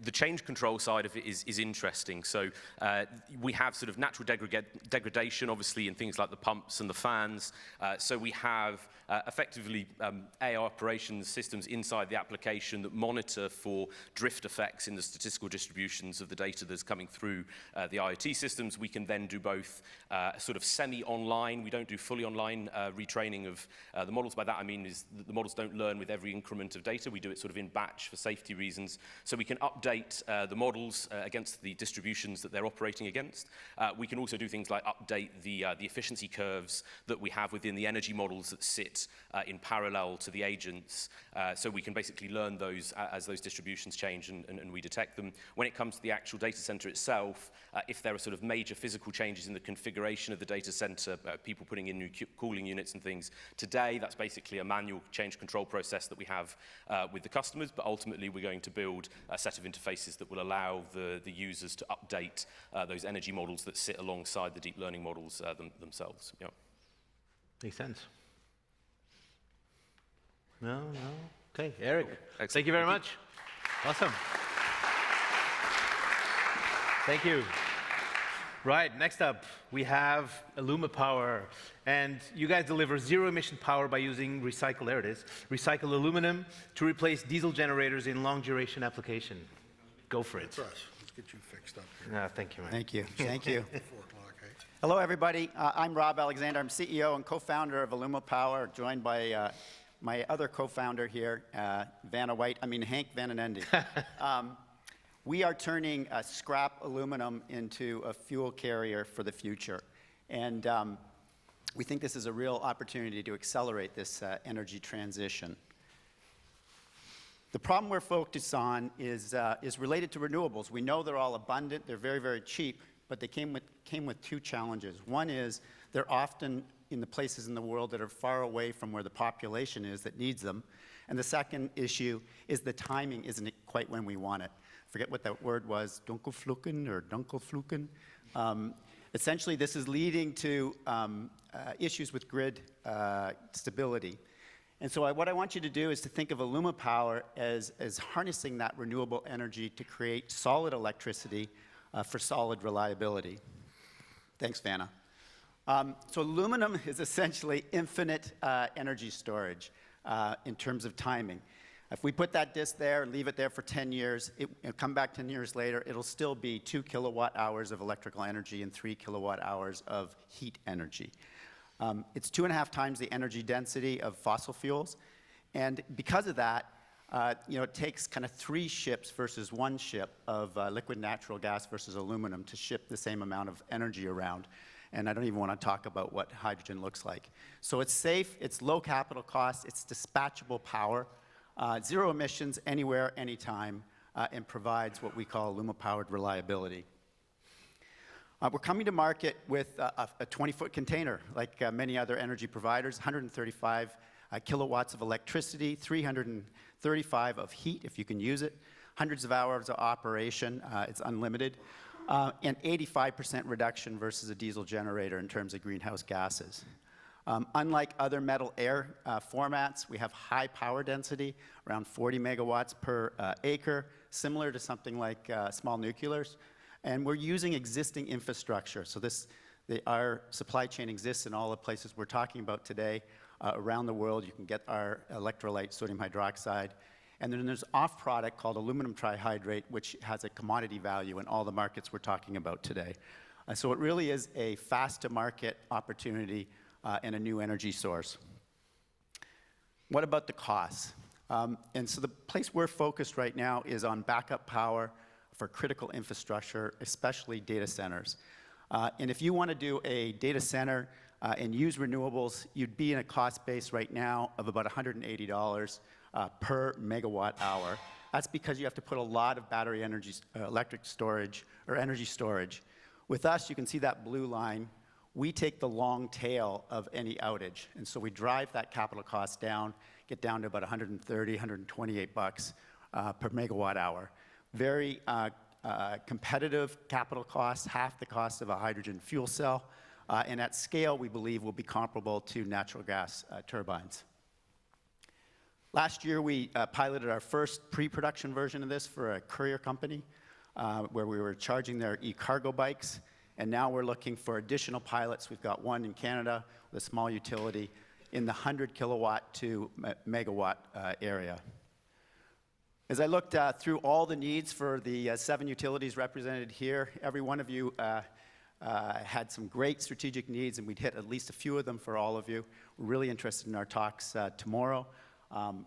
the change control side of it is interesting. So we have sort of natural degradation, obviously, in things like the pumps and the fans. So we have effectively AI operations systems inside the application that monitor for drift effects in the statistical distributions of the data that's coming through the IoT systems. We can then do both sort of semi-online. We don't do fully online retraining of the models. By that I mean is that the models don't learn with every increment of data. We do it sort of in batch for safety reasons. So we can update the models against the distributions that they're operating against. We can also do things like update the efficiency curves that we have within the energy models that sit in parallel to the agents. So we can basically learn those as those distributions change and we detect them. When it comes to the actual data center itself, if there are sort of major physical changes in the configuration of the data center, people putting in new cooling units and things, today that's basically a manual change control process that we have with the customers, but ultimately we're going to build a set of interfaces that will allow the users to update those energy models that sit alongside the deep learning models themselves. Yeah. Makes sense. No. Okay, Eric. Excellent. Thank you very much. Awesome. Thank you. Right, next up, we have AlumaPower. And you guys deliver zero-emission power by using recycled aluminum to replace diesel generators in long-duration application. Go for it. Let's get you fixed up here. Thank you, man. Thank you. Thank you. 4 o'clock, eh? Hello, everybody. I'm Rob Alexander. I'm CEO and co-founder of AlumaPower, joined by my other co-founder here, Hank Vananendy. We are turning scrap aluminum into a fuel carrier for the future. And we think this is a real opportunity to accelerate this energy transition. The problem we're focused on is related to renewables. We know they're all abundant, they're very, very cheap, but they came with 2 challenges. One is they're often in the places in the world that are far away from where the population is that needs them. And the second issue is the timing isn't quite when we want it. Forget what that word was, dunkelflucken or dunkelflucken. Essentially, this is leading to issues with grid stability. And so what I want you to do is to think of AlumaPower as harnessing that renewable energy to create solid electricity for solid reliability. Thanks, Vanna. So aluminum is essentially infinite energy storage in terms of timing. If we put that disk there and leave it there for 10 years, it'll come back 10 years later, it'll still be 2 kilowatt hours of electrical energy and 3 kilowatt hours of heat energy. It's 2.5 times the energy density of fossil fuels. And because of that, it takes kind of 3 ships versus 1 ship of liquid natural gas versus aluminum to ship the same amount of energy around. And I don't even want to talk about what hydrogen looks like. So it's safe, it's low capital cost, it's dispatchable power, zero emissions anywhere, anytime, and provides what we call AlumaPowered reliability. We're coming to market with a 20-foot container, like many other energy providers, 135 kilowatts of electricity, 335 of heat, if you can use it, hundreds of hours of operation, it's unlimited, and 85% reduction versus a diesel generator in terms of greenhouse gases. Unlike other metal air formats, we have high power density, around 40 megawatts per acre, similar to something like small nuclears. And we're using existing infrastructure. So our supply chain exists in all the places we're talking about today. Around the world, you can get our electrolyte, sodium hydroxide. And then there's an off-product called aluminum trihydrate, which has a commodity value in all the markets we're talking about today. So it really is a fast-to-market opportunity and a new energy source. What about the costs? And so the place we're focused right now is on backup power for critical infrastructure, especially data centers. And if you want to do a data center and use renewables, you'd be in a cost base right now of about $180 per megawatt hour. That's because you have to put a lot of battery energy, electric storage, or energy storage. With us, you can see that blue line. We take the long tail of any outage. And so we drive that capital cost down, get down to about 130, 128 bucks per megawatt hour. Very competitive capital costs, half the cost of a hydrogen fuel cell. And at scale, we believe will be comparable to natural gas turbines. Last year, we piloted our first pre-production version of this for a courier company where we were charging their e-cargo bikes. And now we're looking for additional pilots. We've got one in Canada with a small utility in the 100 kilowatt to megawatt area. As I looked through all the needs for the 7 utilities represented here, every one of you had some great strategic needs, and we'd hit at least a few of them for all of you. We're really interested in our talks tomorrow.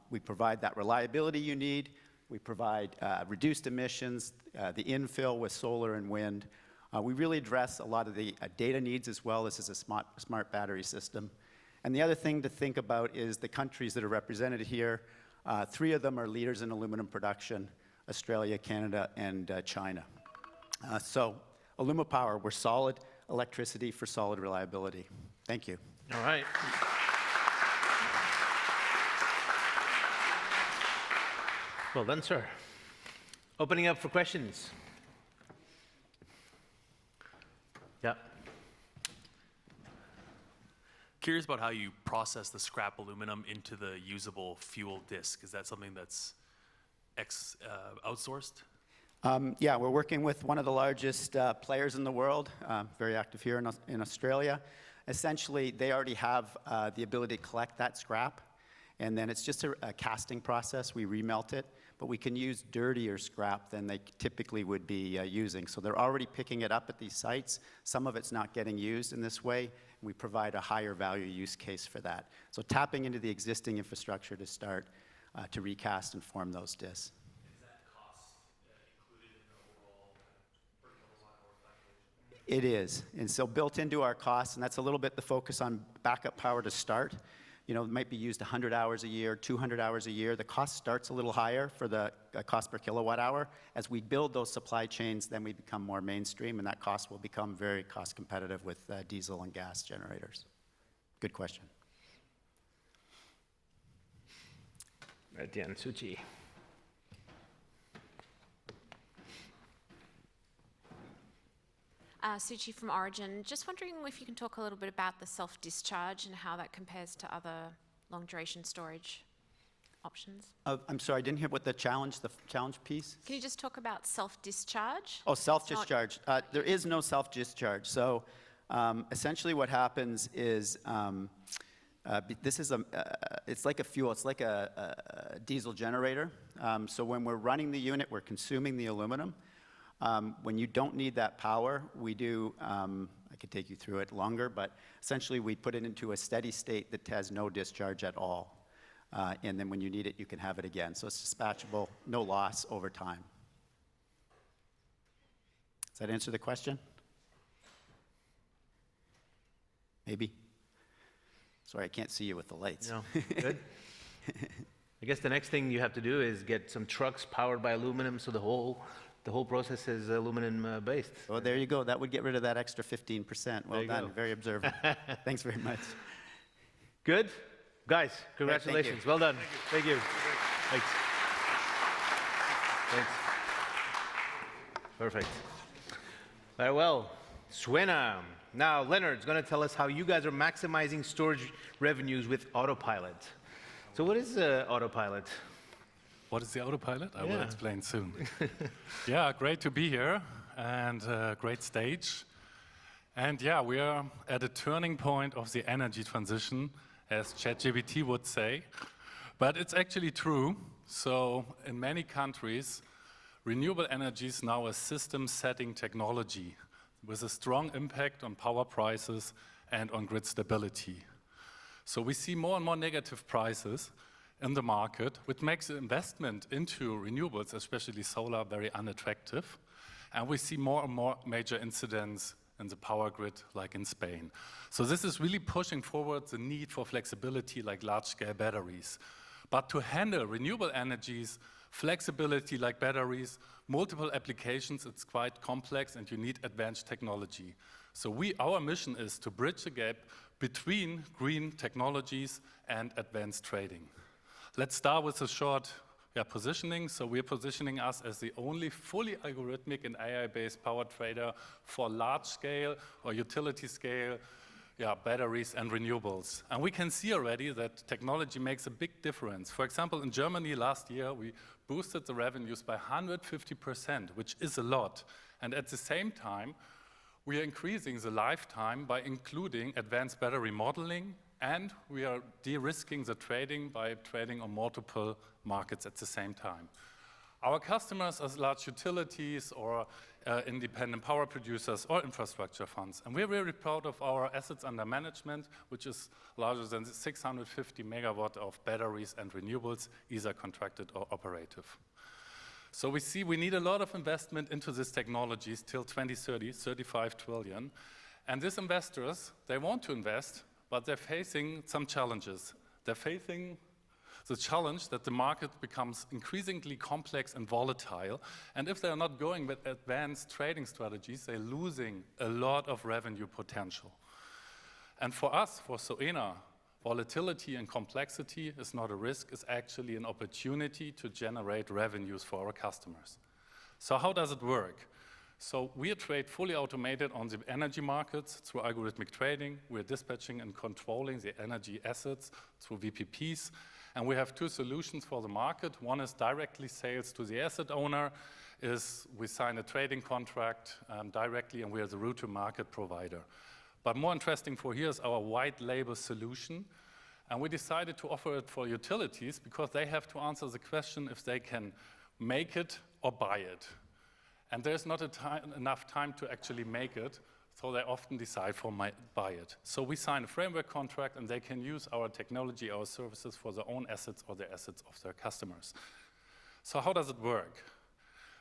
We provide that reliability you need, We provide reduced emissions, the infill with solar and wind. We really address a lot of the data needs as well. This is a smart battery system. And the other thing to think about is the countries that are represented here. 3 of them are leaders in aluminum production: Australia, Canada, and China. So AlumaPower, we're solid electricity for solid reliability. Thank you. All right. Well done, sir. Opening up for questions. Yeah. Curious about how you process the scrap aluminum into the usable fuel disk. Is that something that's outsourced? Yeah, we're working with one of the largest players in the world, very active here in Australia. Essentially, they already have the ability to collect that scrap, and then it's just a casting process. We remelt it, but we can use dirtier scrap than they typically would be using. So they're already picking it up at these sites. Some of it's not getting used in this way, and we provide a higher value use case for that. So tapping into the existing infrastructure to start to recast and form those disks. It is, and so built into our costs, and that's a little bit the focus on backup power to start. You know, it might be used 100 hours a year, 200 hours a year. The cost starts a little higher for the cost per kilowatt hour. As we build those supply chains, then we become more mainstream, and that cost will become very cost competitive with diesel and gas generators. Good question. Right at the end, Suchi. Suchi from Origin. Just wondering if you can talk a little bit about the self-discharge and how that compares to other long-duration storage options. I'm sorry, I didn't hear what the challenge piece? Can you just talk about self-discharge? Oh, self-discharge. There is no self-discharge. So essentially what happens is this is it's like a fuel. It's like a diesel generator. So when we're running the unit, we're consuming the aluminum. When you don't need that power, we do, I could take you through it longer, but essentially we put it into a steady state that has no discharge at all. And then when you need it, you can have it again. So it's dispatchable, no loss over time. Does that answer the question? Maybe? Sorry, I can't see you with the lights. No, good. I guess the next thing you have to do is get some trucks powered by aluminum so the whole process is aluminum based. Well, there you go. That would get rid of that extra 15%. Well done. Go. Very observant. Thanks very much. Good? Guys, congratulations. Thank you. Well done. Thank you. Thanks. Thanks. Perfect. Very well. Suena. Now, Leonard's going to tell us how you guys are maximizing storage revenues with Autopilot. So what is Autopilot? What is the Autopilot? I will explain soon. Yeah, great to be here, and great stage. And yeah, we are at a turning point of the energy transition, as ChatGPT would say. But it's actually true. So in many countries, renewable energy is now a system-setting technology with a strong impact on power prices and on grid stability. So we see more and more negative prices in the market, which makes the investment into renewables, especially solar, very unattractive. And we see more and more major incidents in the power grid, like in Spain. So this is really pushing forward the need for flexibility, like large-scale batteries. But to handle renewable energies, flexibility like batteries, multiple applications, it's quite complex, and you need advanced technology. So our mission is to bridge the gap between green technologies and advanced trading. Let's start with a short positioning. So we're positioning us as the only fully algorithmic and AI-based power trader for large-scale or utility-scale batteries and renewables. And we can see already that technology makes a big difference. For example, in Germany last year, we boosted the revenues by 150%, which is a lot. And at the same time, we are increasing the lifetime by including advanced battery modeling, and we are de-risking the trading by trading on multiple markets at the same time. Our customers are large utilities or independent power producers or infrastructure funds. And we're very proud of our assets under management, which is larger than 650 megawatt of batteries and renewables, either contracted or operative. So we see we need a lot of investment into these technologies till 2030, 35 trillion. And these investors, they want to invest, but they're facing some challenges. They're facing the challenge that the market becomes increasingly complex and volatile. And if they're not going with advanced trading strategies, they're losing a lot of revenue potential. And for us, for Suena, volatility and complexity is not a risk, it's actually an opportunity to generate revenues for our customers. So how does it work? So we trade fully automated on the energy markets through algorithmic trading. We're dispatching and controlling the energy assets through VPPs. And we have two solutions for the market. One is directly sales to the asset owner. We sign a trading contract directly, and we are the route to market provider. But more interesting for here is our white label solution. And we decided to offer it for utilities because they have to answer the question if they can make it or buy it. And there's not enough time to actually make it, so they often decide for buy it. So we sign a framework contract, and they can use our technology, our services for their own assets or the assets of their customers. So how does it work?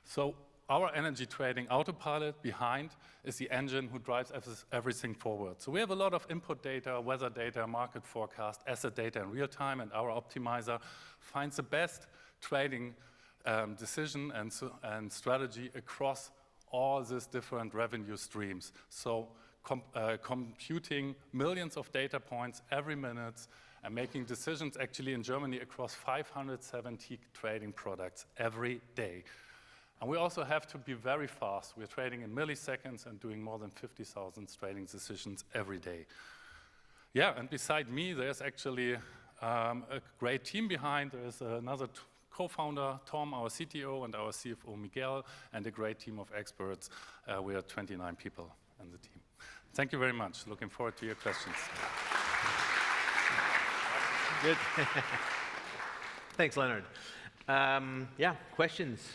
So our energy trading autopilot behind is the engine who drives everything forward. So we have a lot of input data, weather data, market forecast, asset data in real time, and our optimizer finds the best trading decision and strategy across all these different revenue streams. So computing millions of data points every minute and making decisions actually in Germany across 570 trading products every day. And we also have to be very fast. We're trading in milliseconds and doing more than 50,000 trading decisions every day. Yeah, and beside me, there's actually a great team behind. There's another co-founder, Tom, our CTO, and our CFO, Miguel, and a great team of experts. We are 29 people in the team. Thank you very much. Looking forward to your questions. Good. Thanks, Leonard. Yeah, questions?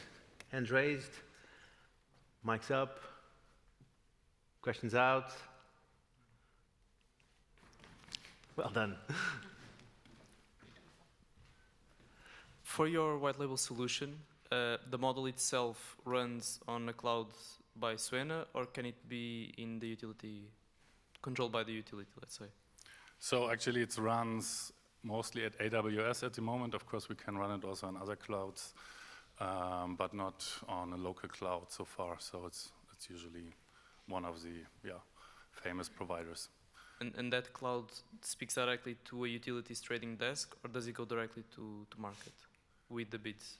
Hands raised. Mics up. Questions out. Well done. For your white label solution, the model itself runs on a cloud by Suena, or can it be in the utility, controlled by the utility, let's say? So actually it runs mostly at AWS at the moment. Of course, we can run it also on other clouds, but not on a local cloud so far. So it's usually one of the famous providers. And that cloud speaks directly to a utilities trading desk, or does it go directly to market with the bids?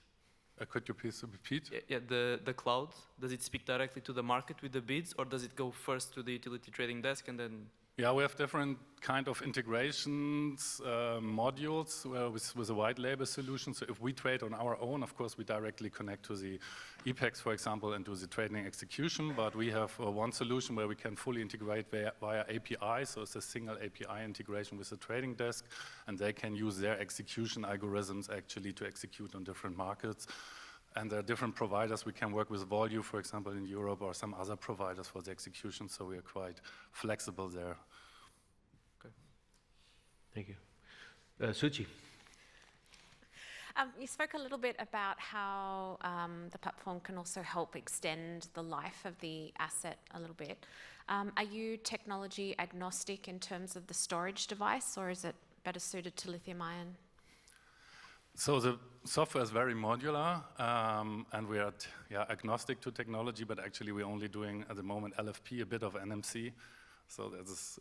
Could you please repeat? Yeah, the cloud, does it speak directly to the market with the bids, or does it go first to the utility trading desk and then? Yeah, we have different kind of integrations, modules with a white label solution. So if we trade on our own, of course, we directly connect to the EPEX, for example, and do the trading execution. But we have one solution where we can fully integrate via API. So it's a single API integration with the trading desk, and they can use their execution algorithms actually to execute on different markets. And there are different providers. We can work with Volue, for example, in Europe, or some other providers for the execution. So we are quite flexible there. Okay. Thank you. Suchi. You spoke a little bit about how the platform can also help extend the life of the asset a little bit. Are you technology agnostic in terms of the storage device, or is it better suited to lithium-ion? So the software is very modular, and we are agnostic to technology, but actually we're only doing, at the moment, LFP, a bit of NMC. So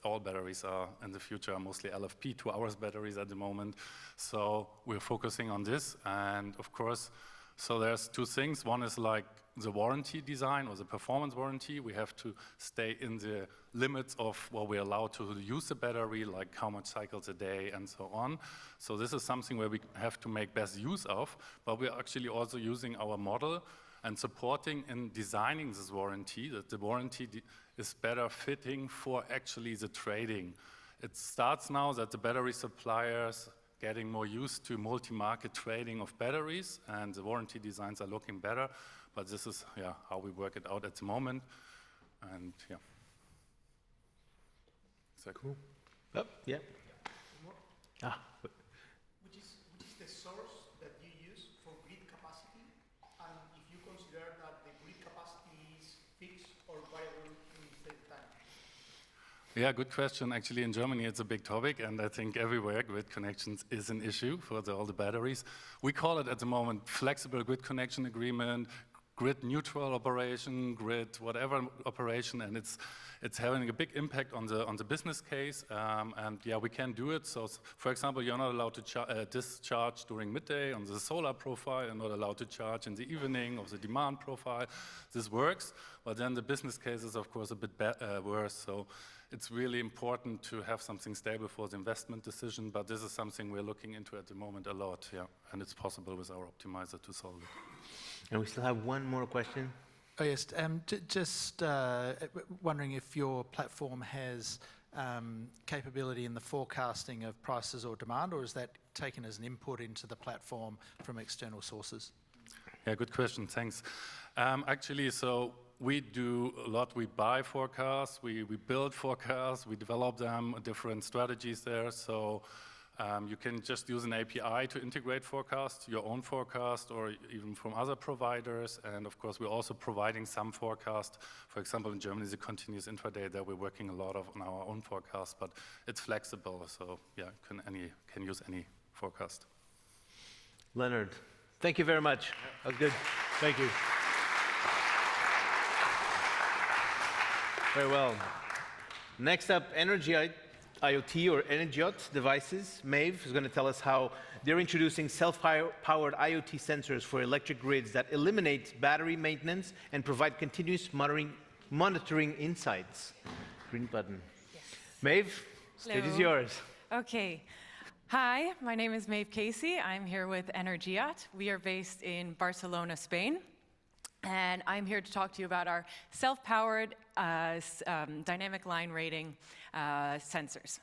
all batteries are, in the future, mostly LFP, 2 hours batteries at the moment. So we're focusing on this, and of course, so there's two things. One is like the warranty design or the performance warranty. We have to stay in the limits of what we're allowed to use the battery, like how much cycles a day and so on. So this is something where we have to make best use of, but we're actually also using our model and supporting in designing this warranty, that the warranty is better fitting for actually the trading. It starts now that the battery suppliers getting more used to multi-market trading of batteries, and the warranty designs are looking better. But this is how we work it out at the moment, and yeah. Is that cool? Oh, yeah. Which is the source that you use for grid capacity, and if consider that the grid capacity is fixed or variable in the time? Yeah, good question. Actually, in Germany, it's a big topic, and I think everywhere grid connections is an issue for all the batteries. We call it at the moment flexible grid connection agreement, grid neutral operation, grid whatever operation, and it's having a big impact on the business case. And yeah, we can do it. So, for example, you're not allowed to discharge during midday on the solar profile. You're not allowed to charge in the evening of the demand profile. This works, but then the business case is, of course, a bit worse. So it's really important to have something stable for the investment decision. But this is something we're looking into at the moment a lot. Yeah, and it's possible with our optimizer to solve it. And we still have one more question. Oh, yes. Just wondering if your platform has capability in the forecasting of prices or demand, or is that taken as an input into the platform from external sources? Yeah, good question. Thanks. Actually, so we do a lot. We buy forecasts, we build forecasts, we develop them, different strategies there. So you can just use an API to integrate forecasts, your own forecast, or even from other providers. And of course, we're also providing some forecast. For example, in Germany, the continuous intraday, there we're working a lot on our own forecast, but it's flexible. So yeah, can use any forecast. Leonard, thank you very much. That was good. Thank you. Very well. Next up, Energiot IoT or Energiot devices. Maeve is going to tell us how they're introducing self-powered IoT sensors for electric grids that eliminate battery maintenance and provide continuous monitoring insights. Green button. Yes. Maeve, stage is yours. Okay. Hi, my name is Maeve Casey. I'm here with Energiot. We are based in Barcelona, Spain. And I'm here to talk to you about our self-powered dynamic line rating sensors.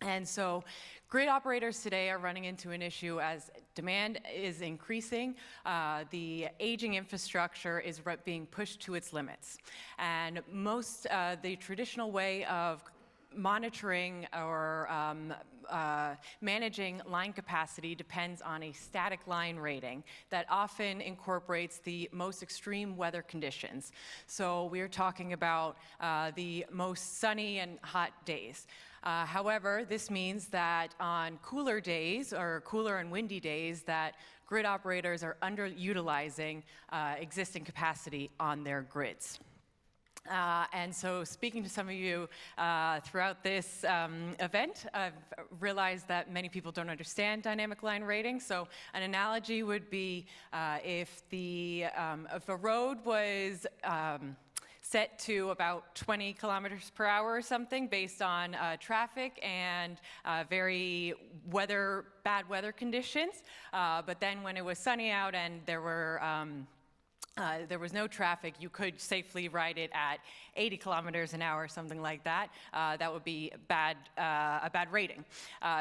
And so grid operators today are running into an issue as demand is increasing. The aging infrastructure is being pushed to its limits. And the traditional way of monitoring or managing line capacity depends on a static line rating that often incorporates the most extreme weather conditions. So we're talking about the most sunny and hot days. However, this means that on cooler days or cooler and windy days that grid operators are underutilizing existing capacity on their grids. And so speaking to some of you throughout this event, I've realized that many people don't understand dynamic line rating. So an analogy would be if a road was set to about 20 kilometers per hour or something based on traffic and very bad weather conditions. But then when it was sunny out and there was no traffic, you could safely ride it at 80 kilometers an hour, something like that. That would be a bad rating.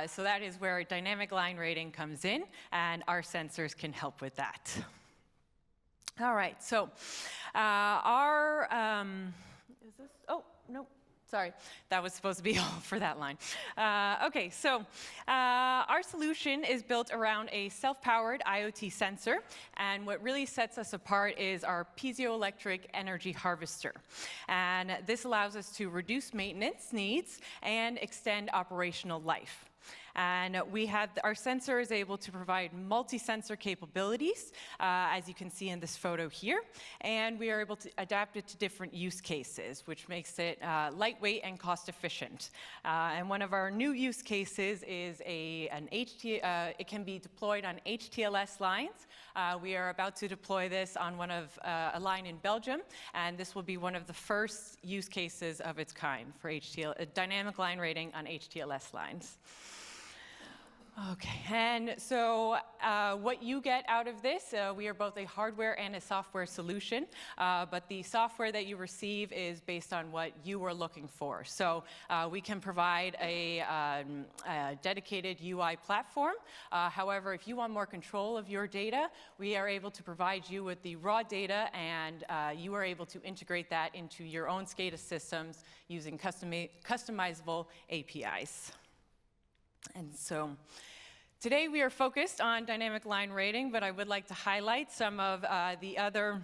So that is where dynamic line rating comes in, and our sensors can help with that. All right, so is this, oh, no. Sorry, that was supposed to be all for that line. Okay, so our solution is built around a self-powered IoT sensor, and what really sets us apart is our piezoelectric energy harvester. And this allows us to reduce maintenance needs and extend operational life. And our sensor is able to provide multi-sensor capabilities, as you can see in this photo here. And we are able to adapt it to different use cases, which makes it lightweight and cost efficient. And one of our new use cases is it can be deployed on HTLS lines. We are about to deploy this on a line in Belgium, and this will be one of the first use cases of its kind for dynamic line rating on HTLS lines. Okay, and so what you get out of this, we are both a hardware and a software solution, but the software that you receive is based on what you are looking for. So we can provide a dedicated UI platform. However, if you want more control of your data, we are able to provide you with the raw data, and you are able to integrate that into your own SCADA systems using customizable APIs. And so today we are focused on dynamic line rating, but I would like to highlight some of the other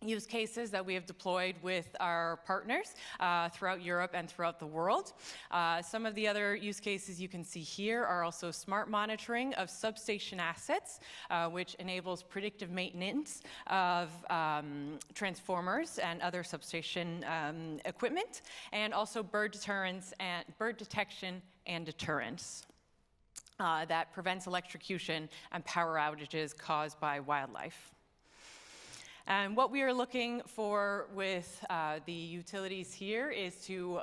use cases that we have deployed with our partners throughout Europe and throughout the world. Some of the other use cases you can see here are also smart monitoring of substation assets, which enables predictive maintenance of transformers and other substation equipment, and also bird deterrence and bird detection and deterrence. That prevents electrocution and power outages caused by wildlife. And what we are looking for with the utilities here is to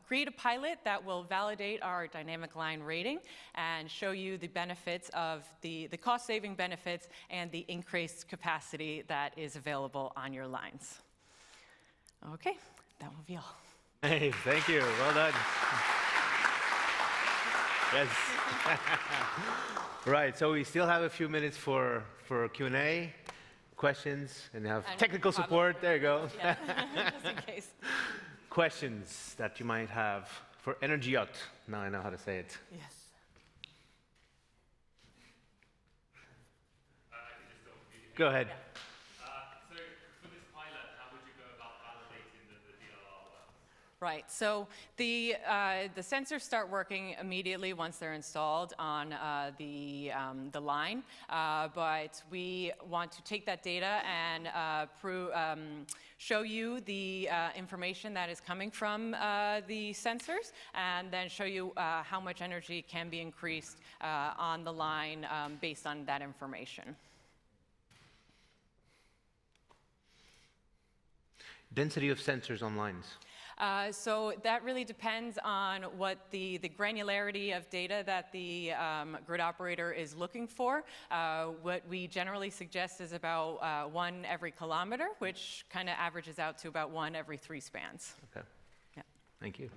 create a pilot that will validate our dynamic line rating and show you the benefits of the cost-saving benefits and the increased capacity that is available on your lines. Okay, that will be all. Hey, thank you. Well done. Yes. Right, so we still have a few minutes for Q&A. Questions, and have technical support. There you go. Yeah, just in case. Questions that you might have for Energiot. Now I know how to say it. Yes. Go ahead. So for this pilot, how would you go about validating that the DLR works? Right, so the sensors start working immediately once they're installed on the line, but we want to take that data and show you the information that is coming from the sensors, and then show you how much energy can be increased on the line based on that information. Density of sensors on lines. So that really depends on what the granularity of data that the grid operator is looking for. What we generally suggest is about 1 every kilometer, which kind of averages out to about 1 every 3 spans. Okay. Yeah. Thank you.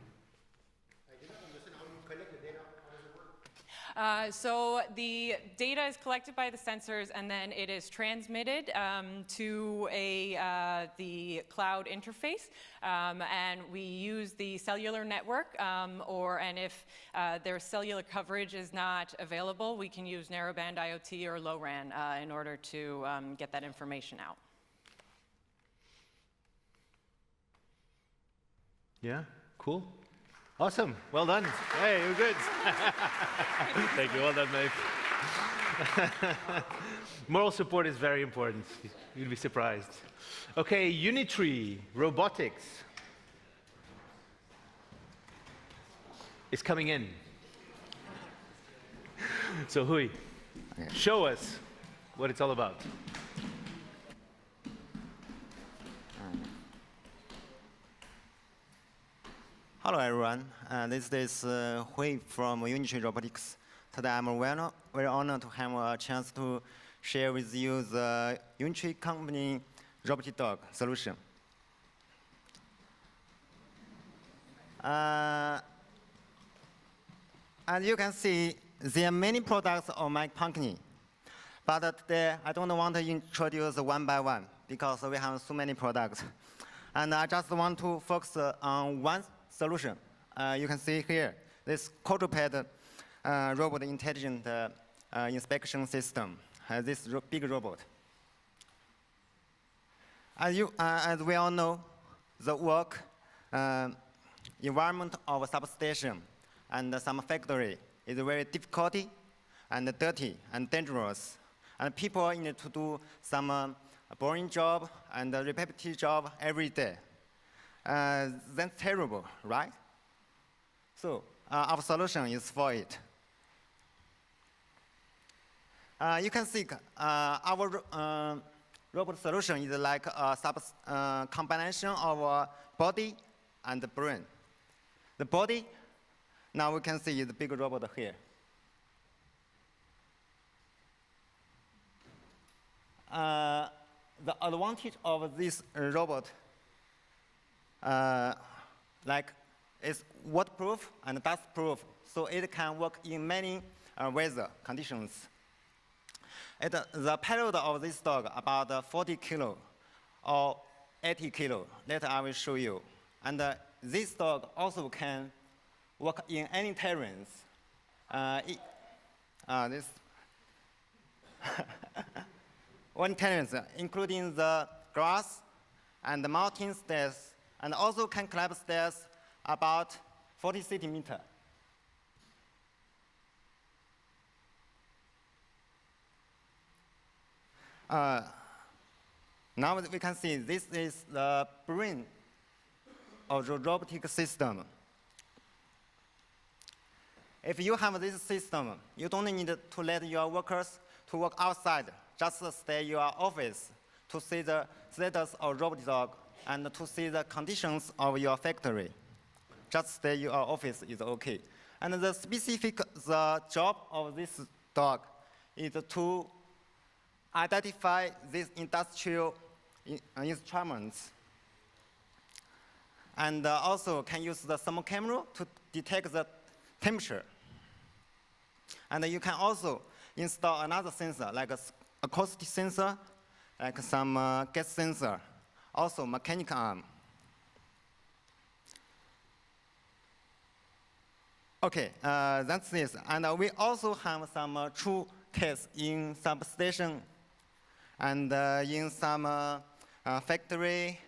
I did not understand how you collect the data. How does it work? So the data is collected by the sensors, and then it is transmitted to the cloud interface, and we use the cellular network, and if their cellular coverage is not available, we can use narrowband IoT or low RAN in order to get that information out. Yeah, cool. Awesome. Well done. Hey, you're good. Thank you. Well done, mate. Moral support is very important. You'll be surprised. Okay, Unitree Robotics is coming in. So, Hui, show us what it's all about. Hello, everyone. This is Hui from Unitree Robotics. Today, I'm very honored to have a chance to share with you the Unitree company robotic dog solution. As you can see, there are many products of my company. But today, I don't want to introduce one by one because we have so many products. And I just want to focus on one solution. You can see here, this quadruped robot intelligent inspection system, this big robot. As we all know, the work environment of a substation and some factory is very difficult and dirty and dangerous. And people need to do some boring job and repetitive job every day. That's terrible, right? So our solution is for it. You can see our robot solution is like a combination of body and brain. The body, now we can see the big robot here. The advantage of this robot is waterproof and dustproof, so it can work in many weather conditions. The payload of this dog about 40 kilo or 80 kilo. Later I will show you. And this dog also can work in any terrains. One terrains, including the glass and mountain stairs, and also can climb stairs about 40 centimeters. Now we can see this is the brain of the robotic system. If you have this system, you don't need to let your workers to work outside. Just stay in your office to see the status of robot dog and to see the conditions of your factory. Just stay in your office is okay. And the job of this dog is to identify these industrial instruments. And also can use the thermal camera to detect the temperature. And you can also install another sensor, like a acoustic sensor, like some gas sensor, also mechanical arm. Okay, that's this. And we also have some true case in substation and in some factory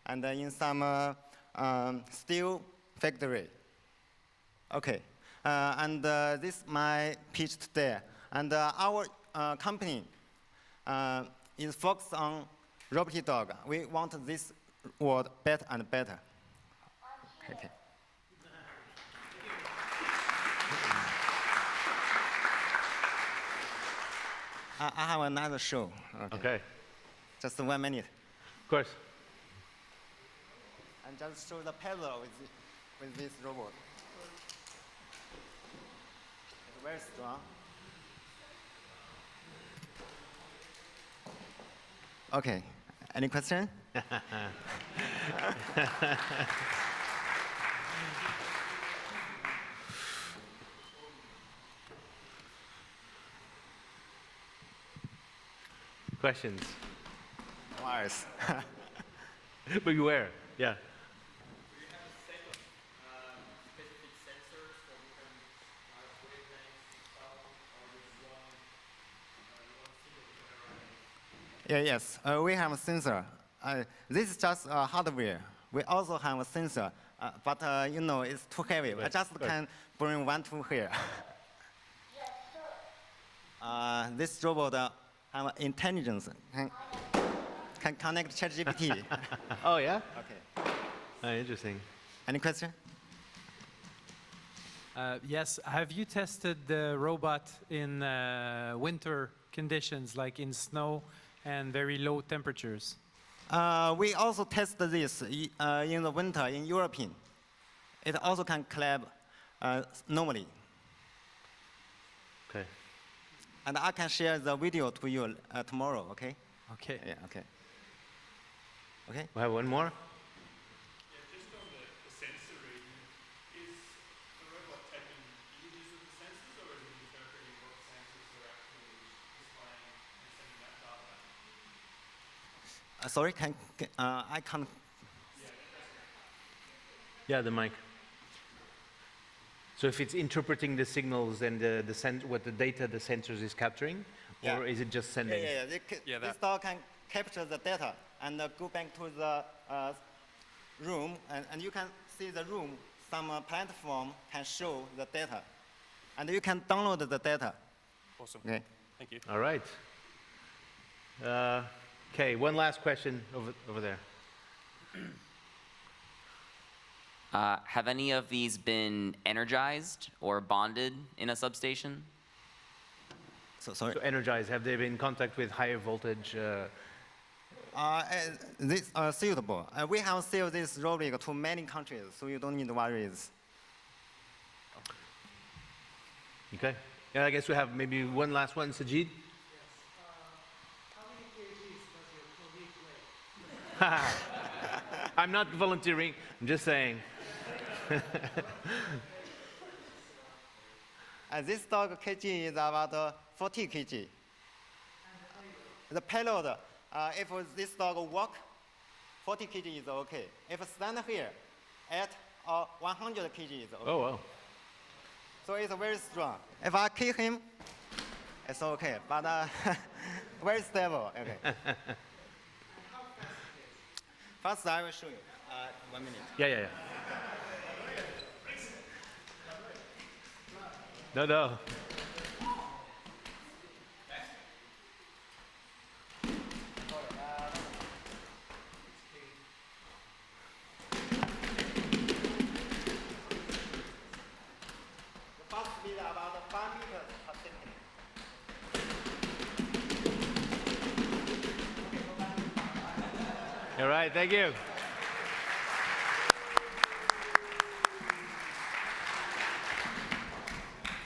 and in some steel factory. Okay, and this is my pitch today. And our company is focused on robotic dog. We want this world better and better. Okay. I have another show. Okay. Just 1 minute. Of course. And just show the pedal with this robot. It's very strong. Okay. Any question? Questions? Wires. But beware. Yeah. Yes, we have a sensor. This is just hardware. We also have a sensor, but you know, it's too heavy. I just can bring 1 to here. This robot have intelligence, can connect ChatGPT. Oh, yeah? Okay. Interesting. Any question? Yes. Have you tested the robot in winter conditions, like in snow and very low temperatures? We also test this in the winter in European. It also can climb normally. Okay. And I can share the video to you tomorrow, okay? Okay. Yeah, okay. Okay? We have one more? Just on the sensory, is the robot taking images of the sensors, or is it interpreting what sensors are actually displaying and sending that data? Sorry, I can't. Yeah, the mic. So if it's interpreting the signals and what the data the sensors is capturing, or is it just sending? This dog can capture the data and go back to the room, and you can see the room. Some platform can show the data, and you can download the data. Awesome. Okay. Thank you. All right. Okay, one last question over there. Have any of these been energized or bonded in a substation? Sorry? So energized, have they been in contact with higher voltage? This are suitable. We have sold this robot to many countries, so you don't need to worry. Okay. Yeah, I guess we have maybe one last one, Sajid. I'm not volunteering, I'm just saying. This dog kg is about 40 kg. The payload, if this dog walk, 40 kg is okay. If stand here, at 100 kg is okay. Oh, wow. So it's very strong. If I kick him, it's okay, but very stable. Okay. First, I will show you. 1 minute. Yeah. No. All right, thank you.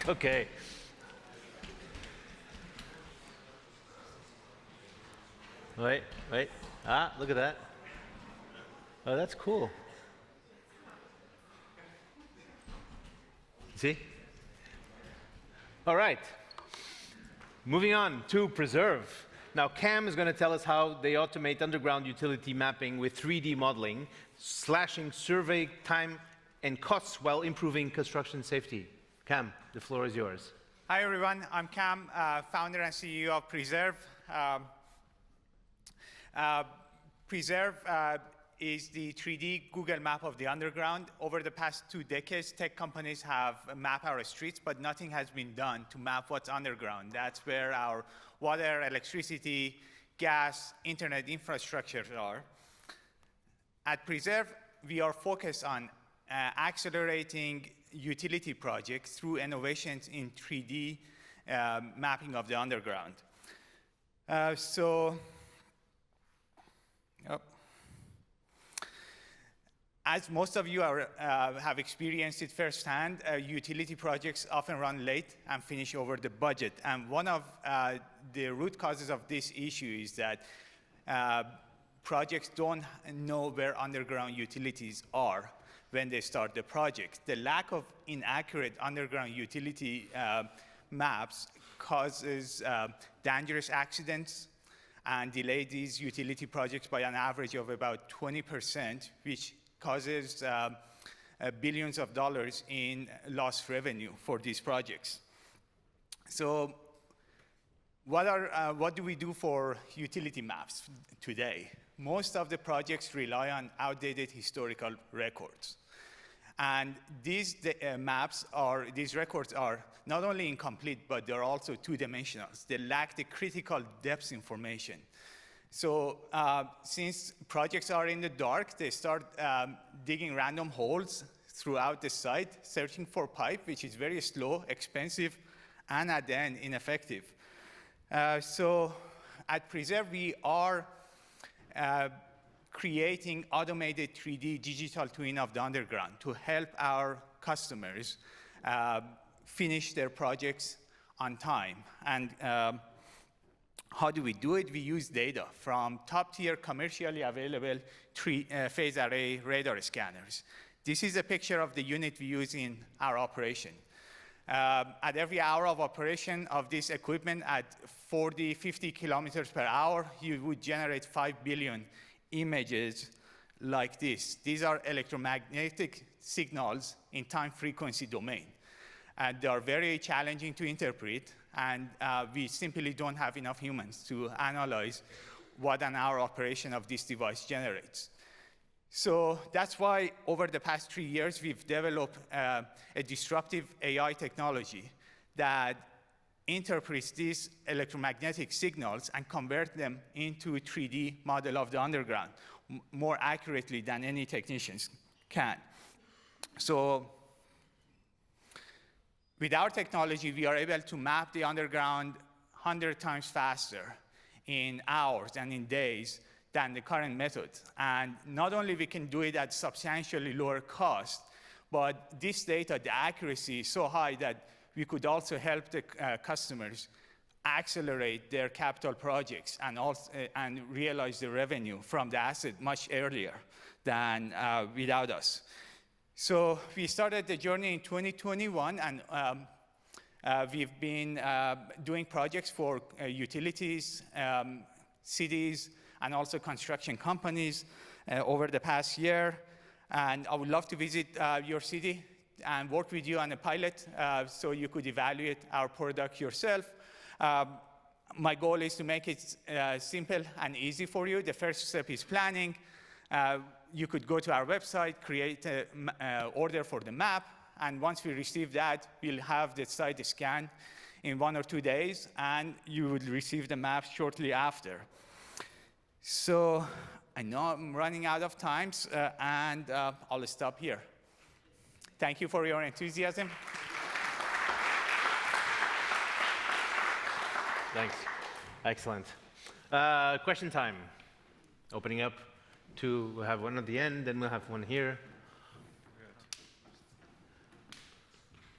Okay. Wait. Ah, look at that. Oh, that's cool. See? All right. Moving on to Prezerv. Now, Cam is going to tell us how they automate underground utility mapping with 3D modeling, slashing survey time and costs while improving construction safety. Cam, the floor is yours. Hi, everyone. I'm Cam, founder and CEO of Prezerv. Prezerv is the 3D Google map of the underground. Over the past 2 decades, tech companies have mapped our streets, but nothing has been done to map what's underground. That's where our water, electricity, gas, internet infrastructures are. At Prezerv, we are focused on accelerating utility projects through innovations in 3D mapping of the underground. As most of you have experienced it firsthand, utility projects often run late and finish over the budget. And one of the root causes of this issue is that projects don't know where underground utilities are when they start the project. The lack of inaccurate underground utility maps causes dangerous accidents and delay these utility projects by an average of about 20%, which causes billions of dollars in lost revenue for these projects. So what do we do for utility maps today? Most of the projects rely on outdated historical records. And these these records are not only incomplete, but they're also two-dimensional. They lack the critical depth information. So since projects are in the dark, they start digging random holes throughout the site, searching for pipe, which is very slow, expensive, and at the end, ineffective. So at Prezerv, we are creating automated 3D digital twin of the underground to help our customers finish their projects on time. And how do we do it? We use data from top-tier commercially available phase array radar scanners. This is a picture of the unit we use in our operation. At every hour of operation of this equipment at 40, 50 kilometers per hour, you would generate 5 billion images like this. These are electromagnetic signals in time-frequency domain. And they are very challenging to interpret, and we simply don't have enough humans to analyze what an hour operation of this device generates. So that's why over the past 3 years, we've developed a disruptive AI technology that interprets these electromagnetic signals and convert them into a 3D model of the underground more accurately than any technicians can. So with our technology, we are able to map the underground 100 times faster in hours and in days than the current method. And not only we can do it at substantially lower cost, but this data, the accuracy is so high that we could also help the customers accelerate their capital projects and realize the revenue from the asset much earlier than without us. So we started the journey in 2021, and we've been doing projects for utilities, cities, and also construction companies over the past year. And I would love to visit your city and work with you on a pilot so you could evaluate our product yourself. My goal is to make it simple and easy for you. The first step is planning. you could go to our website, create an order for the map, and once we receive that, we'll have the site scanned in 1 or 2 days, and you will receive the map shortly after. So I know I'm running out of time, and I'll stop here. Thank you for your enthusiasm. Thanks. Excellent. Question time. Opening up to, we'll have one at the end, then we'll have one here.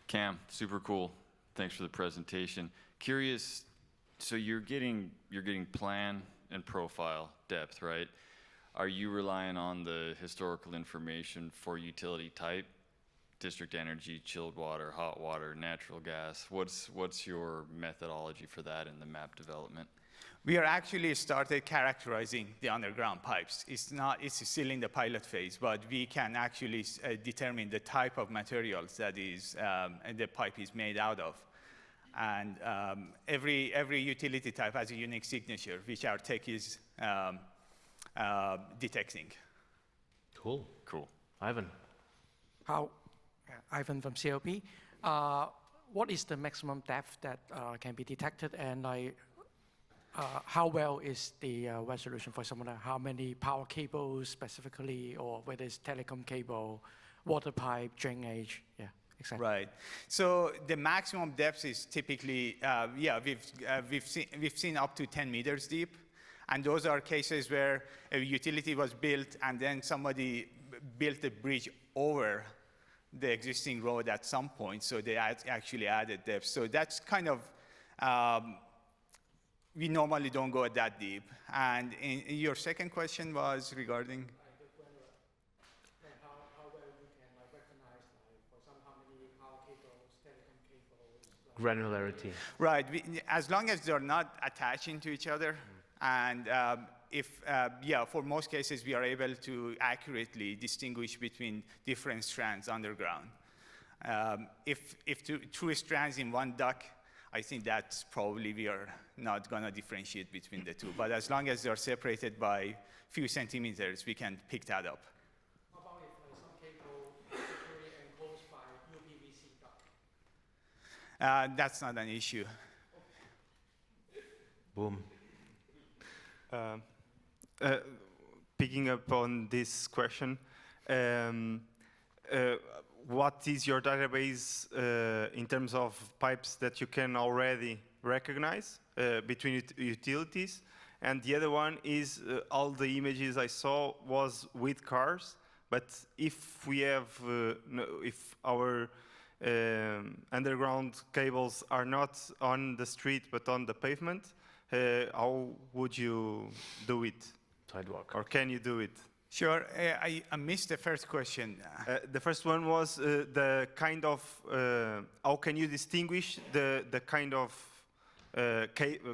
Cam, super cool. Thanks for the presentation. Curious, so you're getting plan and profile depth, right? Are you relying on the historical information for utility type? District energy, chilled water, hot water, natural gas. What's your methodology for that in the map development? We are actually started characterizing the underground pipes. It's still in the pilot phase, but we can actually determine the type of materials that the pipe is made out of. And every utility type has a unique signature, which our tech is detecting. Cool. Cool. Ivan. Ivan from CLP. What is the maximum depth that can be detected, and how well is the resolution? For example, how many power cables specifically, or whether it's telecom cable, water pipe, drainage? Yeah, exactly. Right. So the maximum depth is typically, we've seen up to 10 meters deep, and those are cases where a utility was built and then somebody built a bridge over the existing road at some point, so they actually added depth. So that's kind of, we normally don't go that deep. And your second question was regarding? Granularity. Right, as long as they're not attaching to each other, and for most cases, we are able to accurately distinguish between different strands underground. If two strands in one duct, I think that's probably we are not going to differentiate between the two. But as long as they're separated by a few centimeters, we can pick that up. How about if some cable is securely enclosed by UPVC duct? That's not an issue. Boom. Picking up on this question, what is your database in terms of pipes that you can already recognize between utilities? And the other one is all the images I saw was with cars, but if we have, if our underground cables are not on the street but on the pavement, how would you do it? Sidewalk. Or can you do it? Sure. I missed the first question. The first one was the kind of, how can you distinguish the kind of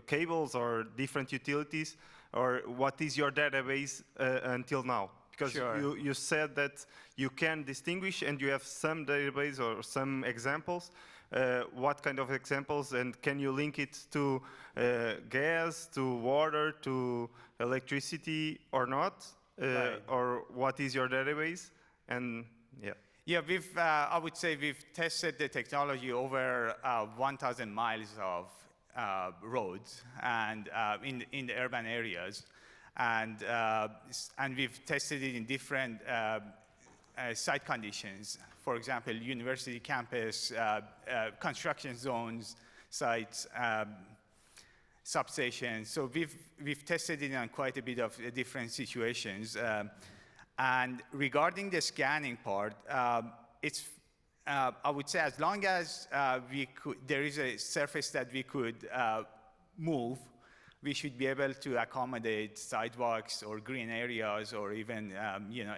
cables or different utilities, or what is your database until now? Because sure. you said that you can distinguish and you have some database or some examples. What kind of examples, and can you link it to gas, to water, to electricity or not? Right. Or what is your database? And yeah. Yeah, I would say we've tested the technology over 1,000 miles of roads and in the urban areas, and we've tested it in different site conditions. For example, university campus, construction zones, sites, substations. So we've tested it on quite a bit of different situations. And regarding the scanning part, it's I would say as long as there is a surface that we could move, we should be able to accommodate sidewalks or green areas, or even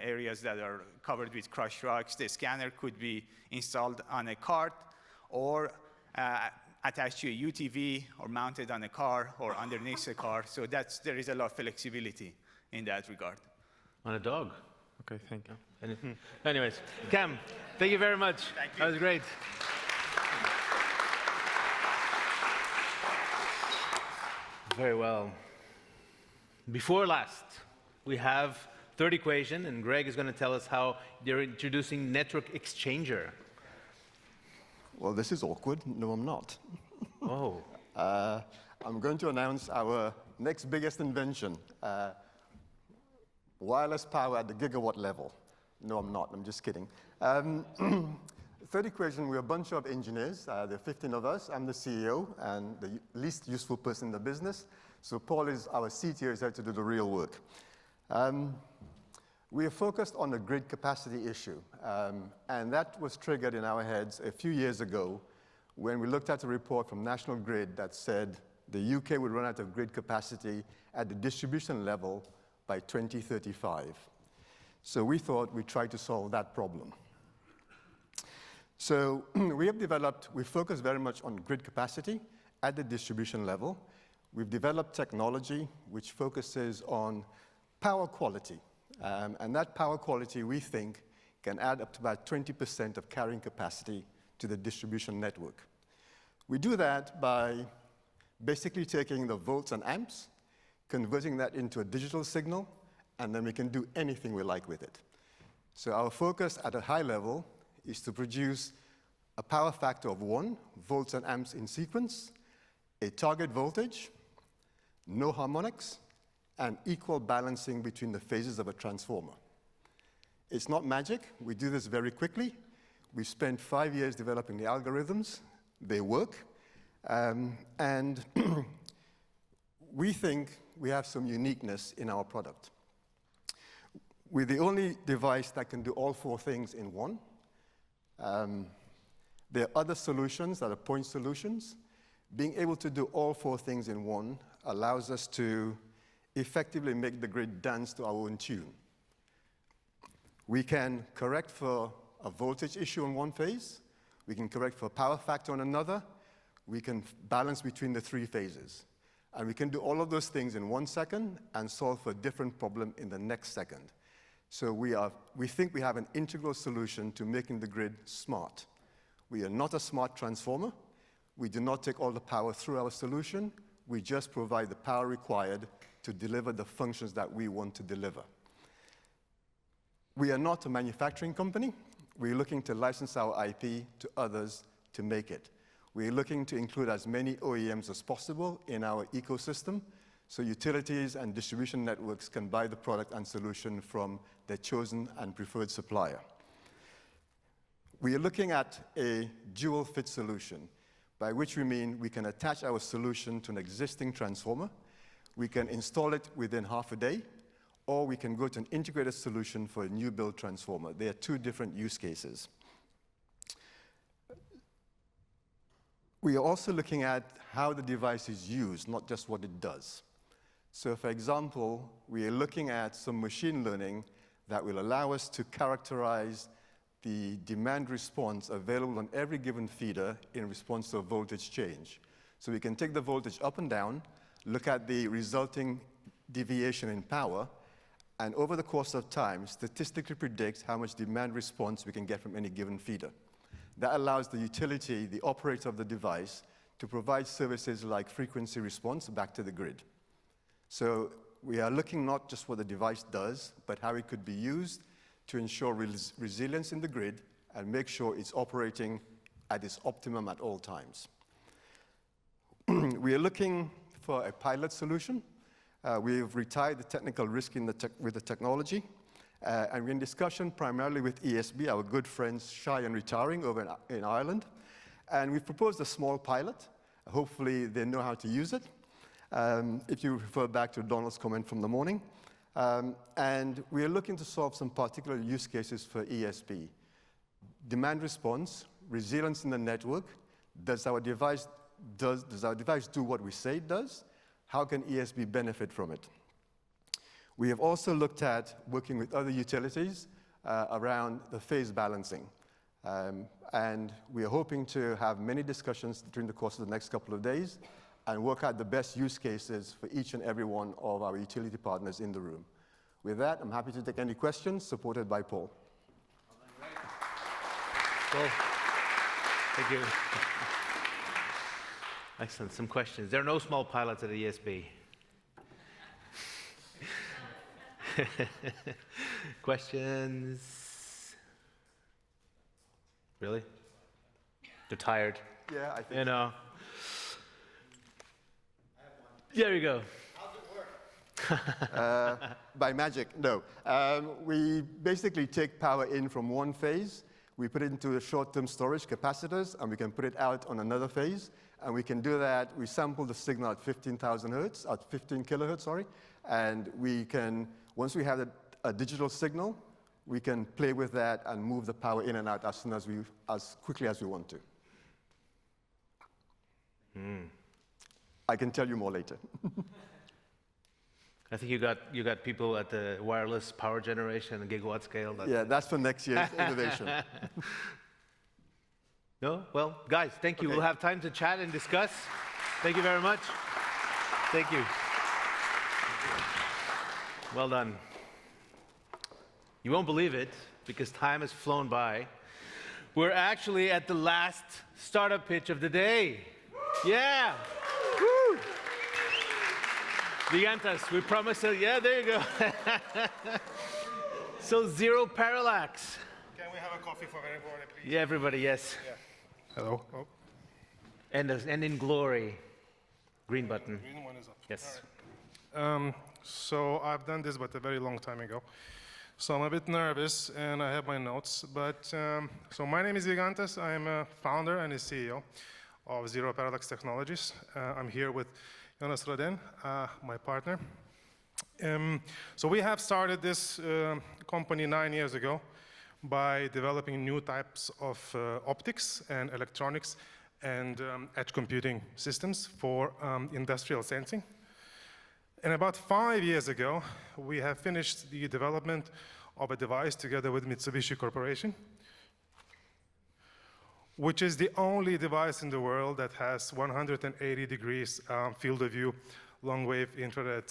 areas that are covered with crushed rocks. The scanner could be installed on a cart, or attached to a UTV, or mounted on a car, or underneath a car. So there is a lot of flexibility in that regard. On a dog. Okay, thank you. Anyways, Cam, thank you very much. Thank you. That was great. Very well. Before last, we have third equation, and Greg is going to tell us how they're introducing network exchanger. Well, this is awkward. No, I'm not. Oh. I'm going to announce our next biggest invention, wireless power at the gigawatt level. No, I'm not. I'm just kidding. Third equation, we're a bunch of engineers. There are 15 of us. I'm the CEO and the least useful person in the business. So Paul is our CTO, is there to do the real work. We are focused on the grid capacity issue. And that was triggered in our heads a few years ago when we looked at a report from National Grid that said the UK would run out of grid capacity at the distribution level by 2035. So we thought we'd try to solve that problem. So we focus very much on grid capacity at the distribution level. We've developed technology which focuses on power quality. And that power quality, we think, can add up to about 20% of carrying capacity to the distribution network. We do that by basically taking the volts and amps, converting that into a digital signal, and then we can do anything we like with it. So our focus at a high level is to produce a power factor of 1, volts and amps in sequence, a target voltage, no harmonics, and equal balancing between the phases of a transformer. It's not magic. We do this very quickly. We spent 5 years developing the algorithms. They work. And we think we have some uniqueness in our product. We're the only device that can do all 4 things in one. There are other solutions that are point solutions. Being able to do all 4 things in one allows us to effectively make the grid dance to our own tune. We can correct for a voltage issue on one phase. We can correct for a power factor on another. We can balance between the 3 phases. And we can do all of those things in 1 second and solve for a different problem in the next second. So we think we have an integral solution to making the grid smart. We are not a smart transformer. We do not take all the power through our solution. We just provide the power required to deliver the functions that we want to deliver. We are not a manufacturing company. We're looking to license our IP to others to make it. We're looking to include as many OEMs as possible in our ecosystem, so utilities and distribution networks can buy the product and solution from their chosen and preferred supplier. We are looking at a dual fit solution, by which we mean we can attach our solution to an existing transformer, we can install it within half a day, or we can go to an integrated solution for a new build transformer. They are 2 different use cases. We are also looking at how the device is used, not just what it does. So for example, we are looking at some machine learning that will allow us to characterize the demand response available on every given feeder in response to a voltage change. So we can take the voltage up and down, look at the resulting deviation in power, and over the course of time, statistically predict how much demand response we can get from any given feeder. That allows the utility, the operator of the device, to provide services like frequency response back to the grid. So we are looking not just what the device does, but how it could be used to ensure resilience in the grid and make sure it's operating at its optimum at all times. We are looking for a pilot solution. We've retired the technical risk with the technology, and we're in discussion primarily with ESB, our good friends Shy and Retiring over in Ireland. And we've proposed a small pilot. Hopefully they know how to use it. If you refer back to Donald's comment from the morning. And we are looking to solve some particular use cases for ESB. Demand response, resilience in the network. Does our device do what we say it does? How can ESB benefit from it? We have also looked at working with other utilities around the phase balancing. And we are hoping to have many discussions during the course of the next couple of days and work out the best use cases for each and every one of our utility partners in the room. With that, I'm happy to take any questions, supported by Paul. Cool. Thank you. Excellent. Some questions. There are no small pilots at ESB. Questions? Really? They're tired. Yeah, I think you know. There you go. By magic, no. We basically take power in from one phase, we put it into a short-term storage capacitors, and we can put it out on another phase. And we can do that, we sample the signal at 15,000 hertz, at 15 kilohertz, sorry. And we can, once we have a digital signal, we can play with that and move the power in and out as quickly as we want to. I can tell you more later. I think you got people at the wireless power generation and gigawatt scale. Yeah, that's for next year's innovation. No? Well, guys, thank you. Okay. We'll have time to chat and discuss. Thank you very much. Thank you. Well done. You won't believe it, because time has flown by. We're actually at the last startup pitch of the day. Yeah. Woo. Gigantas, we promised it. Yeah, there you go. So zero parallax. Can we have a coffee for everybody, please? Yeah, everybody, yes. Yeah. Hello. Oh. And in glory. Green button. The green one is up. Yes. Right. So I've done this, but a very long time ago. So I'm a bit nervous, and I have my notes. But so my name is Gigantas. I'm a founder and a CEO of Zero Parallax Technologies. I'm here with Jonas Rodin, my partner. So we have started this company 9 years ago by developing new types of optics and electronics and edge computing systems for industrial sensing. And about 5 years ago, we have finished the development of a device together with Mitsubishi Corporation, which is the only device in the world that has 180 degrees field of view, long-wave infrared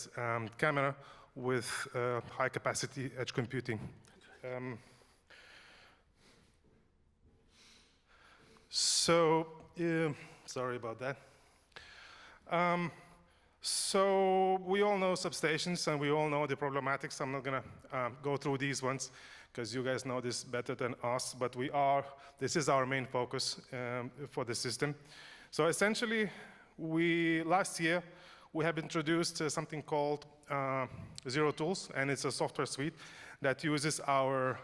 camera with high-capacity edge computing. Sorry about that. So we all know substations, and we all know the problematics. I'm not going to go through these ones, because you guys know this better than us, but this is our main focus for the system. So essentially, last year, we have introduced something called Zero Tools, and it's a software suite that uses our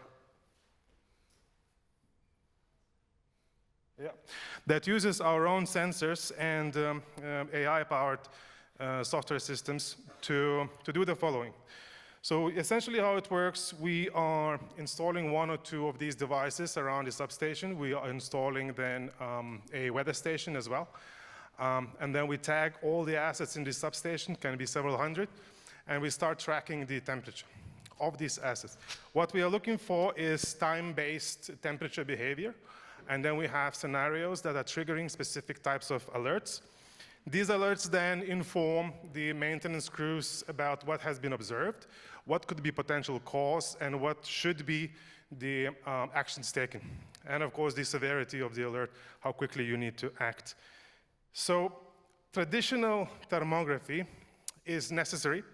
own sensors and AI-powered software systems to do the following. So essentially how it works, we are installing one or two of these devices around the substation. We are installing then a weather station as well. And then we tag all the assets in the substation, can be several hundred, and we start tracking the temperature of these assets. What we are looking for is time-based temperature behavior. And then we have scenarios that are triggering specific types of alerts. These alerts then inform the maintenance crews about what has been observed, what could be potential cause, and what should be the actions taken. And of course, the severity of the alert, how quickly you need to act. So traditional thermography is necessary.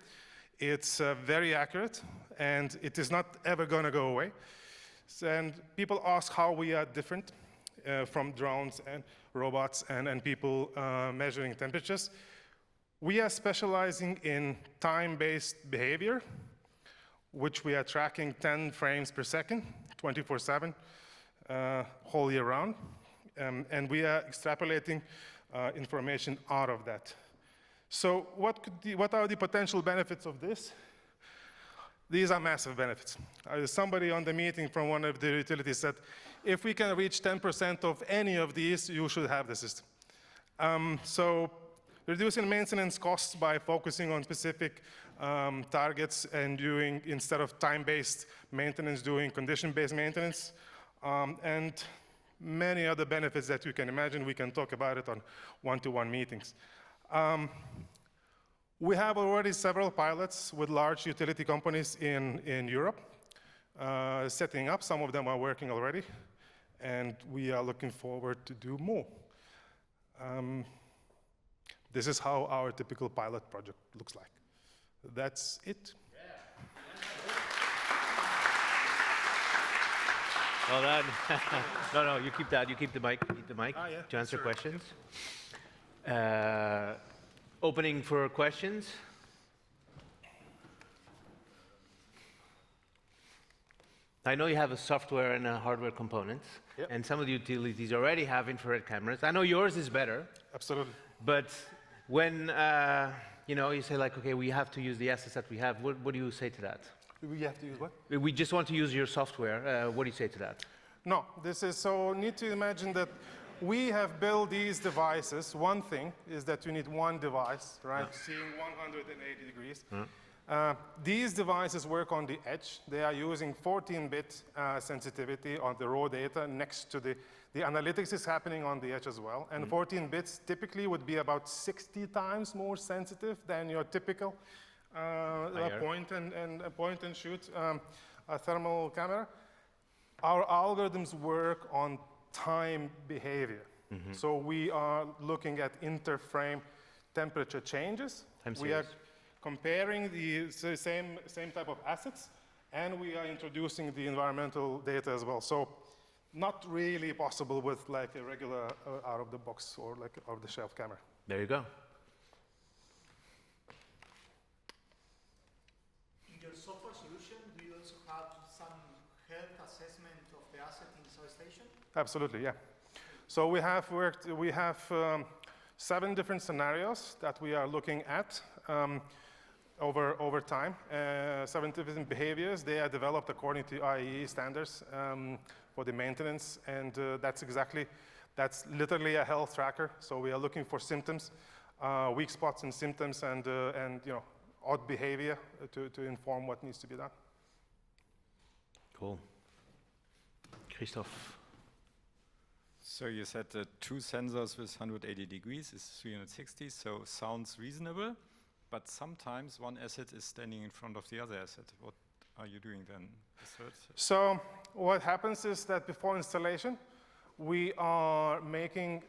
It's very accurate, and it is not ever going to go away. And people ask how we are different from drones and robots and people measuring temperatures. We are specializing in time-based behavior, which we are tracking 10 frames per second, 24/7, whole year round. And we are extrapolating information out of that. So what are the potential benefits of this? These are massive benefits. Somebody on the meeting from one of the utilities said, if we can reach 10% of any of these, you should have the system. So reducing maintenance costs by focusing on specific targets and doing, instead of time-based maintenance, doing condition-based maintenance, and many other benefits that you can imagine. We can talk about it on one-to-one meetings. We have already several pilots with large utility companies in Europe setting up. Some of them are working already, and we are looking forward to do more. This is how our typical pilot project looks like. That's it. Well done. No, you keep that. You keep the mic. Keep the mic Yeah, to answer sure. questions. Opening for questions. I know you have a software and a hardware components, Yep. and some of the utilities already have infrared cameras. I know yours is better. Absolutely. But when you say like, okay, we have to use the assets that we have, what do you say to that? We have to use what? We just want to use your software. What do you say to that? No, this is so need to imagine that we have built these devices. One thing is that you need one device, right? Seeing 180 degrees. These devices work on the edge. They are using 14-bit sensitivity on the raw data next to the analytics is happening on the edge as well. And 14 bits typically would be about 60 times more sensitive than your typical point and shoot thermal camera. Our algorithms work on time behavior. So we are looking at interframe temperature changes. We are comparing the same type of assets, and we are introducing the environmental data as well. So not really possible with like a regular out-of-the-box or like off-the-shelf camera. There you go. In your software solution, do you also have some health assessment of the asset in the station? Absolutely, yeah. So we have 7 different scenarios that we are looking at over time. 7 different behaviors. They are developed according to IEE standards for the maintenance, and that's literally a health tracker. So we are looking for symptoms, weak spots in symptoms, and odd behavior to inform what needs to be done. Cool. Christoph. So you said that 2 sensors with 180 degrees is 360, so sounds reasonable. But sometimes one asset is standing in front of the other asset. What are you doing then? So what happens is that before installation, we are making,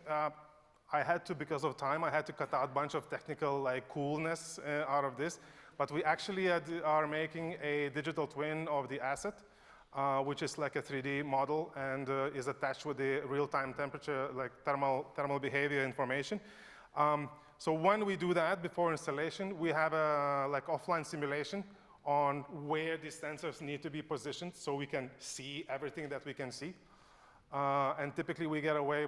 because of time, I had to cut out a bunch of technical coolness out of this. But we actually are making a digital twin of the asset, which is like a 3D model and is attached with the real-time temperature, like thermal behavior information. So when we do that before installation, we have a offline simulation on where these sensors need to be positioned so we can see everything that we can see. And typically we get away,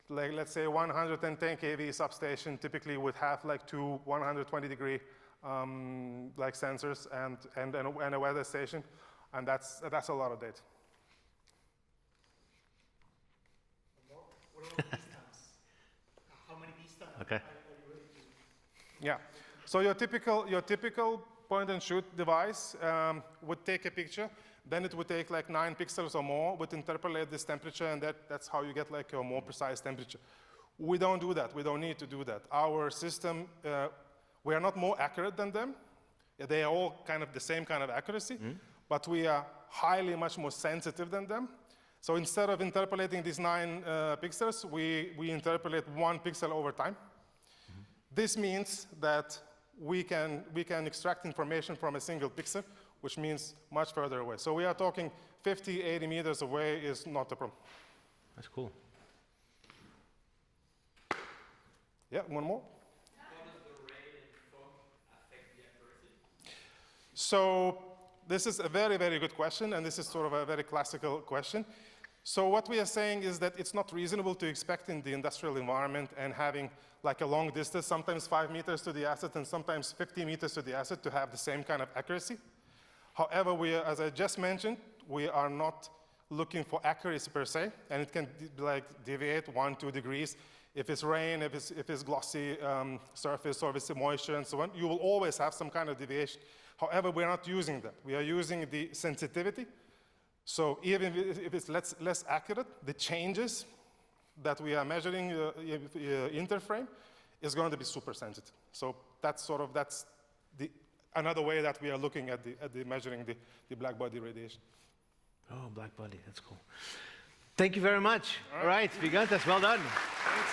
let's say 110 kV substation typically would have 2 120-degree sensors and a weather station, and that's a lot of data. What about distance? How many distance? Okay. Yeah, so your typical point-and-shoot device would take a picture, then it would take 9 pixels or more, would interpolate this temperature, and that's how you get a more precise temperature. We don't do that. We don't need to do that. Our system, we are not more accurate than them. They are all kind of the same kind of accuracy, but we are much more sensitive than them. So instead of interpolating these 9 pixels, we interpolate 1 pixel over time. This means that we can extract information from a single pixel, which means much further away. So we are talking 50, 80 meters away is not a problem. That's cool. Yeah, one more. How does the rain and fog affect the accuracy? So this is a very, very good question, and this is sort of a very classical question. So what we are saying is that it's not reasonable to expect in the industrial environment and having a long distance, sometimes 5 meters to the asset and sometimes 50 meters to the asset to have the same kind of accuracy. However, as I just mentioned, we are not looking for accuracy per se, and it can deviate 1, 2 degrees. If it's rain, if it's glossy surface, or if it's moisture and so on, you will always have some kind of deviation. However, we're not using that. We are using the sensitivity. So even if it's less accurate, the changes that we are measuring interframe is going to be super sensitive. So that's another way that we are looking at measuring the black body radiation. Oh, black body, that's cool. Thank you very much. All right, Gigantes, well done. Thanks.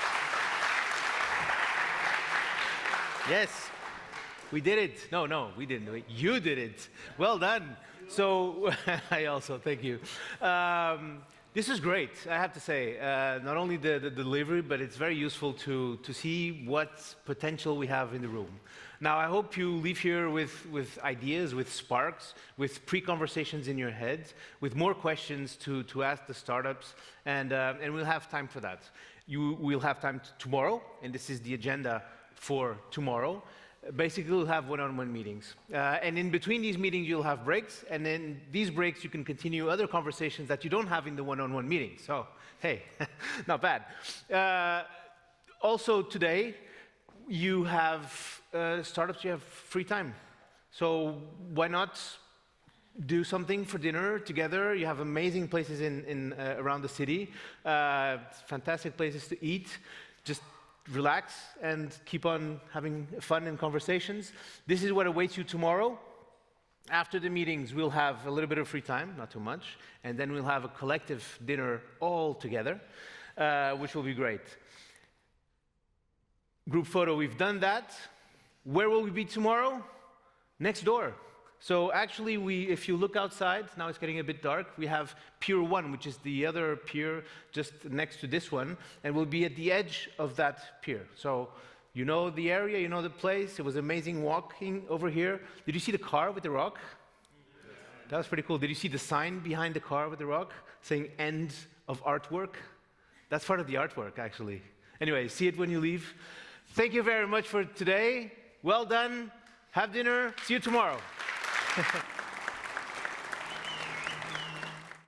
Yes. We did it. No, we didn't do it. You did it. Well done. So I also thank you. This is great, I have to say. Not only the delivery, but it's very useful to see what potential we have in the room. Now, I hope you leave here with ideas, with sparks, with pre-conversations in your head, with more questions to ask the startups, and we'll have time for that. We'll have time tomorrow, and this is the agenda for tomorrow. Basically, we'll have one-on-one meetings. And in between these meetings, you'll have breaks. And in these breaks, you can continue other conversations that you don't have in the one-on-one meetings. So, hey, not bad. Also today, you have startups, you have free time. So why not do something for dinner together? You have amazing places around the city, fantastic places to eat. Just relax and keep on having fun and conversations. This is what awaits you tomorrow. After the meetings, we'll have a little bit of free time, not too much, and then we'll have a collective dinner all together, which will be great. Group photo, we've done that. Where will we be tomorrow? Next door. So actually, if you look outside, now it's getting a bit dark, we have Pier 1, which is the other pier just next to this one, and we'll be at the edge of that pier. So you know the area, you know the place. It was amazing walking over here. Did you see the car with the rock? That was pretty cool. Did you see the sign behind the car with the rock saying end of artwork? That's part of the artwork, actually. Anyway, see it when you leave. Thank you very much for today. Well done. Have dinner. See you tomorrow.